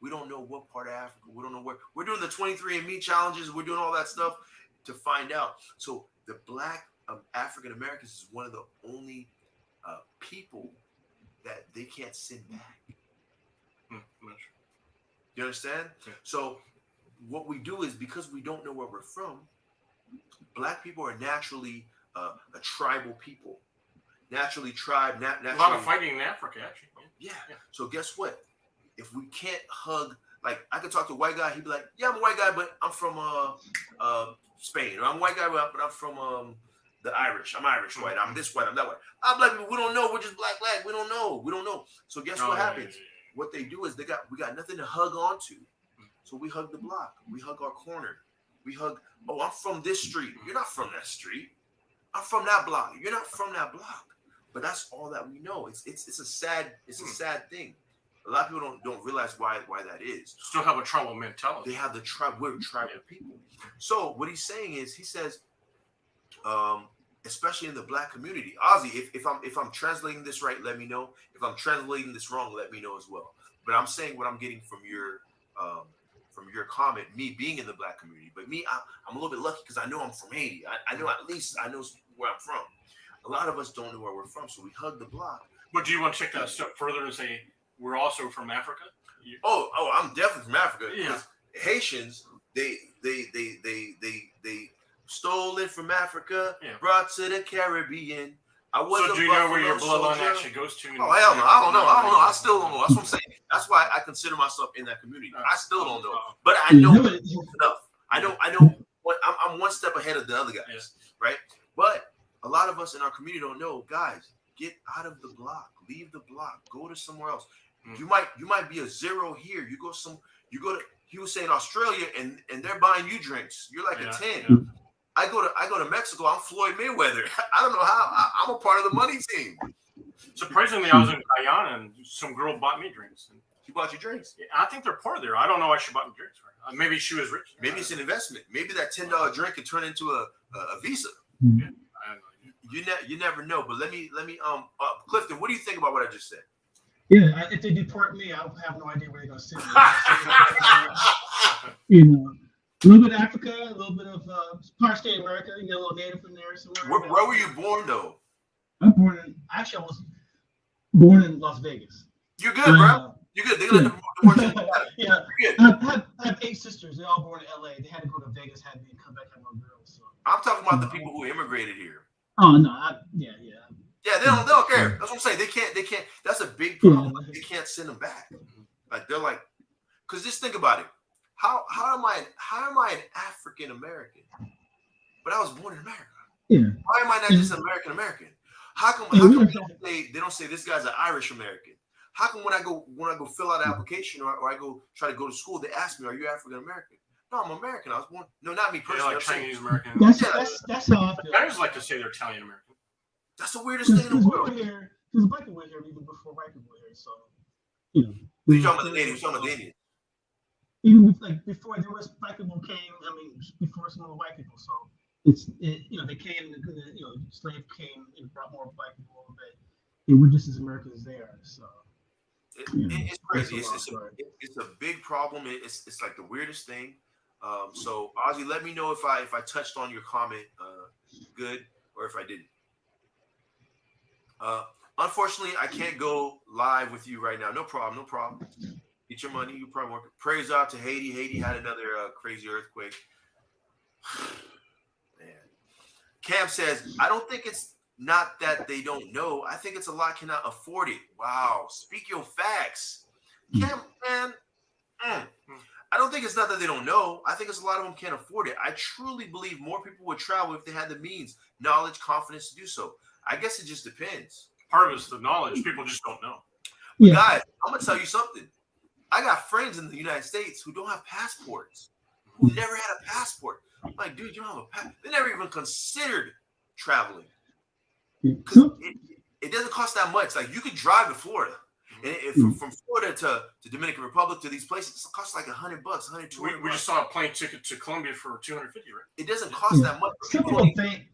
we don't know what part of Africa. We don't know where. We're doing the 23andMe challenges. We're doing all that stuff to find out. So the Black African Americans is one of the only people that they can't send back. You understand? Yeah. So what we do is, because we don't know where we're from, Black people are naturally a tribal people. naturally tribe, naturally. A lot of fighting in Africa, actually. Yeah. So guess what? If we can't hug, like I could talk to a white guy, he'd be like, "Yeah, I'm a white guy, but I'm from Spain, or I'm a white guy, but I'm from the Irish. I'm Irish white. I'm this white. I'm that white. I'm black people. We don't know. We're just black. We don't know. We don't know. So guess what happens? What they do is we got nothing to hug onto. So we hug the block. We hug our corner. We hug. Oh, I'm from this street. You're not from that street. I'm from that block. You're not from that block. But that's all that we know. It's a sad thing. A lot of people don't realize why that is. Still have a tribal mentality. They have the tribe. We're tribal people. So what he's saying is, he says, especially in the black community, Ozzy, if I'm translating this right, let me know. If I'm translating this wrong, let me know as well. But I'm saying what I'm getting from your comment, me being in the black community. But me, I'm a little bit lucky because I know I'm from Haiti. I know at least I know where I'm from. A lot of us don't know where we're from, so we hug the block. But do you want to take that a step further and say we're also from Africa? Oh, I'm definitely from Africa. Yeah. Haitians, they stole it from Africa, brought to the Caribbean. So do you know where your bloodline actually goes to? Oh, hell no. I don't know. I still don't know. That's what I'm saying. That's why I consider myself in that community. I still don't know. But I know enough. I know what I'm one step ahead of the other guys, right? But a lot of us in our community don't know. Guys, get out of the block. Leave the block. Go to somewhere else. You might be a zero here. You go to he was saying Australia and they're buying you drinks. You're like a 10. Yeah. I go to Mexico. I'm Floyd Mayweather. I don't know how. I'm a part of the money team. Surprisingly, I was in Guyana and some girl bought me drinks. She bought you drinks? Yeah, I think they're part of there. I don't know why she bought me drinks. Maybe she was rich. Maybe it's an investment. Maybe that $10 drink could turn into a visa. Yeah, I don't know. You never know. But let me Clifton, what do you think about what I just said? Yeah, if they deport me, I'll have no idea where they're going to send me. A little bit of Africa, a little bit of part state America. You get a little native in there somewhere. Where were you born, though? I was born in Las Vegas. You're good, bro. You're good. They're gonna deport you. Yeah. You're good. I have 8 sisters. They're all born in LA. They had to go to Vegas, had me come back, have no girls. So. I'm talking about the people who immigrated here. Oh no, yeah. Yeah, they don't care. That's what I'm saying. They can't. That's a big problem. Yeah. They can't send them back. Like they're like, because just think about it. How am I an African American? But I was born in America. Yeah. Why am I not just an American American? How come they don't say this guy's an Irish American? How come when I go fill out an application or I go try to go to school, they ask me, "Are you African American?" No, I'm American. I was born. No, not me personally. Like Chinese American. That's how I feel. I just like to say they're Italian American. That's the weirdest thing in the world. Because black people were here even before white people were here. So, You're talking about the natives. You're talking about the Indians. Even before there was black people came. I mean, before some of the white people. So they came. Slave came and brought more black people, but they were just as American as they are. So. It's crazy. It's a big problem. It's like the weirdest thing. So Ozzy, let me know if I touched on your comment good or if I didn't. Unfortunately, I can't go live with you right now. No problem. Get your money. You probably work. Praise out to Haiti. Haiti had another crazy earthquake. Man. Cam says, I don't think it's not that they don't know. I think it's a lot cannot afford it. Wow. Speak your facts. Cam, man. I don't think it's not that they don't know. I think it's a lot of them can't afford it. I truly believe more people would travel if they had the means, knowledge, confidence to do so. I guess it just depends. Part of it's the knowledge. People just don't know. Yeah. Guys, I'm going to tell you something. I got friends in the United States who don't have passports, who never had a passport. I'm like, dude, you don't have a passport. They never even considered traveling. It doesn't cost that much. Like, you could drive to Florida. And from Florida to Dominican Republic to these places, it costs like $100, $120. We just saw a plane ticket to Colombia for $250, right? It doesn't cost that much. Some people think.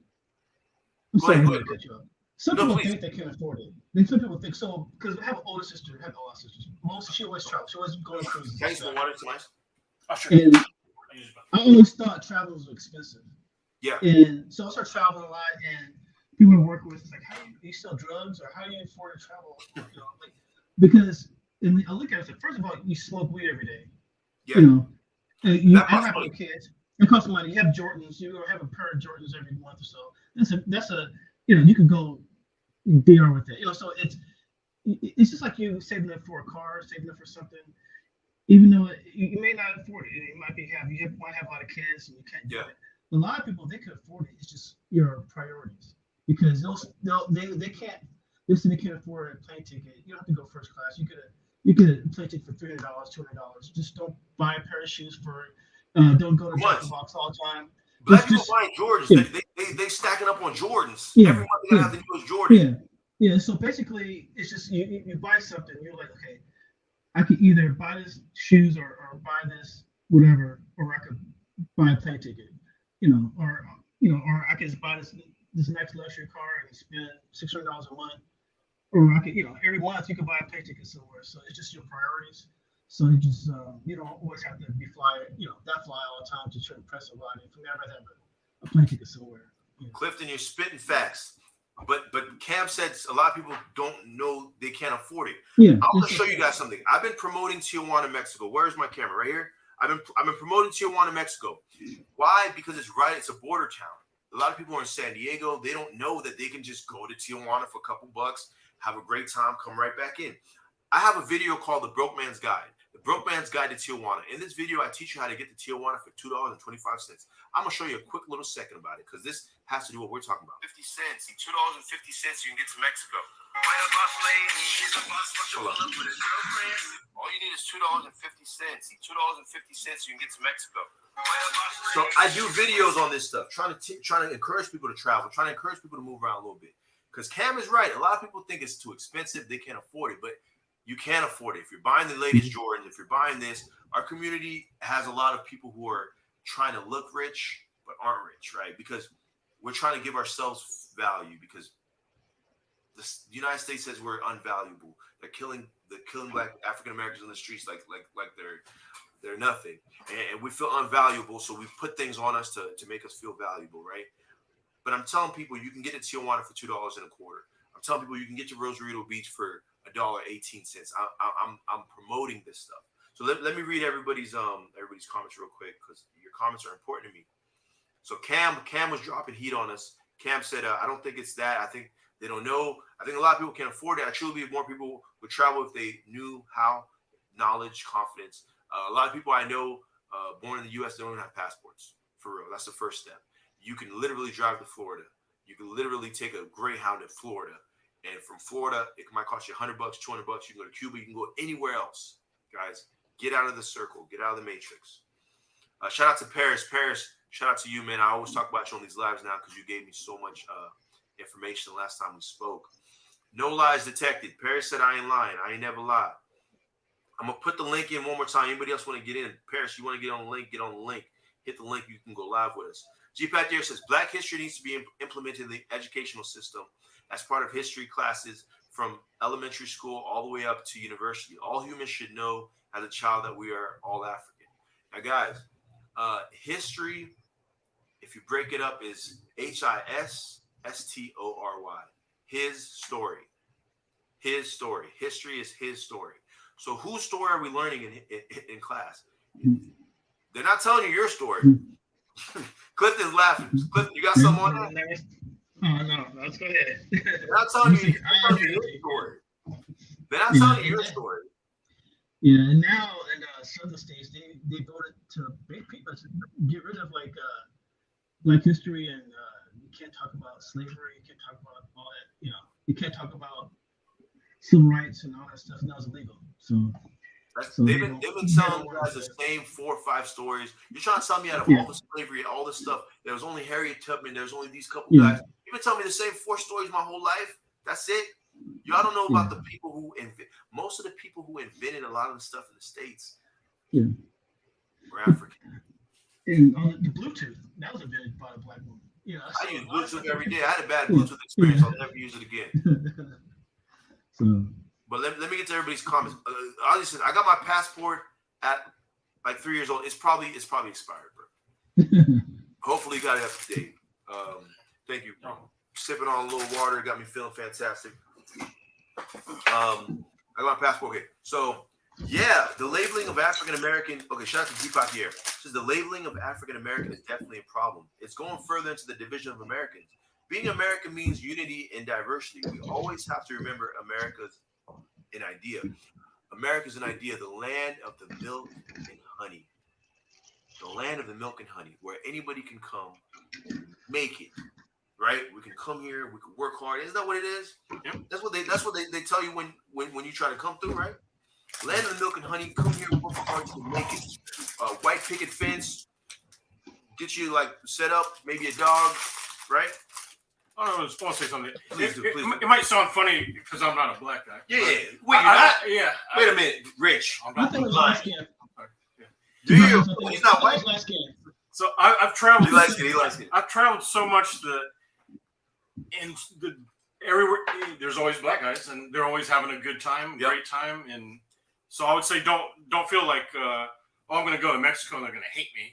Some people think they can afford it. Some people think so because I have an older sister. I have all sisters. Most she always travels. She always goes cruises. Can you some water to nice? And I always thought travel was expensive. Yeah. And so I started traveling a lot, and people I work with, it's like, how do you sell drugs or how do you afford to travel? Because I look at it, first of all, you smoke weed every day. Yeah. I have no kids. It costs money. You have Jordans. You have a pair of Jordans every month or so. That's a you can go they are with it. So it's just like you saving up for a car, saving up for something. Even though you may not afford it, it might be might have a lot of kids and you can't do it. A lot of people, they could afford it. It's just your priorities, because they can't. Listen, they can't afford a plane ticket. You don't have to go first class. You get a plane ticket for $300, $200. Just don't buy a pair of shoes for. Don't go to the box all the time. Black people buying Jordans. They stacking up on Jordans. Every month they have the newest Jordan. Yeah. So basically, it's just you buy something. You're like, okay, I could either buy this shoes or buy this whatever, or I could buy a plane ticket, or I could just buy this next luxury car and spend $600 a month, or I could, every month you could buy a plane ticket somewhere. So it's just your priorities. So you just you don't always have to be fly all the time to try to impress somebody. If you never have a plane ticket somewhere. Clifton, you're spitting facts. But Cam said a lot of people don't know they can't afford it. Yeah, I'm gonna show you guys something. I've been promoting Tijuana, Mexico. Where's my camera? Right here. I've been promoting Tijuana, Mexico. Why? Because it's a border town. A lot of people are in San Diego. They don't know that they can just go to Tijuana for a couple bucks, have a great time, come right back in. I have a video called The Broke Man's Guide. The Broke Man's Guide to Tijuana. In this video, I teach you how to get to Tijuana for $2.25. I'm going to show you a quick little second about it, because this has to do what we're talking about. 50 cents. $2.50, you can get to Mexico. Hold on. All you need is $2.50. $2.50, you can get to Mexico. So I do videos on this stuff, trying to encourage people to travel, trying to encourage people to move around a little bit. Because Cam is right. A lot of people think it's too expensive. They can't afford it. But you can't afford it. If you're buying the latest Jordan, if you're buying this, our community has a lot of people who are trying to look rich but aren't rich, right? Because we're trying to give ourselves value, because the United States says we're unvaluable. They're killing Black African Americans on the streets like they're nothing, and we feel unvaluable. So we put things on us to make us feel valuable, right? But I'm telling people you can get to Tijuana for $2.25. I'm telling people you can get to Rosarito Beach for $1.18. I'm promoting this stuff. So let me read everybody's comments real quick, because your comments are important to me. So Cam was dropping heat on us. Cam said, I don't think it's that. I think they don't know. I think a lot of people can't afford it. I truly believe more people would travel if they knew how. Knowledge, confidence. A lot of people I know born in the U.S. don't even have passports. For real. That's the first step. You can literally drive to Florida. You can literally take a Greyhound to Florida. And from Florida, it might cost you $100, $200. You can go to Cuba. You can go anywhere else. Guys, get out of the circle. Get out of the matrix. Shout out to Paris. Paris, shout out to you, man. I always talk about you on these lives now because you gave me so much information the last time we spoke. No lies detected. Paris said I ain't lying. I ain't never lied. I'm going to put the link in one more time. Anybody else want to get in? Paris, you want to get on the link? Get on the link. Hit the link. You can go live with us. G-Pat there says Black history needs to be implemented in the educational system as part of history classes from elementary school all the way up to university. All humans should know as a child that we are all African. Now, guys, history, if you break it up, is HISSTORY. His story. His story. History is his story. So whose story are we learning in class? They're not telling you your story. Clifton's laughing. Clifton, you got something on that? No, let's go ahead. They're not telling you your story. They're not telling you your story. Yeah, and now in southern states, they voted to pretty much get rid of Black history, and you can't talk about slavery. You can't talk about all that. You can't talk about civil rights and all that stuff. That was illegal. So they've been telling you guys the same 4 or 5 stories. You're trying to tell me out of all the slavery, all this stuff, there was only Harriet Tubman, there was only these couple guys. You've been telling me the same 4 stories my whole life. That's it. Y'all don't know about the people who most of the people who invented a lot of the stuff in the States. Yeah. Were African. And the Bluetooth, that was invented by a Black woman. I use Bluetooth every day. I had a bad Bluetooth experience. I'll never use it again. But let me get to everybody's comments. Obviously, I got my passport at like 3 years old. It's probably expired, bro. Hopefully, you got it up to date. Thank you. Sipping on a little water got me feeling fantastic. I got my passport. Okay, so yeah, the labeling of African American. Okay, shout out to Deepak here. Says the labeling of African American is definitely a problem. It's going further into the division of Americans. Being American means unity and diversity. We always have to remember America's an idea. America's an idea, the land of the milk and honey. The land of the milk and honey, where anybody can come and make it. Right? We can come here, we can work hard. Isn't that what it is? Yep. That's what they tell you when you try to come through, right? Land of the milk and honey, come here, work hard to make it. White picket fence, get you like set up, maybe a dog, right? I was supposed to say something. Please do. It might sound funny because I'm not a black guy. Yeah. Wait, Wait a minute, Rich. I think it was light skin. Do you? He's not white. Light skin. So I've traveled. He likes it. I've traveled so much that everywhere there's always black guys, and they're always having a good time, great time, and so I would say don't feel like I'm going to go to Mexico and they're going to hate me.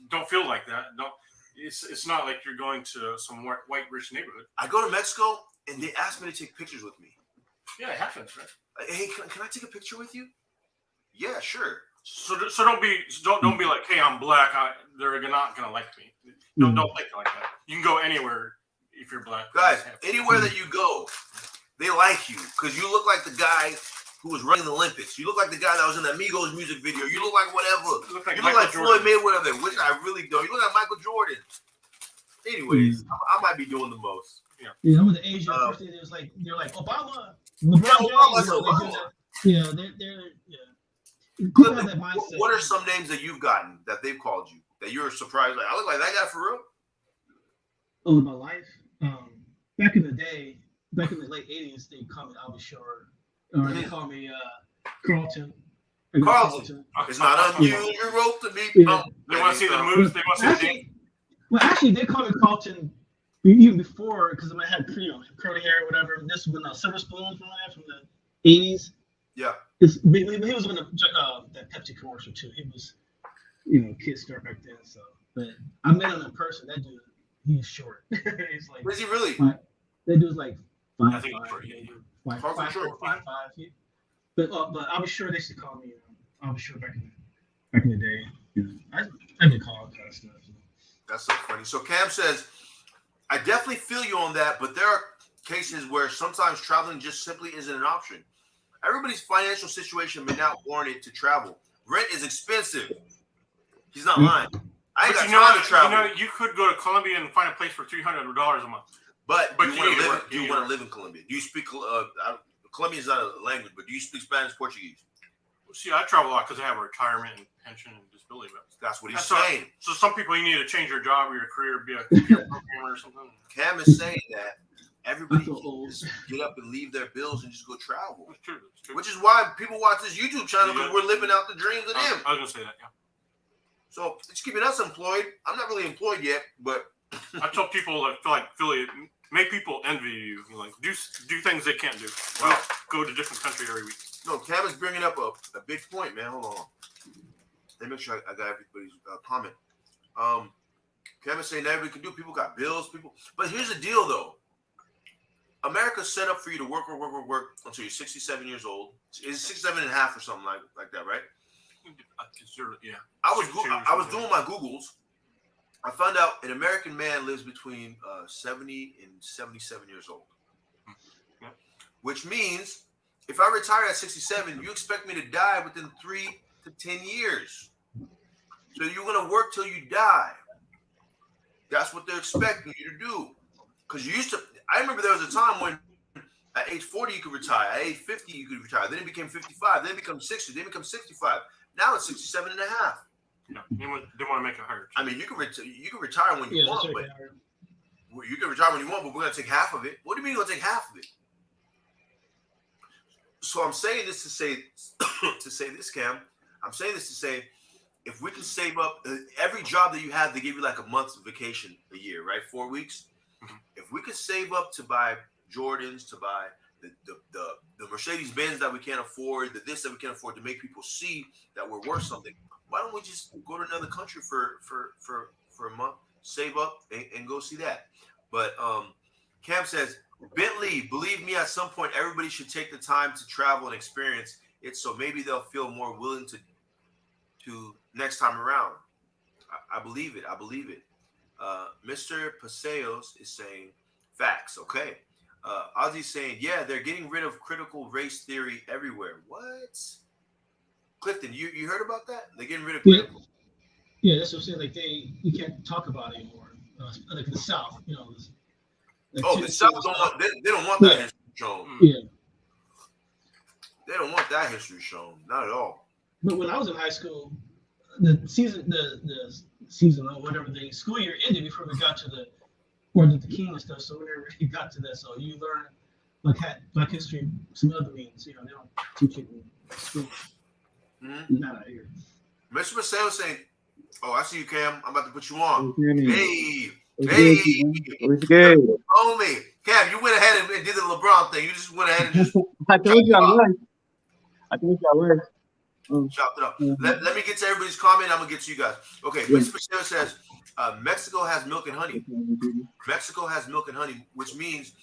Don't feel like that. Don't. It's not like you're going to some white rich neighborhood. I go to Mexico and they ask me to take pictures with me. Yeah, it happens, right? Hey, can I take a picture with you? Yeah, sure. So don't be like, hey, I'm black. They're not gonna like me. Don't think like that. You can go anywhere if you're black. Guys, anywhere that you go, they like you because you look like the guy who was running the Olympics. You look like the guy that was in the Amigos music video. You look like whatever. You look like Floyd Mayweather, which I really don't. You look like Michael Jordan. Anyways, I might be doing the most. Yeah, I was in Asia. First thing they're like Obama, LeBron James. Yeah, they're people have that mindset. What are some names that you've gotten that they've called you that you're surprised? Like, I look like that guy for real. Oh, my life. Back in the day, back in the late '80s, they called me Albie Shore, or they called me Carlton. Carlton. It's not unusual to me. Yeah. They want to see the moves. They want to see the dance. Well, actually, they called me Carlton even before because I had curly hair or whatever. This was when Silver Spoon from the '80s. Yeah. He was in that Pepsi commercial too. He was, kid star back then. So, but I met him in person. That dude, he's short. He's like. Is he really? That dude's like 5'5". I think it's short. Like 5'5". But I was sure they should call me. I was sure back in the day. I've been called kind of stuff. That's so funny. So Cam says, I definitely feel you on that, but there are cases where sometimes traveling just simply isn't an option. Everybody's financial situation may not warrant it to travel. Rent is expensive. He's not lying. I ain't got time to travel. You could go to Colombia and find a place for $300 a month. But do you want to live in Colombia? Do you speak Colombian is not a language, but do you speak Spanish, Portuguese? See, I travel a lot because I have a retirement and pension and disability benefits. That's what he's saying. So some people, you need to change your job or your career, be a computer programmer or something. Cam is saying that everybody can just get up and leave their bills and just go travel. That's true. Which is why people watch this YouTube channel because we're living out the dreams of them. I was going to say that, yeah. So it's keeping us employed. I'm not really employed yet, but I tell people that feel like Philly, make people envy you. Like do things they can't do. Wow. Go to a different country every week. No, Cam is bringing up a big point, man. Hold on. Let me make sure I got everybody's comment. Cam is saying that everybody can do. People got bills. But here's the deal, though. America's set up for you to work until you're 67 years old. It's 67 and a half or something like that, right? Yeah. I was doing my Googles. I found out an American man lives between 70 and 77 years old. Yeah. Which means if I retire at 67, you expect me to die within 3 to 10 years. So you're going to work till you die. That's what they're expecting you to do. Because I remember there was a time when at age 40 you could retire. At age 50 you could retire. Then it became 55. Then it becomes 60. Then it becomes 65. Now it's 67 and a half. Yeah, they want to make it higher. I mean, you can retire when you want, but you can retire when you want, but we're going to take half of it. What do you mean you're going to take half of it? So I'm saying this to say this, Cam. I'm saying this to say, if we can save up every job that you have, they give you like a month's vacation a year, right? 4 weeks. Mm-hmm. If we could save up to buy Jordans, to buy the Mercedes Benz that we can't afford, this that we can't afford, to make people see that we're worth something, why don't we just go to another country for a month, save up, and go see that? But Cam says, Bentley, believe me, at some point, everybody should take the time to travel and experience it, so maybe they'll feel more willing to next time around. I believe it. Mr. Paseos is saying, Facts. Okay. Ozzy's saying, yeah, they're getting rid of critical race theory everywhere. What? Clifton, you heard about that? They're getting rid of critical. Yeah, that's what I'm saying. Like you can't talk about it anymore. Like in the South, you know. Like the South don't want. They don't want that history shown. Yeah. They don't want that history shown. Not at all. But when I was in high school, the season or whatever the school year ended before we got to the king and stuff. So whenever you got to that, so you learn like Black history, some other means. You know, they don't teach it in school. Not out here. Mr. Marcel saying, "Oh, I see you, Cam. I'm about to put you on." Hey, What's good? Homie, Cam, you went ahead and did the LeBron thing. You just went ahead and just. I told you I was. Chopped it up. Let me get to everybody's comment. I'm gonna get to you guys. Okay, Mr. Marcel says Mexico has milk and honey. Mexico has milk and honey, which means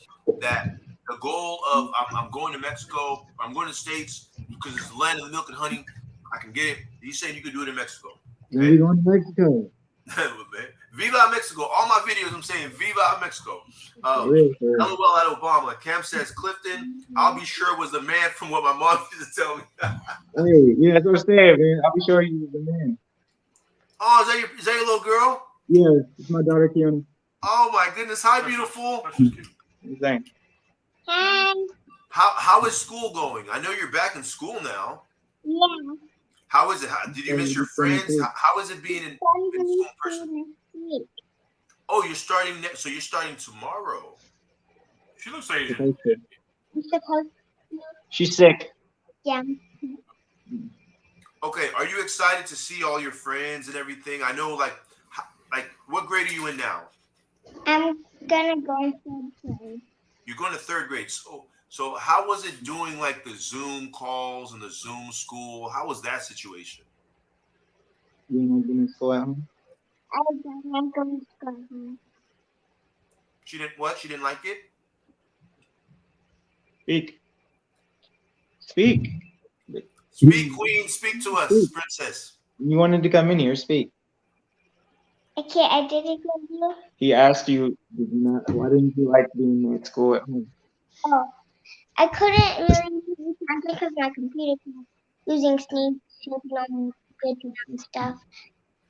that the goal of I'm going to Mexico, I'm going to the States because it's the land of the milk and honey. I can get it. He's saying you can do it in Mexico. Where are we going to Mexico? Viva Mexico. All my videos, I'm saying Viva Mexico. LOL at Obama. Cam says Clifton, I'll be sure was the man from what my mom used to tell me. Hey, yeah, that's what I'm saying, man. I'll be sure you was the man. Oh, is that your little girl? Yeah, it's my daughter, Kiana. Oh my goodness. Hi, beautiful. Thanks. Hi. How is school going? I know you're back in school now. Yeah. How is it? Did you miss your friends? How is it being in school in person? Oh, you're starting so you're starting tomorrow. She looks Asian. She's sick. Yeah. Okay, are you excited to see all your friends and everything? I know, like what grade are you in now? I'm gonna go in third grade. You're going to third grade. So how was it doing like the Zoom calls and the Zoom school? How was that situation? You know, doing school at home. I'm going to school. She didn't what? She didn't like it? Speak. Speak. Speak, queen. Speak to us, princess. You wanted to come in here. Speak. Okay, I didn't go you. He asked you, why didn't you like being at school at home? Oh, I couldn't really use it because my computer was using Sneak, shaking on good and stuff,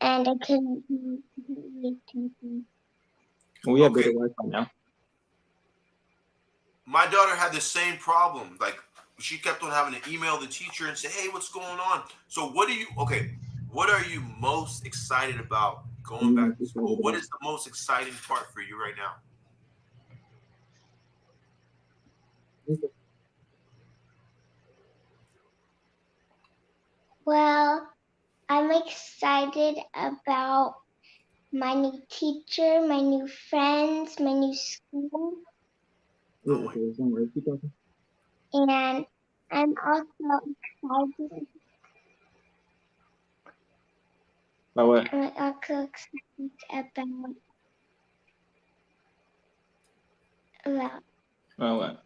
and I couldn't use anything. We have better Wi-Fi now. My daughter had the same problem. Like she kept on having to email the teacher and say, "Hey, what's going on?" So what are you most excited about going back to school? What is the most exciting part for you right now? Well, I'm excited about my new teacher, my new friends, my new school. And I'm also excited. About what? I'm also excited about what?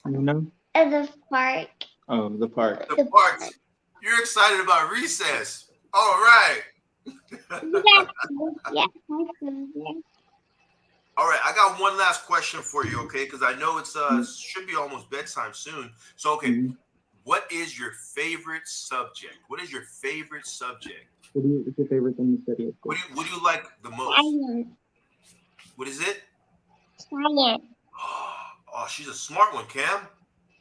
You know? the park. Oh, the park. The park. You're excited about recess. All right. Yes. All right, I got one last question for you, okay? Because I know it's should be almost bedtime soon. So, okay, what is your favorite subject? What is your favorite subject? What's your favorite thing to study? What do you like the most? Science. What is it? Science. Oh, she's a smart one, Cam.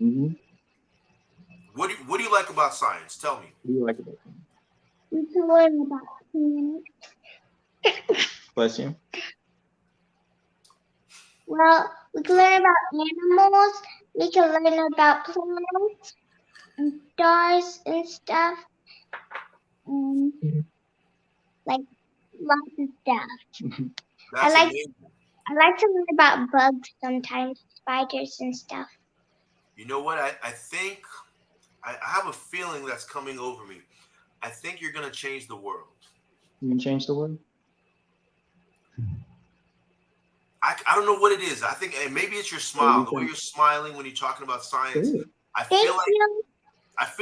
Mm-hmm. What do you like about science? Tell me. What do you like about science? We can learn about plants. Bless you. Well, we can learn about animals. We can learn about planets and stars and stuff. Like lots of stuff. That's amazing. I like to learn about bugs sometimes, spiders and stuff. You know what? I think I have a feeling that's coming over me. I think you're gonna change the world. You can change the world? I don't know what it is. I think maybe it's your smile, the way you're smiling when you're talking about science. I feel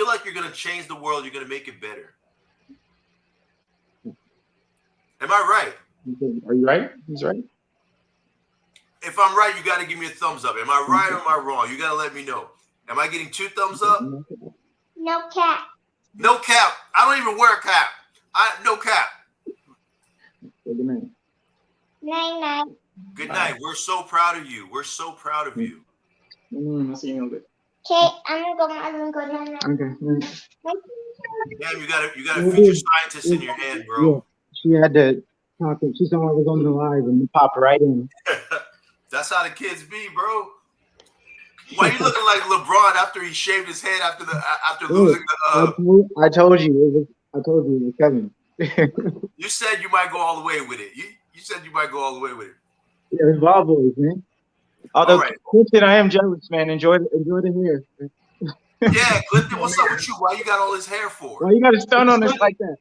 like you're gonna change the world. You're gonna make it better. Am I right? Are you right? He's right. If I'm right, you got to give me a thumbs up. Am I right or am I wrong? You got to let me know. Am I getting 2 thumbs up? No cap. No cap. I don't even wear a cap. No cap. Good night. Night. Good night. We're so proud of you. We're so proud of you. I'll see you in a bit. Okay, I'm gonna go to my room. Good night. Okay. Damn, you got a future scientist in your hand, bro. Yeah, she had to talk. She saw I was on the live and popped right in. That's how the kids be, bro. Why you looking like LeBron after he shaved his head after losing the? I told you it was coming. You said you might go all the way with it. You said you might go all the way with it. Yeah, it's Ball Boys, man. Although, right. Clifton, I am jealous, man. Enjoy the hair. Yeah, Clifton, what's up with you? Why you got all this hair for? Why you got to stun on us like that?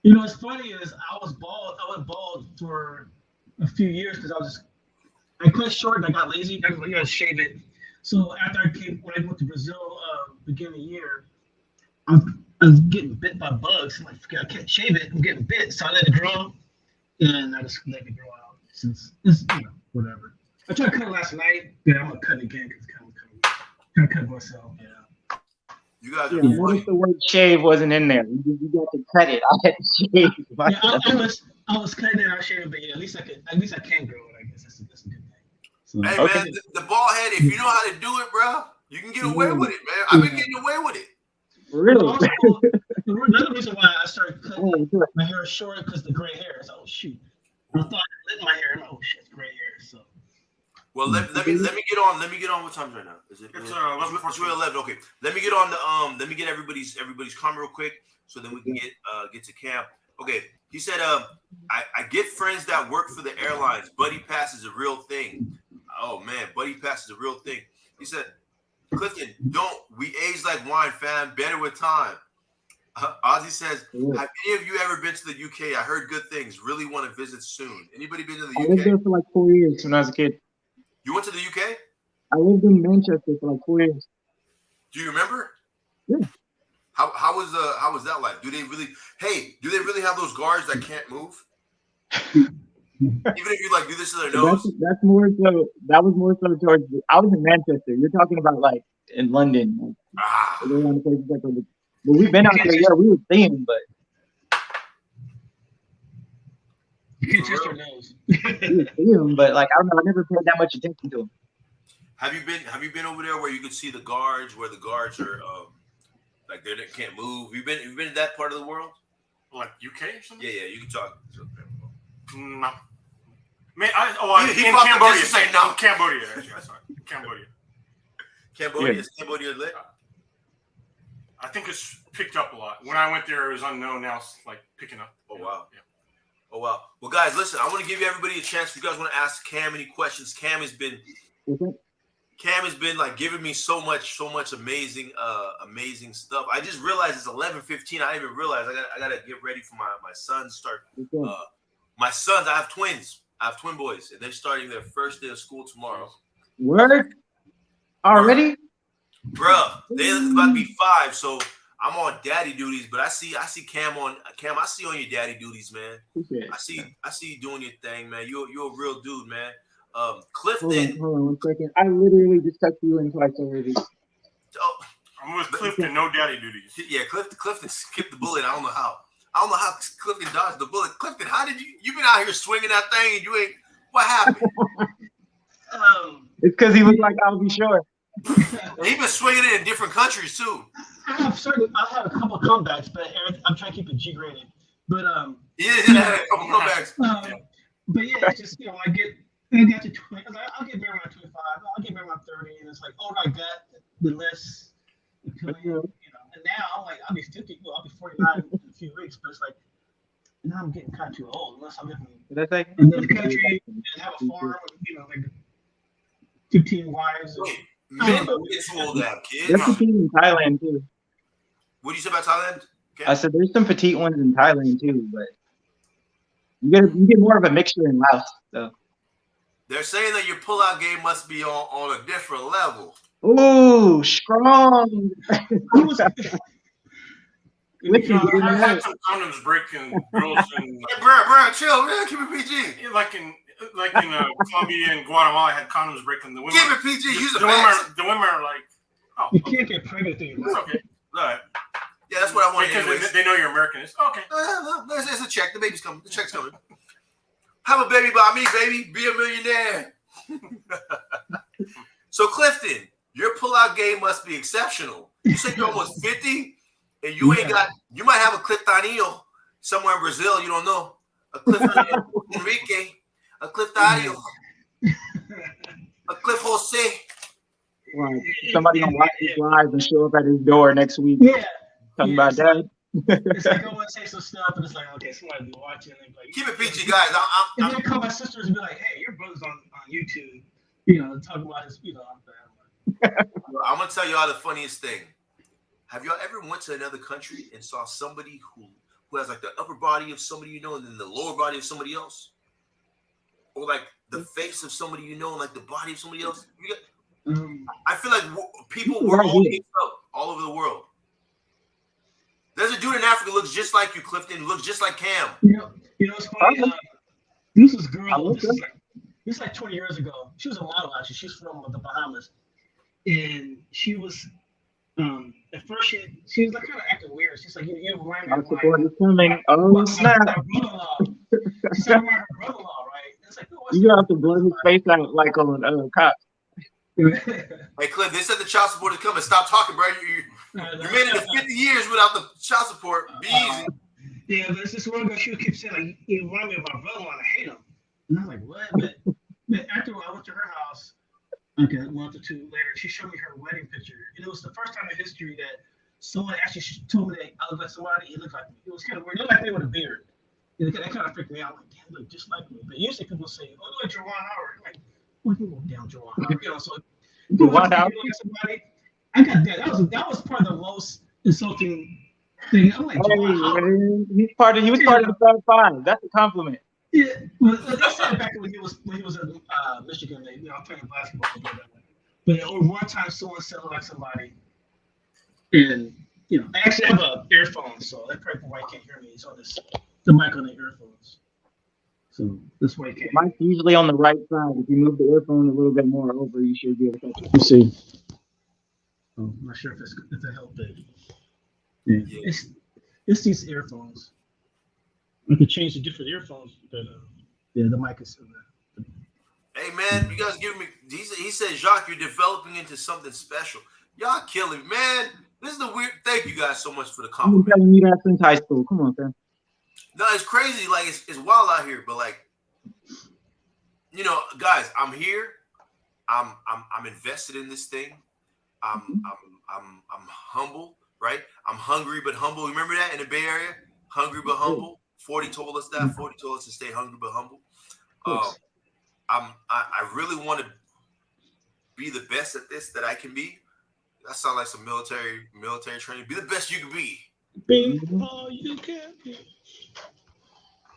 You know what's funny is I was bald. I went bald for a few years because I quit short and I got lazy. I was like, you gotta shave it. So after when I went to Brazil beginning of the year, I was getting bit by bugs. I'm like, I can't shave it. I'm getting bit, so I let it grow, and I just let it grow out. Since it's whatever. I tried to cut it last night, but I'm gonna cut it again because kind of cut myself. Yeah. You guys are Yeah, notice the word shave wasn't in there. You got to cut it. I had to shave. I was cutting it out, shaving, but yeah, at least I can grow it. I guess that's a good thing. So, hey man, the bald head. If you know how to do it, bro, you can get away with it, man. I've been getting away with it. Really? Also, another reason why I started cutting my hair short because the gray hair. So, oh shoot, I thought I lit my hair. And, oh shit, it's gray hair. So. Well, let me get on. Let me get on. What time right now? Is it? It's 11. Okay. Let me get on the Let me get everybody's comment real quick, so then we can get to camp. Okay. He said, I get friends that work for the airlines. Buddy pass is a real thing. Oh man, buddy pass is a real thing. He said, Clifton, we age like wine, fam. Better with time. Ozzy says, have any of you ever been to the UK? I heard good things. Really want to visit soon. Anybody been to the UK? I lived there for like 4 years when I was a kid. You went to the UK? I lived in Manchester for like 4 years. Do you remember? Yeah. How was that like? Do they really have those guards that can't move? Even if you like do this to their nose? That's more so. That was more so towards. I was in Manchester. You're talking about like in London. But we've been out there. Yeah, we were seeing them, but You can test your nose. we would see them, but like I don't know. I never paid that much attention to them. Have you been over there where you could see the guards, where the guards are like they can't move? You been in that part of the world? Like UK or something? Yeah, you can talk. No. Man, he in Cambodia. Say no. Cambodia, actually. Sorry. Cambodia. Cambodia? Is Cambodia lit? I think it's picked up a lot. When I went there, it was unknown. Now it's like picking up. Oh, wow. Yeah. Oh, wow. Well, guys, listen, I want to give everybody a chance. If you guys want to ask Cam any questions, Cam has been like giving me so much amazing stuff. I just realized it's 11:15. I didn't even realize I gotta get ready for my sons start. My sons, I have twins. I have twin boys, and they're starting their first day of school tomorrow. Word? Already? Bruh, they're about to be 5, so I'm on daddy duties. But I see Cam. I see on your daddy duties, man. I see you doing your thing, man. You're a real dude, man. Clifton. Hold on 1 second. I literally just texted you in twice already. Oh, I'm with Clifton. No daddy duties. Yeah, Clifton skipped the bullet. I don't know how Clifton dodged the bullet. Clifton, how did you been out here swinging that thing and you ain't? What happened? It's because he was like, I'll be sure. He been swinging it in different countries too. I have a couple of comebacks, but I'm trying to keep it G-rated. But I had a couple comebacks. But yeah, it's just I got to 20. I'll get married around 25. I'll get married around 30, and it's like, oh, I got the less. And now I'm like, I'll be 50. Well, I'll be 49 in a few weeks. But it's like, now I'm getting kind of too old. Unless I'm living in another country and have a farm, like 15 wives. Men don't get too old to have kids. There's petite in Thailand too. What did you say about Thailand? Okay. I said there's some petite ones in Thailand too, but you get more of a mixture in Laos. So they're saying that your pullout game must be on a different level. Ooh, strong. I had some condoms breaking girls and bro, chill, man. Keep it PG. like in like in Colombia and Guatemala, had condoms breaking. The women. Give it, PG. Use The women are like, oh, You can't get pregnant through your it's mouth. okay. All right. Yeah, that's what I want. Because they know you're American. It's okay. There's a check. The baby's coming. The check's coming. Have a baby by me, baby. Be a millionaire. So, Clifton, your pullout game must be exceptional. You said you're almost 50, and you ain't got. You might have a Cliftonio somewhere in Brazil. You don't know. A Clifton Enrique. A Cliftonio. A Cliff Jose. Well, somebody gonna watch this live and show up at his door next week. Yeah. Talking about that. It's like I want to say some stuff, and it's like, okay, somebody be watching. And like, Keep it PG, guys. And then call my sisters and be like, hey, your brother's on YouTube. You know, talking about his, you know, I'm gonna tell y'all the funniest thing. Have y'all ever went to another country and saw somebody who has like the upper body of somebody you know and then the lower body of somebody else? Or like the face of somebody you know and like the body of somebody else? I feel like people were all mixed up all over the world. There's a dude in Africa who looks just like you, Clifton, looks just like Cam. You know what's funny? This is girl. This is like 20 years ago. She was a model actually. She's from the Bahamas, and she was at first she was like kind of acting weird. She's like, you remind me of Oh snap! She's like her brother-in-law, right? It's like, You have to blow his face out like on Cops. Hey, Cliff, they said the child support is coming. Stop talking, bro. You made it to 50 years without the child support. Be easy. Yeah, there's this one girl. She would keep saying like, "You remind me of my brother-in-law. I hate him." And I was like, "What?" But after I went to her house, like a month or two later, she showed me her wedding picture, and it was the first time in history that someone actually told me that I looked like somebody. It looked like me. It was kind of weird. It looked like me with a beard. And that kind of freaked me out. I'm like, damn, look just like me. But usually people say, "Oh, look like Juwan Howard." I'm like, what do you want down Juwan Howard? You know, so Juwan Howard. Somebody, I got that. That was probably the most insulting thing. I'm like, Juwan Howard. He was part of the top 5. That's a compliment. Yeah, well, they said back when he was in Michigan, you know, playing basketball. But one time, someone said like somebody, and you know, I actually have an earphone, so that probably why you can't hear me. It's on the mic on the earphones, so that's why you can't. Mic's usually on the right side. If you move the earphone a little bit more over, you should be able to catch it. You see. Oh, I'm not sure if it helped it. Yeah. It's these earphones. I could change to different earphones, but yeah, the mic is in there. Hey man, you guys giving me. He said, Jacques, you're developing into something special. Y'all killing me, man. This is the weird. Thank you guys so much for the I've been compliment. telling you that since high school. Come on, fam. No, it's crazy. Like it's wild out here, but like, you know, guys, I'm here. I'm invested in this thing. I'm humble, right? I'm hungry but humble. Remember that in the Bay Area? Hungry but humble. 40 told us that. 40 told us to stay hungry but humble. I really want to be the best at this that I can be. That sounds like some military training. Be the best you can be. Be all you can be.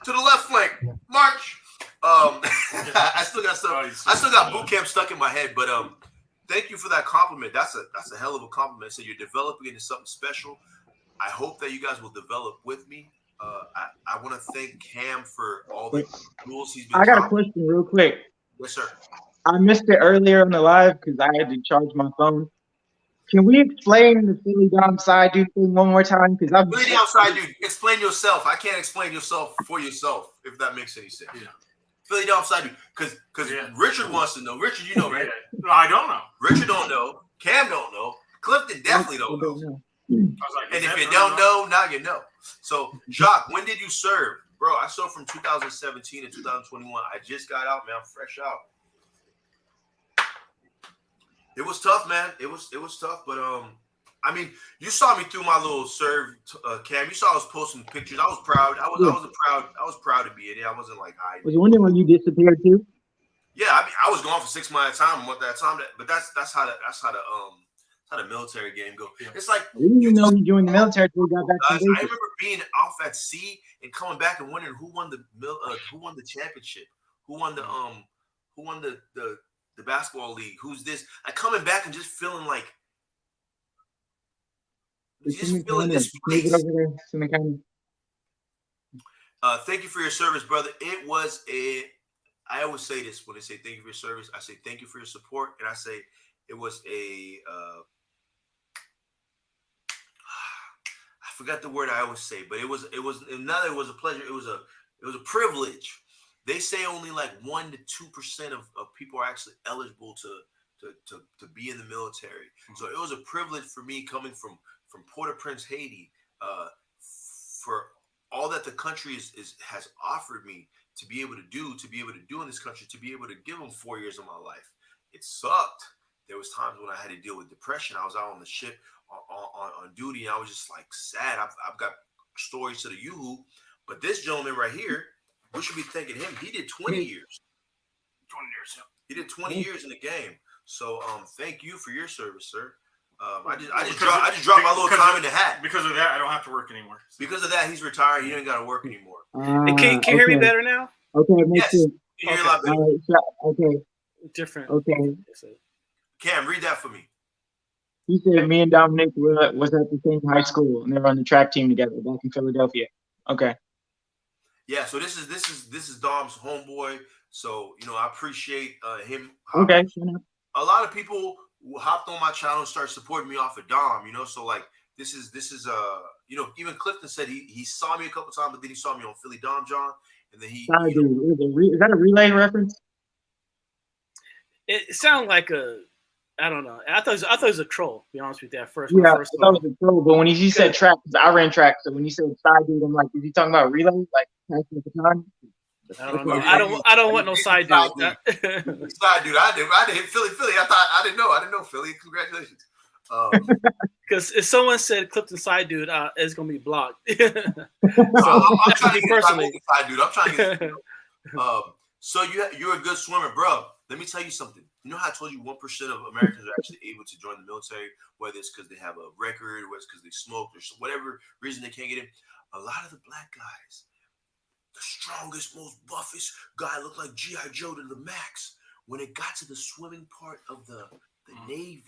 To the left flank, march. I still got stuff. I still got boot camp stuck in my head, but thank you for that compliment. That's a hell of a compliment. So you're developing into something special. I hope that you guys will develop with me. I want to thank Cam for all the rules he's been. I got a question real quick. Yes, sir. I missed it earlier on the live because I had to charge my phone. Can we explain the Philly Dom side dude thing one more time? Because I'm Philly Dom side dude. Explain yourself. I can't explain yourself for yourself if that makes any sense. Yeah. Philly Dom side dude. Because Richard wants to know. Richard, you know, right? No, I don't know. Richard don't know. Cam don't know. Clifton definitely don't know. I was like, And if you don't know, now you know. So, Jacques, when did you serve? Bro, I served from 2017 to 2021. I just got out, man. I'm fresh out. It was tough, man. It was tough, but I mean, you saw me through my little serve, Cam. You saw I was posting pictures. I was proud. I was proud to be in it. I wasn't like hiding. Was you wondering when you disappeared too? Yeah, I mean, I was gone for 6 months at a time. A month at a time. But that's how the military game go. Yeah. It's like I didn't even know you joined the military until you got back guys, from I remember being off at sea and coming back and wondering who won the championship, who won the basketball league, who's this? Like coming back and just feeling like this place. Thank you for your service, brother. It was I always say this when they say thank you for your service. I say thank you for your support, and I say it was a I forgot the word I always say, but it was not that it was a pleasure. It was a privilege. They say only like 1 to 2% of people are actually eligible to be in the military. So it was a privilege for me coming from Port-au-Prince, Haiti, for all that the country has offered me to be able to do in this country, to be able to give them 4 years of my life. It sucked. There was times when I had to deal with depression. I was out on the ship on duty, and I was just like sad. I've got stories to the yoo-hoo, but this gentleman right here, we should be thanking him. He did 20 years. 20 years. He did 20 years in the game. So thank you for your service, sir. I just dropped my little time in the hat. Because of that, I don't have to work anymore. So. Because of that, he's retired. He ain't got to work anymore. Can you hear me better now? Okay, yes. Sense. You hear a lot better. Okay. Different. Okay. Cam, read that for me. He said me and Dominic was at the same high school, and they were on the track team together back in Philadelphia. Okay. Yeah. So this is Dom's homeboy. So I appreciate him. Okay. A lot of people hopped on my channel and started supporting me off of Dom. So like this is even Clifton said he saw me a couple times, but then he saw me on Philly Dom John, and then he. Is that a relay reference? It sounded like I don't know. I thought it was a troll. To be honest with you, at first. Yeah, I thought it was a troll. But when he said track, I ran track. So when he said side dude, I'm like, is he talking about relay? Like passing the baton? I don't know. I don't want no side dude. Side dude. I did hit Philly. I didn't know Philly. Congratulations. Because if someone said Clifton side dude, it's gonna be blocked. I'm trying to get personally side dude. I'm trying to get. So you're a good swimmer, bro. Let me tell you something. You know how I told you 1% of Americans are actually able to join the military, whether it's because they have a record, or it's because they smoked, or whatever reason they can't get in. A lot of the black guys, the strongest, most buffest guy, looked like G.I. Joe to the max. When it got to the swimming part of the Navy,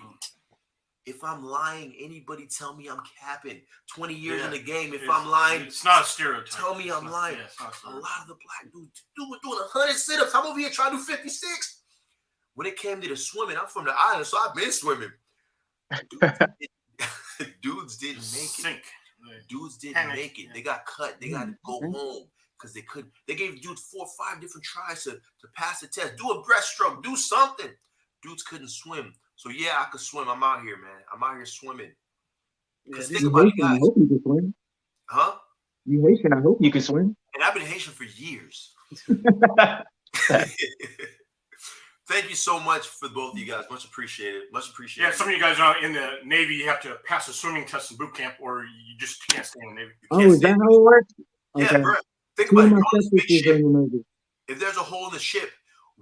if I'm lying, anybody tell me I'm capping. 20 years in the game, if I'm lying, it's not a stereotype. Tell me I'm lying. Yeah, a lot of the black dudes were doing 100 sit-ups. I'm over here trying to do 56. When it came to the swimming, I'm from the island, so I've been swimming. Dudes didn't make it. Dudes didn't make it. They got cut. They got to go home because they couldn't. They gave dudes 4 or 5 different tries to pass the test. Do a breaststroke. Do something. Dudes couldn't swim. So yeah, I could swim. I'm out here, man. I'm out here swimming. Because think about it, guys. I hope you can swim. Huh? You Haitian? I hope you can swim. And I've been Haitian for years. Thank you so much for both of you guys. Much appreciated. Much appreciated. Yeah, some of you guys know in the Navy, you have to pass a swimming test in boot camp, or you just can't stay in the Navy. Is that how it works? Yeah, okay. bro. Think about it. You're on this big ship. If there's a hole in the ship,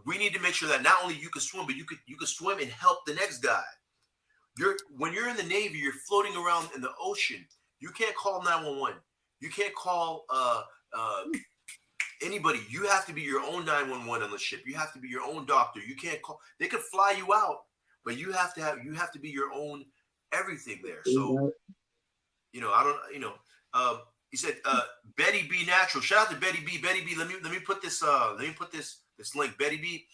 we need to make sure that not only you can swim, but you could swim and help the next guy. When you're in the Navy, you're floating around in the ocean. You can't call 911. You can't call anybody. You have to be your own 911 on the ship. You have to be your own doctor. You can't call. They could fly you out, but you have to be your own everything there. So, he said Betty B Natural. Shout out to Betty B. Betty B. Let me put this link. Betty B.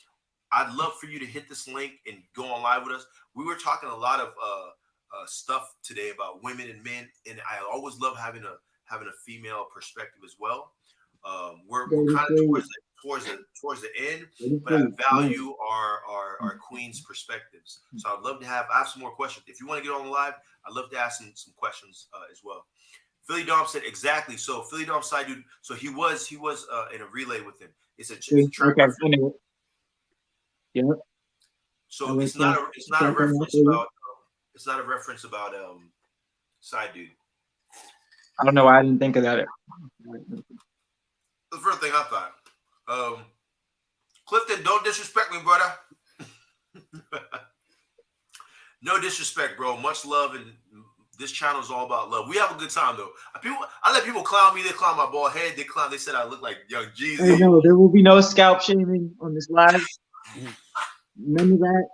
I'd love for you to hit this link and go on live with us. We were talking a lot of stuff today about women and men, and I always love having a female perspective as well. We're kind of towards the end, but I value our queen's perspectives. So I'd love to I have some more questions. If you want to get on the live, I'd love to ask some questions as well. Philly Dom said exactly. So Philly Dom side dude. So he was in a relay with him. It's a okay. Yeah. So it's not a reference about side dude. I don't know why I didn't think of that. The first thing I thought. Clifton, don't disrespect me, brother. No disrespect, bro. Much love, and this channel is all about love. We have a good time though. I let people clown me. They clown my bald head. They said I look like Young Jeezy. Hey, no, there will be no scalp shaming on this live. None of that.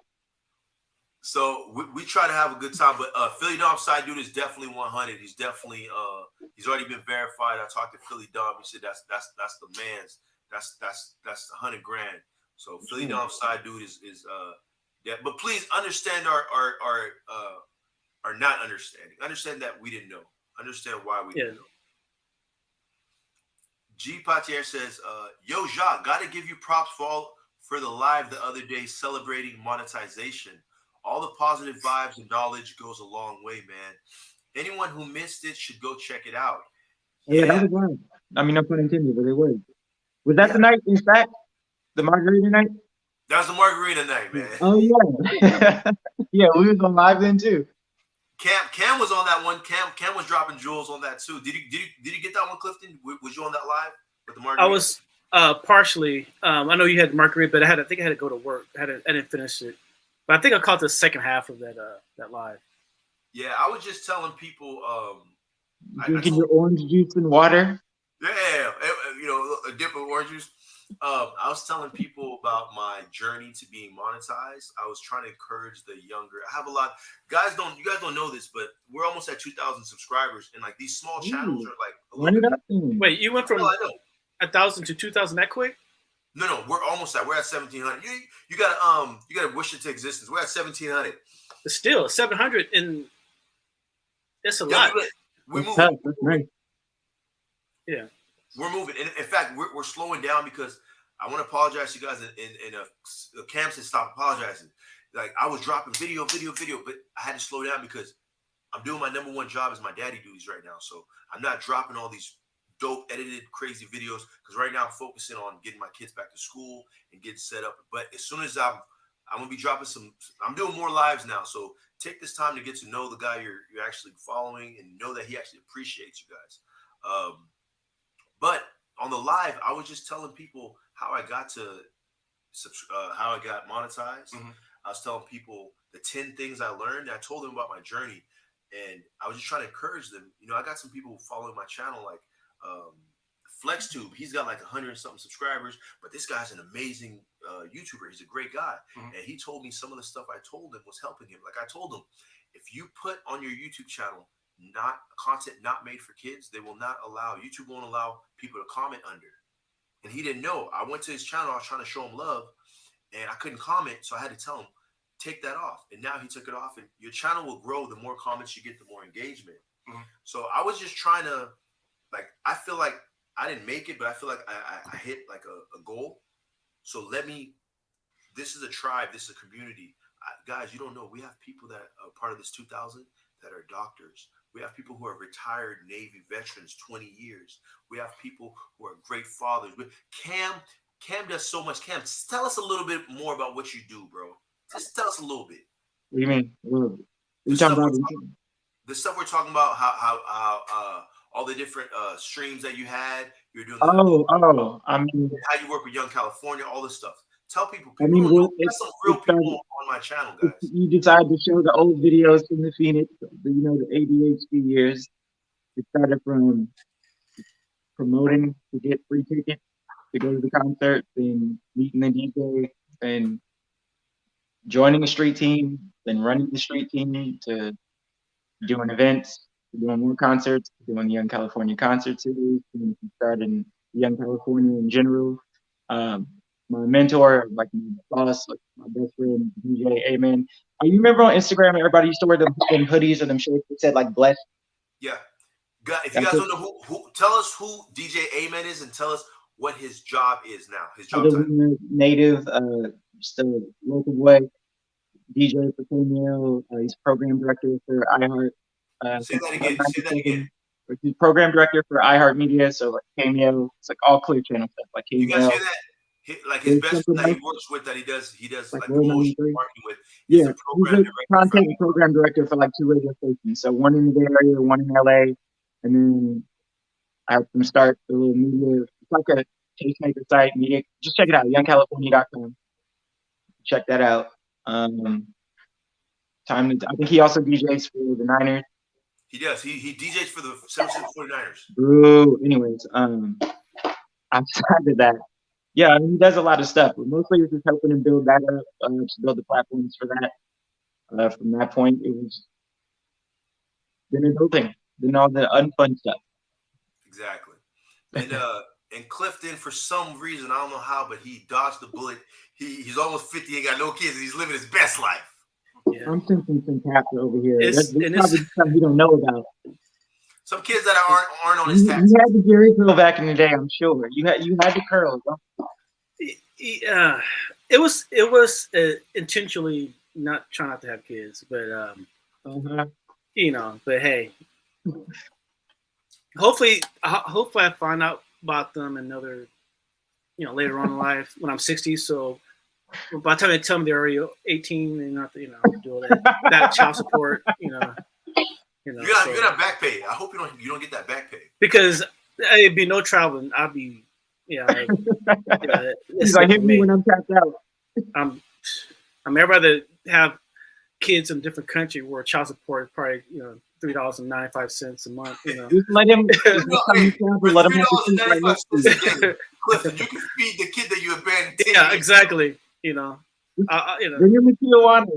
So we try to have a good time, but Philly Dom side dude is definitely 100. He's definitely he's already been verified. I talked to Philly Dom. He said that's the man's. That's $100 grand. So Philly Dom side dude is yeah. But please understand our not understanding. Understand that we didn't know. Understand why we didn't know. G Patier says, "Yo, Jacques, gotta give you props for the live the other day celebrating monetization. All the positive vibes and knowledge goes a long way, man. Anyone who missed it should go check it out." Yeah, that was fun. I mean, no pun intended, but it was. Was that the night, in fact? The margarita night? That was the margarita night, man. Oh, yeah. Yeah, we was on live then, too. Cam was on that one. Cam was dropping jewels on that, too. Did you get that one, Clifton? Was you on that live with the margarita? I was partially. I know you had margarita, but I think I had to go to work. I didn't finish it. But I think I caught the second half of that live. Yeah, I was just telling people. Drinking your orange juice and water. Yeah, a dip of orange juice. I was telling people about my journey to being monetized. I was trying to encourage the younger. I have a lot. You guys don't know this, but we're almost at 2,000 subscribers, and like these small channels are like. Run it up. Wait, you went from 1,000 to 2,000 that quick? No, we're almost at. We're at 1,700. You gotta wish it to existence. We're at 1,700. But still, 700 and that's a lot. We're moving. That's right. Yeah, we're moving. In fact, we're slowing down because I want to apologize to you guys. And Cam said stop apologizing. Like I was dropping video, but I had to slow down because I'm doing my number one job as my daddy duties right now. So I'm not dropping all these dope edited crazy videos because right now I'm focusing on getting my kids back to school and getting set up. But as soon as I'm gonna be dropping I'm doing more lives now. So take this time to get to know the guy you're actually following and know that he actually appreciates you guys. But on the live, I was just telling people how I got monetized. Mm-hmm. I was telling people the 10 things I learned. I told them about my journey, and I was just trying to encourage them. I got some people following my channel, like FlexTube. He's got like 100 and something subscribers, but this guy's an amazing YouTuber. He's a great guy, and he told me some of the stuff I told him was helping him. Like I told him, if you put on your YouTube channel content not made for kids, they will not allow, YouTube won't allow people to comment under. And he didn't know. I went to his channel, I was trying to show him love, and I couldn't comment, so I had to tell him, take that off. And now he took it off, and your channel will grow. The more comments you get, the more engagement. Mm-hmm. So I was just trying to, I feel like I didn't make it, but I feel like I hit like a goal. So this is a tribe, this is a community. Guys, you don't know, we have people that are part of this 2,000 that are doctors. We have people who are retired Navy veterans, 20 years. We have people who are great fathers. Cam does so much. Cam, tell us a little bit more about what you do, bro. Just tell us a little bit. What do you mean? The stuff we're talking about, how all the different streams that you had, you're doing. I mean, how you work with Young California, all this stuff. Tell people. I mean, there's some real people on my channel, guys. You decided to show the old videos from the Phoenix, the ADHD years. It started from promoting to get free tickets to go to the concert, then meeting the DJ, and joining a street team, then running the street team, to doing events, to doing more concerts, doing the Young California concert series, and starting Young California in general. My mentor, like my boss, like my best friend, DJ Amen. You remember on Instagram, everybody used to wear them hoodies or them shirts that said like "blessed." Yeah. If you guys don't know who, tell us who DJ Amen is and tell us what his job is now. His job title. Native, just a local boy, DJ for KML. He's program director for iHeart. Say that again. He's program director for iHeartMedia, so like KML, it's like all Clear Channel stuff. Like KML. You guys hear that? Like his best friend that he works with, that he does like promotion marketing with. Yeah, he's a content and program director for like 2 radio stations. So one in the Bay Area, one in LA, and then I helped him start the little media. It's like a tastemaker site. Media. Just check it out, youngcalifornia.com. Check that out. I think he also DJs for the Niners. He does. He DJs for the San Francisco 49ers. Ooh. Anyways, outside of that. Yeah, I mean, he does a lot of stuff, but mostly it's just helping him build that up, to build the platforms for that. From that point, it was then adulting, then all the unfun stuff. Exactly. And Clifton, for some reason, I don't know how, but he dodged the bullet. He's almost 50, ain't got no kids, and he's living his best life. Yeah. I'm sensing some capture over here. It's- That's and probably it's- something you don't know about. Some kids that aren't on his You tax. had the Jerry curl back in the day, I'm sure. You had the curls. It was intentionally not trying not to have kids, but you know, but hey, hopefully I find out about them another, you know, later on in life when I'm 60. So by the time they tell me they're already 18 and not, you know, do all that child support, you know. You're not back pay. I hope you don't get that back pay. Because it'd be no traveling. I'd be, He's like, hit me when I'm tapped out. I'd rather have kids in a different country where child support is probably, you know, $3.95 a month. You know, just let him. Let him have $3.95 Clifton, you can feed the kid that you abandoned. Yeah, exactly. You know, you know. Bring him a Tijuana.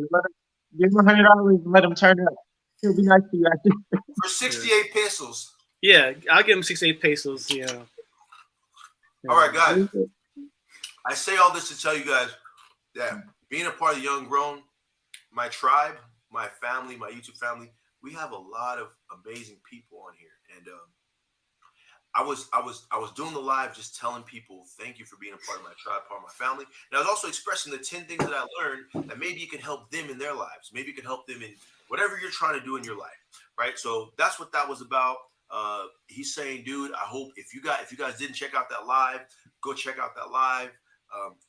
Give him $100 and let him turn up. He'll be nice to you after. For 68 pesos. Yeah, I'll give him 68 pesos. You know. All right, guys. I say all this to tell you guys that being a part of Young Grown, my tribe, my family, my YouTube family, we have a lot of amazing people on here. And I was doing the live just telling people thank you for being a part of my tribe, part of my family. And I was also expressing the 10 things that I learned that maybe you can help them in their lives. Maybe you can help them in whatever you're trying to do in your life, right? So that's what that was about. He's saying, dude, I hope if you guys didn't check out that live, go check out that live.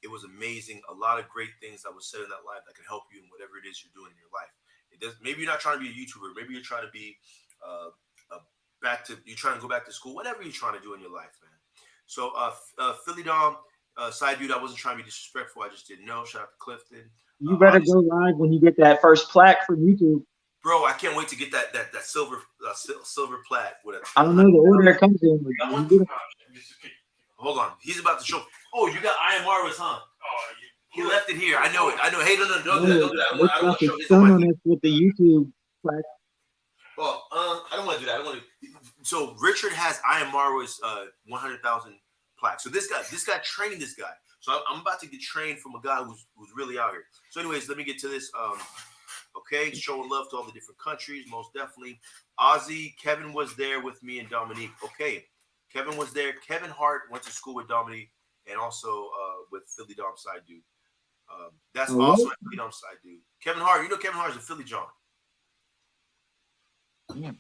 It was amazing. A lot of great things that was said in that live that can help you in whatever it is you're doing in your life. Maybe you're not trying to be a YouTuber. Maybe you're trying to be you're trying to go back to school. Whatever you're trying to do in your life, man. So Philly Dom, side dude, I wasn't trying to be disrespectful. I just didn't know. Shout out to Clifton. You better go live when you get that first plaque from YouTube. Bro, I can't wait to get that silver plaque with it. I don't know the order it comes in. Hold on, he's about to show. Oh, you got I Am Marvis, huh? Oh, he left it here. I know it. I know. Hey, no, don't do that. I want to show this on us with the YouTube plaque. Well, I don't want to do that. I want to. So Richard has I Am Marvis 100,000 plaques. So this guy trained this guy. So I'm about to get trained from a guy who's really out here. So anyways, let me get to this. Okay, showing love to all the different countries, most definitely. Ozzy, Kevin was there with me and Dominique. Okay, Kevin was there. Kevin Hart went to school with Dominique and also with Philly Dom side dude. That's also a Philly Dom side dude. Kevin Hart, you know Kevin Hart is a Philly John. Yeah.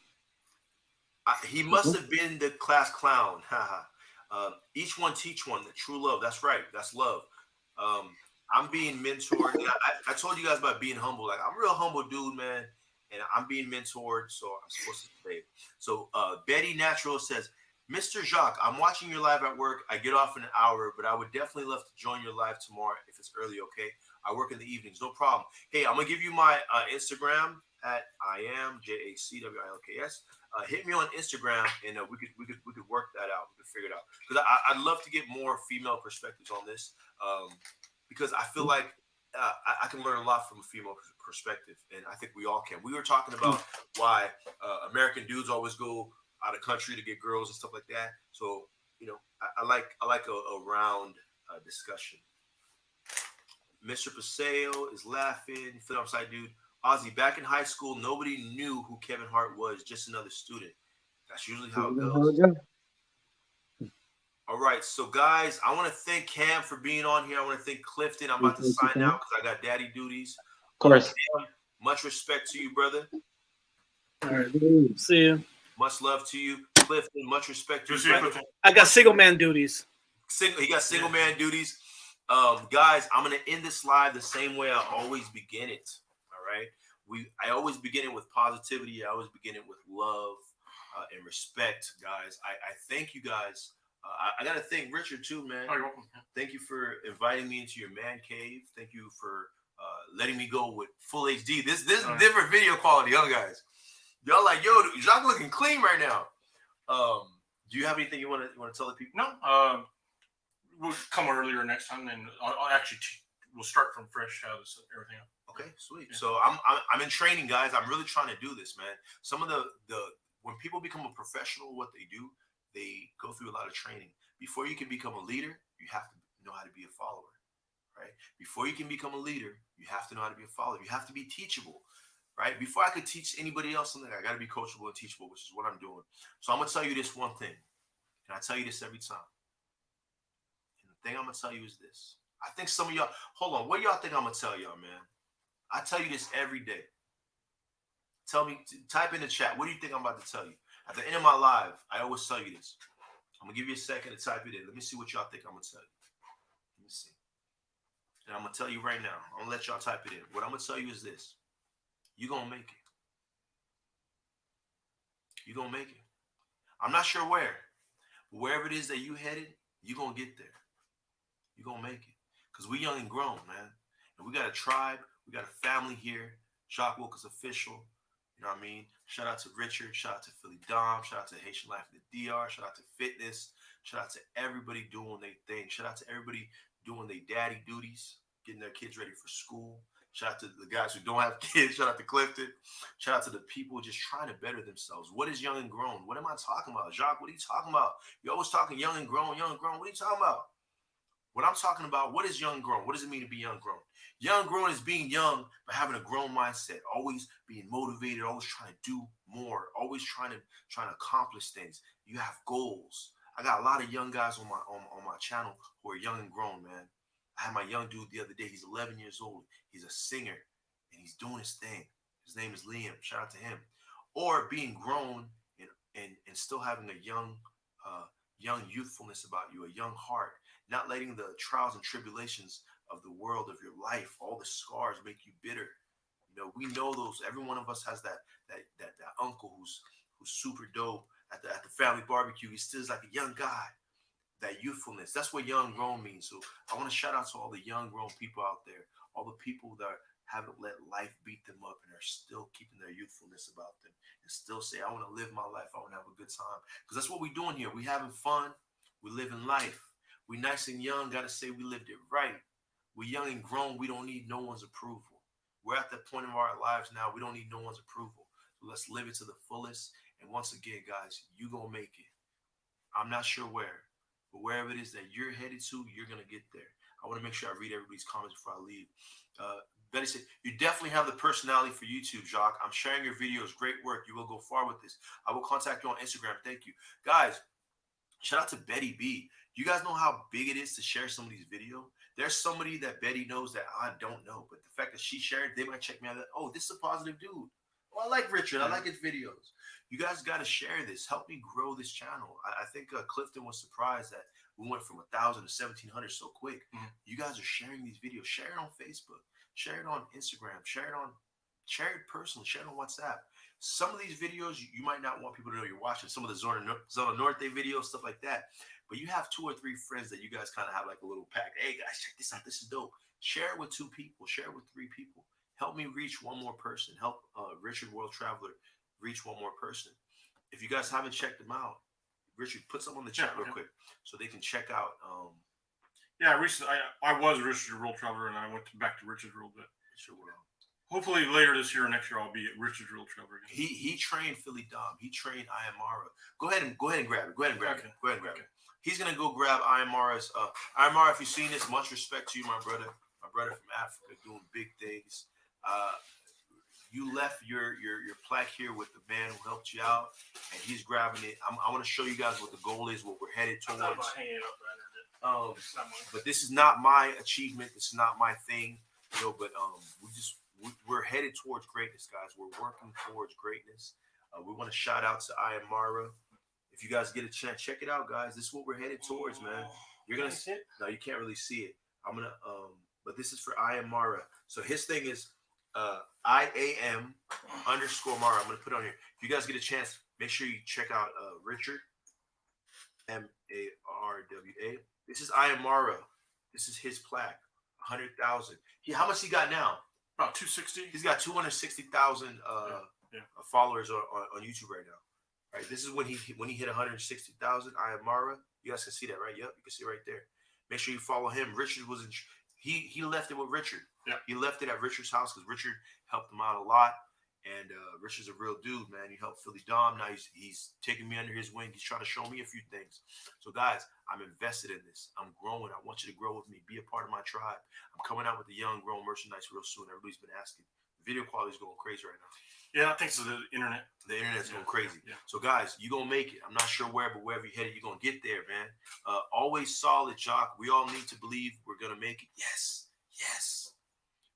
He must have been the class clown. Each one teach one. The true love. That's right. That's love. I'm being mentored. I told you guys about being humble. Like, I'm a real humble dude, man. And I'm being mentored, so I'm supposed to say it. So Betty Natural says, Mr. Jacques, I'm watching your live at work. I get off in an hour, but I would definitely love to join your live tomorrow if it's early, okay? I work in the evenings, no problem. Hey, I'm going to give you my Instagram at IamJACWILKS. Hit me on Instagram, and we could work that out. We could figure it out. Because I'd love to get more female perspectives on this. Because I feel like I can learn a lot from a female perspective, and I think we all can. We were talking about why American dudes always go out of country to get girls and stuff like that. So, you know, I like a round discussion. Mr. Paseo is laughing. Fit upside dude. Ozzy, back in high school, nobody knew who Kevin Hart was, just another student. That's usually how it goes. All right, so guys, I want to thank Cam for being on here. I want to thank Clifton. I'm about to sign out because I got daddy duties. Of course. Cam, much respect to you, brother. All right, see you. Much love to you, Clifton. Much respect to you. I got single man duties. He got single man duties. Guys, I'm gonna end this live the same way I always begin it. All right, I always begin it with positivity. I always begin it with love and respect, guys. I thank you guys. I gotta thank Richard too, man. Oh, you're welcome. Thank you for inviting me into your man cave. Thank you for letting me go with full HD. This is different video quality, huh, guys? Y'all like, yo, Jacques looking clean right now. Do you have anything you want to tell the people? No. We'll come earlier next time, and I'll actually we'll start from fresh. Everything up. Okay, sweet. Yeah. So I'm in training, guys. I'm really trying to do this, man. Some of the when people become a professional, what they do, they go through a lot of training. Before you can become a leader, you have to know how to be a follower. right? Before you can become a leader, you have to know how to be a follower. You have to be teachable, right? Before I could teach anybody else something, I got to be coachable and teachable, which is what I'm doing. So I'm going to tell you this one thing. And I tell you this every time. And the thing I'm going to tell you is this. I think some of y'all, hold on, what do y'all think I'm going to tell y'all, man? I tell you this every day. Tell me, type in the chat. What do you think I'm about to tell you? At the end of my live, I always tell you this. I'm going to give you a second to type it in. Let me see what y'all think I'm going to tell you. Let me see. And I'm going to tell you right now. I'm going to let y'all type it in. What I'm going to tell you is this. You're going to make it. You're going to make it. I'm not sure where. But wherever it is that you headed, you're going to get there. You're going to make it. Because we young and grown, man. And we got a tribe. We got a family here. Jacques Wilkins Official. You know what I mean? Shout out to Richard. Shout out to Philly Dom. Shout out to Haitian Life in the DR. Shout out to Fitness. Shout out to everybody doing their thing. Shout out to everybody doing their daddy duties, getting their kids ready for school. Shout out to the guys who don't have kids. Shout out to Clifton. Shout out to the people just trying to better themselves. What is young and grown? What am I talking about? Jacques, what are you talking about? You're always talking young and grown, young and grown. What are you talking about? What I'm talking about, what is young and grown? What does it mean to be young and grown? Young and grown is being young, but having a grown mindset, always being motivated, always trying to do more, always trying to accomplish things. You have goals. I got a lot of young guys on my channel who are young and grown, man. I had my young dude the other day. He's 11 years old. He's a singer, and he's doing his thing. His name is Liam. Shout out to him. Or being grown and still having a young youthfulness about you, a young heart, not letting the trials and tribulations of the world, of your life, all the scars make you bitter. You know, we know those. Every one of us has that uncle who's super dope at the family barbecue. He still is like a young guy. That youthfulness. That's what young grown means. So I want to shout out to all the young grown people out there, all the people that haven't let life beat them up and are still keeping their youthfulness about them and still say, I want to live my life. I want to have a good time. Because that's what we're doing here. We having fun. We living life. We nice and young. Got to say we lived it right. We're young and grown. We don't need no one's approval. We're at the point of our lives now. We don't need no one's approval. So let's live it to the fullest. And once again, guys, you going to make it. I'm not sure where. But wherever it is that you're headed to, you're going to get there. I want to make sure I read everybody's comments before I leave. Betty said, you definitely have the personality for YouTube, Jacques. I'm sharing your videos. Great work. You will go far with this. I will contact you on Instagram. Thank you. Guys, shout out to Betty B. You guys know how big it is to share some of these videos? There's somebody that Betty knows that I don't know. But the fact that she shared, they might check me out. Oh, this is a positive dude. Oh, I like Richard. I like his videos. You guys got to share this. Help me grow this channel. I think Clifton was surprised that we went from 1,000 to 1,700 so quick. Mm-hmm. You guys are sharing these videos. Share it on Facebook. Share it on Instagram. Share it personally. Share it on WhatsApp. Some of these videos you might not want people to know you're watching. Some of the Zona Norte videos, stuff like that. But you have 2 or 3 friends that you guys kind of have like a little pack. Hey guys, check this out. This is dope. Share it with 2 people. Share it with 3 people. Help me reach one more person. Help Richard World Traveler reach one more person. If you guys haven't checked them out, Richard, put some on the chat real quick so they can check out. Yeah, recently I was Richard World Traveler, and I went back to Richard World. But hopefully later this year or next year I'll be at Richard World Traveler. He trained Philly Dom. He trained Ayamara. Go ahead and grab it. Go ahead and grab it. He's gonna go grab Ayamara's. Ayamara, if you've seen this, much respect to you, my brother. My brother from Africa, doing big things. You left your plaque here with the man who helped you out, and he's grabbing it. I want to show you guys what the goal is, what we're headed towards. But this is not my achievement. This is not my thing, you know. But we're headed towards greatness, guys. We're working towards greatness. We want to shout out to Ayamara. If you guys get a chance, check it out, guys. This is what we're headed towards, man. You're gonna see it. No, you can't really see it. I'm gonna but this is for Ayamara. So his thing is IAM _ Mara. I'm gonna put it on here. If you guys get a chance, make sure you check out Richard MARWA. This is Ayamara. This is his plaque. 100,000. How much he got now? About 260. He's got 260,000 followers on YouTube right now. Right. This is when he hit 160,000. Ayamara. You guys can see that, right? Yep. You can see right there. Make sure you follow him. Richard was in. He left it with Richard. Yeah. He left it at Richard's house because Richard helped him out a lot. And Richard's a real dude, man. He helped Philly Dom. Now he's taking me under his wing. He's trying to show me a few things. So, guys, I'm invested in this. I'm growing. I want you to grow with me. Be a part of my tribe. I'm coming out with the young, grown merchandise real soon. Everybody's been asking. The video quality is going crazy right now. Yeah, I think so. The internet. The internet's going crazy. Yeah. So, guys, you're going to make it. I'm not sure where, but wherever you're headed, you're going to get there, man. Always solid, Jock. We all need to believe we're going to make it. Yes. Yes.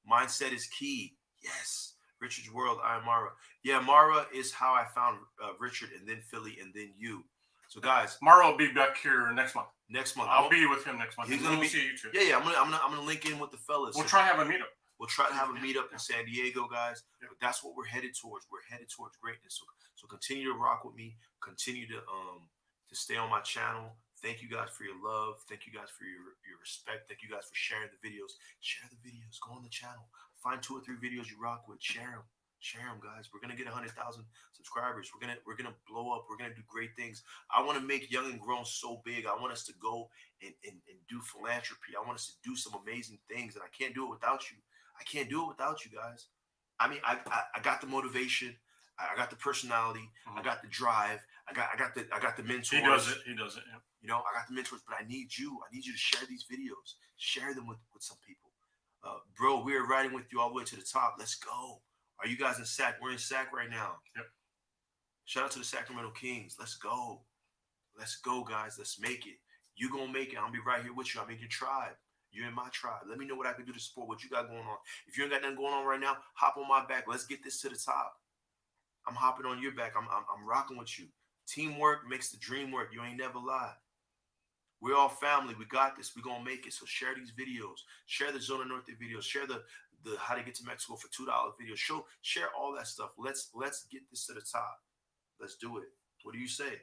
Mindset is key. Yes. Richard's World, I am Mara. Yeah, Mara is how I found Richard, and then Philly, and then you. So, guys, Mara will be back here next month. Next month, I'll be with him next month. He's gonna be. See you too. Yeah. I'm gonna link in with the fellas. We'll try to have a meetup. We'll try to have a meetup in San Diego, guys. But that's what we're headed towards. We're headed towards greatness. So continue to rock with me. Continue to stay on my channel. Thank you guys for your love. Thank you guys for your respect. Thank you guys for sharing the videos. Share the videos. Go on the channel. Find 2 or 3 videos you rock with. Share them. Share them, guys. We're gonna get 100,000 subscribers. We're gonna blow up. We're gonna do great things. I want to make Young and Grown so big. I want us to go and do philanthropy. I want us to do some amazing things, and I can't do it without you. I can't do it without you guys. I mean, I got the motivation. I got the personality. I got the drive. I got the mentors. He does it. Yeah. You know, I got the mentors, but I need you. I need you to share these videos. Share them with some people. Bro, we are riding with you all the way to the top. Let's go. Are you guys in SAC? We're in SAC right now. Yep. Shout out to the Sacramento Kings. Let's go. Let's go, guys. Let's make it. You gonna make it. I'll be right here with you. I'm in your tribe. You're in my tribe. Let me know what I can do to support what you got going on. If you ain't got nothing going on right now, hop on my back. Let's get this to the top. I'm hopping on your back. I'm rocking with you. Teamwork makes the dream work. You ain't never lied. We're all family. We got this. We're going to make it. So share these videos. Share the Zona Norte videos. Share the how to get to Mexico for $2 videos. Share all that stuff. Let's get this to the top. Let's do it. What do you say?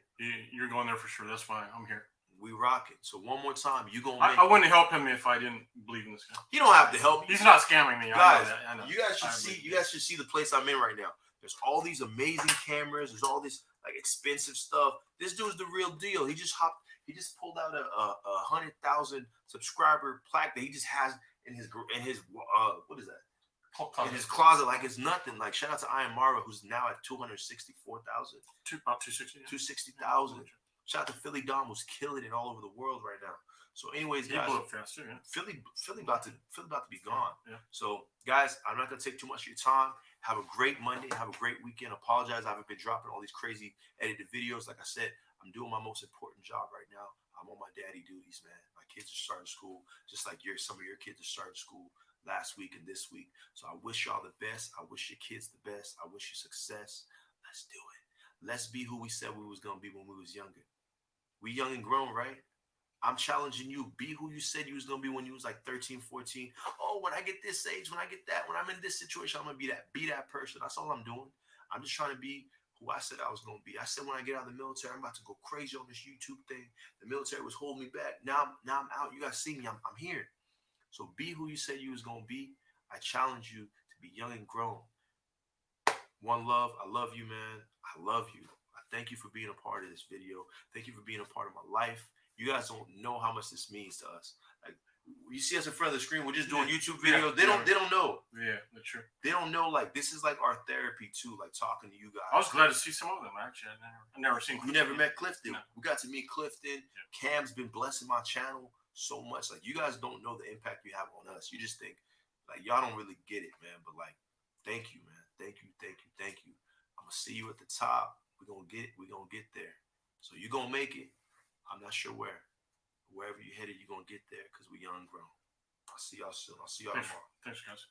You're going there for sure. That's why I'm here. We rocking. So one more time, you gonna. I wouldn't help him if I didn't believe in this guy. You don't have to help me. He's not scamming me, guys. I know. You guys should see. You guys should see the place I'm in right now. There's all these amazing cameras. There's all this like expensive stuff. This dude's the real deal. He just pulled out a 100,000 subscriber plaque that he just has in his what is that? In his closet, like it's nothing. Like shout out to Ian Mara, who's now at 264,000. About 260. 260,000. Shout out to Philly Dom, who's killing it all over the world right now. So, anyways, guys, blew up fast too, yeah. Philly about to be gone. Yeah. So, guys, I'm not gonna take too much of your time. Have a great Monday. Have a great weekend. Apologize, I haven't been dropping all these crazy edited videos. Like I said, I'm doing my most important job right now. I'm on my daddy duties, man. My kids are starting school, just like some of your kids are starting school last week and this week. So, I wish y'all the best. I wish your kids the best. I wish you success. Let's do it. Let's be who we said we was gonna be when we was younger. We young and grown, right? I'm challenging you. Be who you said you was going to be when you was like 13, 14. Oh, when I get this age, when I get that, when I'm in this situation, I'm going to be that person. That's all I'm doing. I'm just trying to be who I said I was going to be. I said when I get out of the military, I'm about to go crazy on this YouTube thing. The military was holding me back. Now I'm out. You guys see me. I'm here. So be who you said you was going to be. I challenge you to be young and grown. One love. I love you, man. I love you. Thank you for being a part of this video. Thank you for being a part of my life. You guys don't know how much this means to us. Like you see us in front of the screen, we're just doing YouTube videos. They don't know. Yeah, that's true. They don't know. Like this is like our therapy too. Like talking to you guys. I was glad to see some of them. Actually, I never seen. You never met Clifton. No. We got to meet Clifton. Yeah. Cam's been blessing my channel so much. Like you guys don't know the impact you have on us. You just think like y'all don't really get it, man. But like, thank you, man. Thank you. I'm gonna see you at the top. We're gonna get there. So you're gonna make it. I'm not sure where. Wherever you're headed, you're gonna get there because we're young and grown. I'll see y'all soon. I'll see y'all tomorrow. Thanks, guys.